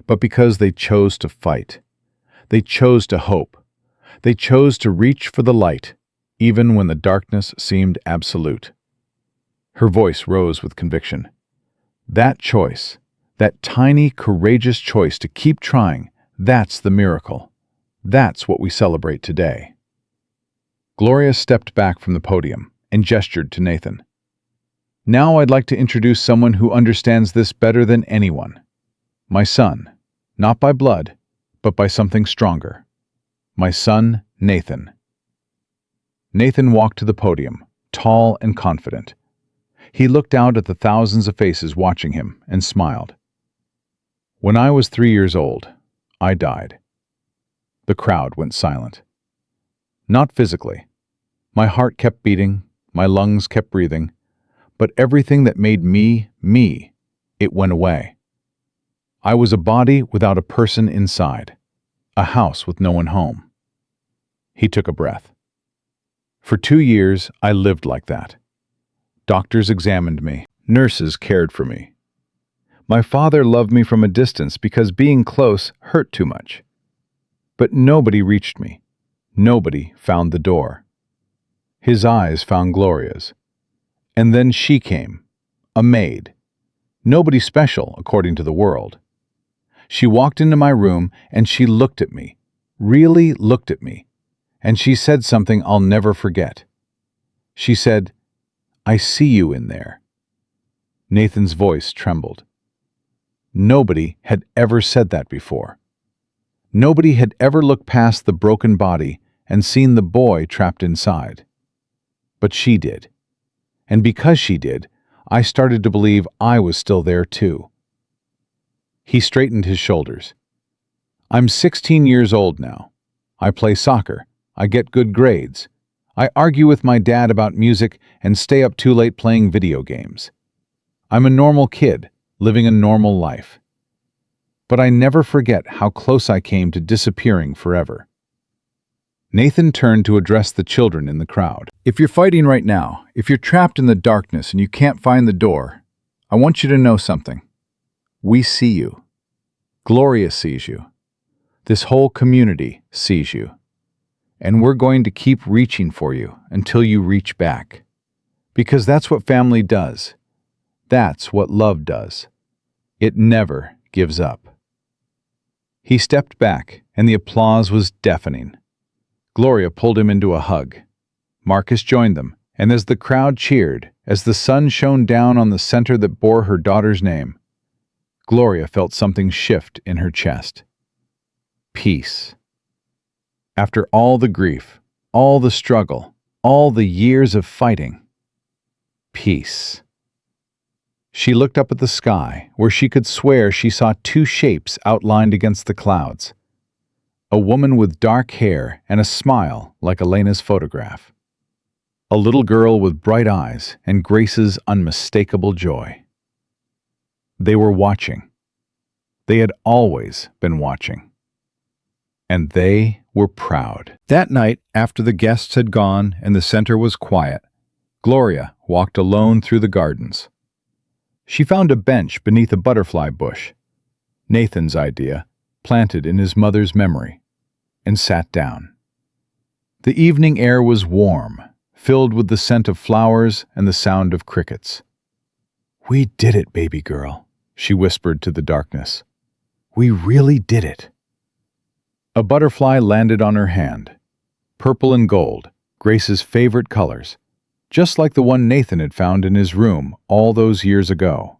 but because they chose to fight. They chose to hope. They chose to reach for the light, even when the darkness seemed absolute. Her voice rose with conviction. That choice, that tiny, courageous choice to keep trying, that's the miracle. That's what we celebrate today. Gloria stepped back from the podium and gestured to Nathan. Now I'd like to introduce someone who understands this better than anyone. My son, not by blood, but by something stronger. My son, Nathan. Nathan walked to the podium, tall and confident. He looked out at the thousands of faces watching him and smiled. When I was 3 years old, I died. The crowd went silent. Not physically. My heart kept beating, my lungs kept breathing, but everything that made me, it went away. I was a body without a person inside, a house with no one home. He took a breath. For 2 years, I lived like that. Doctors examined me. Nurses cared for me. My father loved me from a distance because being close hurt too much. But nobody reached me. Nobody found the door. His eyes found Gloria's. And then she came, a maid. Nobody special, according to the world. She walked into my room and she looked at me, really looked at me, and she said something I'll never forget. She said, "I see you in there." Nathan's voice trembled. Nobody had ever said that before. Nobody had ever looked past the broken body and seen the boy trapped inside. But she did. And because she did, I started to believe I was still there too. He straightened his shoulders. I'm 16 years old now. I play soccer. I get good grades. I argue with my dad about music and stay up too late playing video games. I'm a normal kid, living a normal life. But I never forget how close I came to disappearing forever. Nathan turned to address the children in the crowd. If you're fighting right now, if you're trapped in the darkness and you can't find the door, I want you to know something. We see you. Gloria sees you. This whole community sees you. And we're going to keep reaching for you until you reach back. Because that's what family does. That's what love does. It never gives up. He stepped back, and the applause was deafening. Gloria pulled him into a hug. Marcus joined them, and as the crowd cheered, as the sun shone down on the center that bore her daughter's name, Gloria felt something shift in her chest. Peace. After all the grief, all the struggle, all the years of fighting, peace. She looked up at the sky, where she could swear she saw 2 shapes outlined against the clouds. A woman with dark hair and a smile like Elena's photograph. A little girl with bright eyes and Grace's unmistakable joy. They were watching. They had always been watching. And they were proud. That night, after the guests had gone and the center was quiet, Gloria walked alone through the gardens. She found a bench beneath a butterfly bush, Nathan's idea, planted in his mother's memory, and sat down. The evening air was warm, filled with the scent of flowers and the sound of crickets. "We did it, baby girl," she whispered to the darkness. "We really did it." A butterfly landed on her hand, purple and gold, Grace's favorite colors, just like the one Nathan had found in his room all those years ago.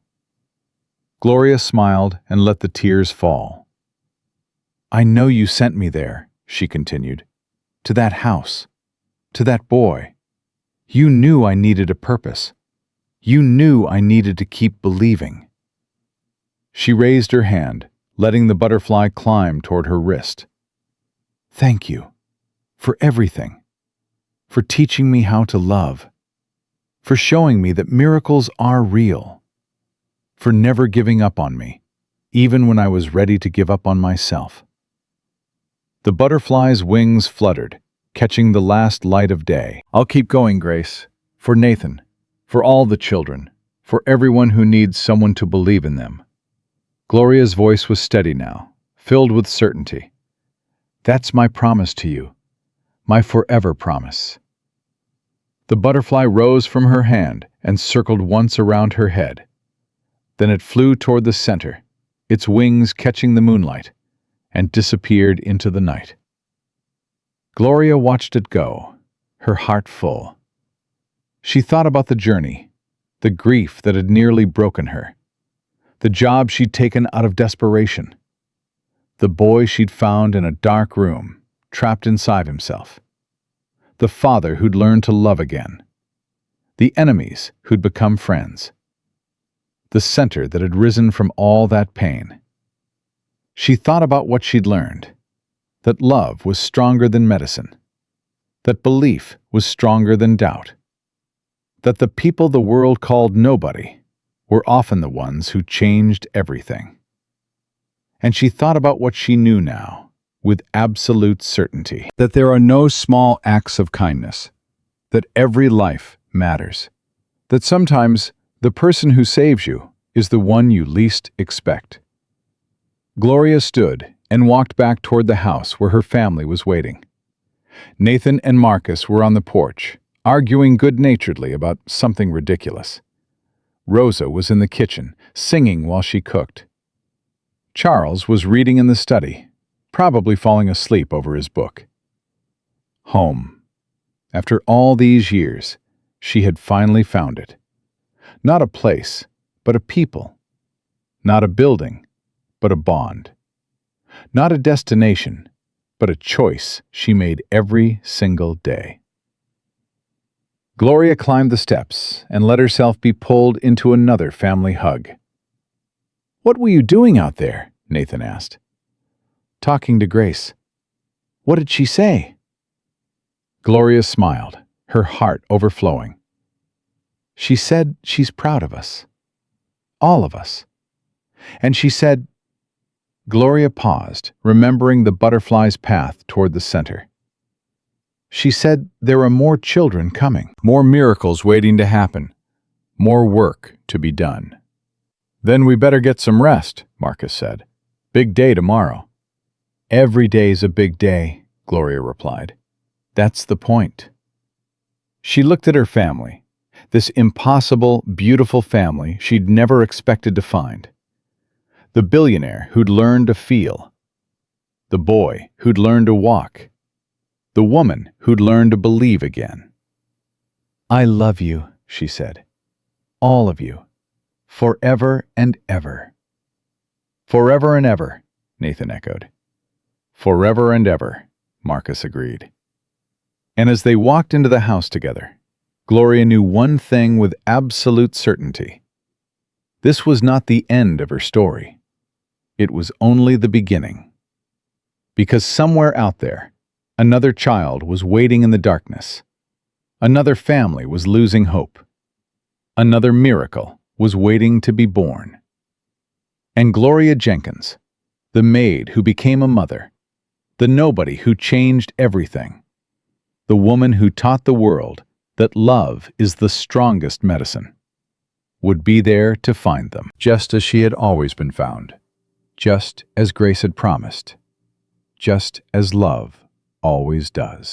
Gloria smiled and let the tears fall. "I know you sent me there," she continued, "to that house, to that boy. You knew I needed a purpose. You knew I needed to keep believing." She raised her hand, letting the butterfly climb toward her wrist. "Thank you for everything, for teaching me how to love, for showing me that miracles are real, for never giving up on me, even when I was ready to give up on myself." The butterfly's wings fluttered, catching the last light of day. "I'll keep going, Grace. For Nathan, for all the children, for everyone who needs someone to believe in them." Gloria's voice was steady now, filled with certainty. "That's my promise to you, my forever promise." The butterfly rose from her hand and circled once around her head. Then it flew toward the center, its wings catching the moonlight, and disappeared into the night. Gloria watched it go, her heart full. She thought about the journey, the grief that had nearly broken her, the job she'd taken out of desperation, the boy she'd found in a dark room, trapped inside himself, the father who'd learned to love again, the enemies who'd become friends, the center that had risen from all that pain. She thought about what she'd learned, that love was stronger than medicine, that belief was stronger than doubt, that the people the world called nobody were often the ones who changed everything. And she thought about what she knew now, with absolute certainty. That there are no small acts of kindness, that every life matters, that sometimes the person who saves you is the one you least expect. Gloria stood and walked back toward the house where her family was waiting. Nathan and Marcus were on the porch, arguing good-naturedly about something ridiculous. Rosa was in the kitchen, singing while she cooked. Charles was reading in the study, probably falling asleep over his book. Home. After all these years, she had finally found it. Not a place, but a people. Not a building, but a bond. Not a destination, but a choice she made every single day. Gloria climbed the steps and let herself be pulled into another family hug. "What were you doing out there?" Nathan asked. "Talking to Grace." "What did she say?" Gloria smiled, her heart overflowing. "She said she's proud of us. All of us. And she said—" Gloria paused, remembering the butterfly's path toward the center. "She said there are more children coming, more miracles waiting to happen, more work to be done." "Then we better get some rest," Marcus said. "Big day tomorrow." "Every day's a big day," Gloria replied. "That's the point." She looked at her family, this impossible, beautiful family she'd never expected to find. The billionaire who'd learned to feel, the boy who'd learned to walk, the woman who'd learned to believe again. "I love you," she said. "All of you. Forever and ever." "Forever and ever," Nathan echoed. "Forever and ever," Marcus agreed. And as they walked into the house together, Gloria knew one thing with absolute certainty. This was not the end of her story. It was only the beginning. Because somewhere out there, another child was waiting in the darkness. Another family was losing hope. Another miracle was waiting to be born. And Gloria Jenkins, the maid who became a mother, the nobody who changed everything, the woman who taught the world that love is the strongest medicine, would be there to find them, just as she had always been found, just as Grace had promised, just as love always does.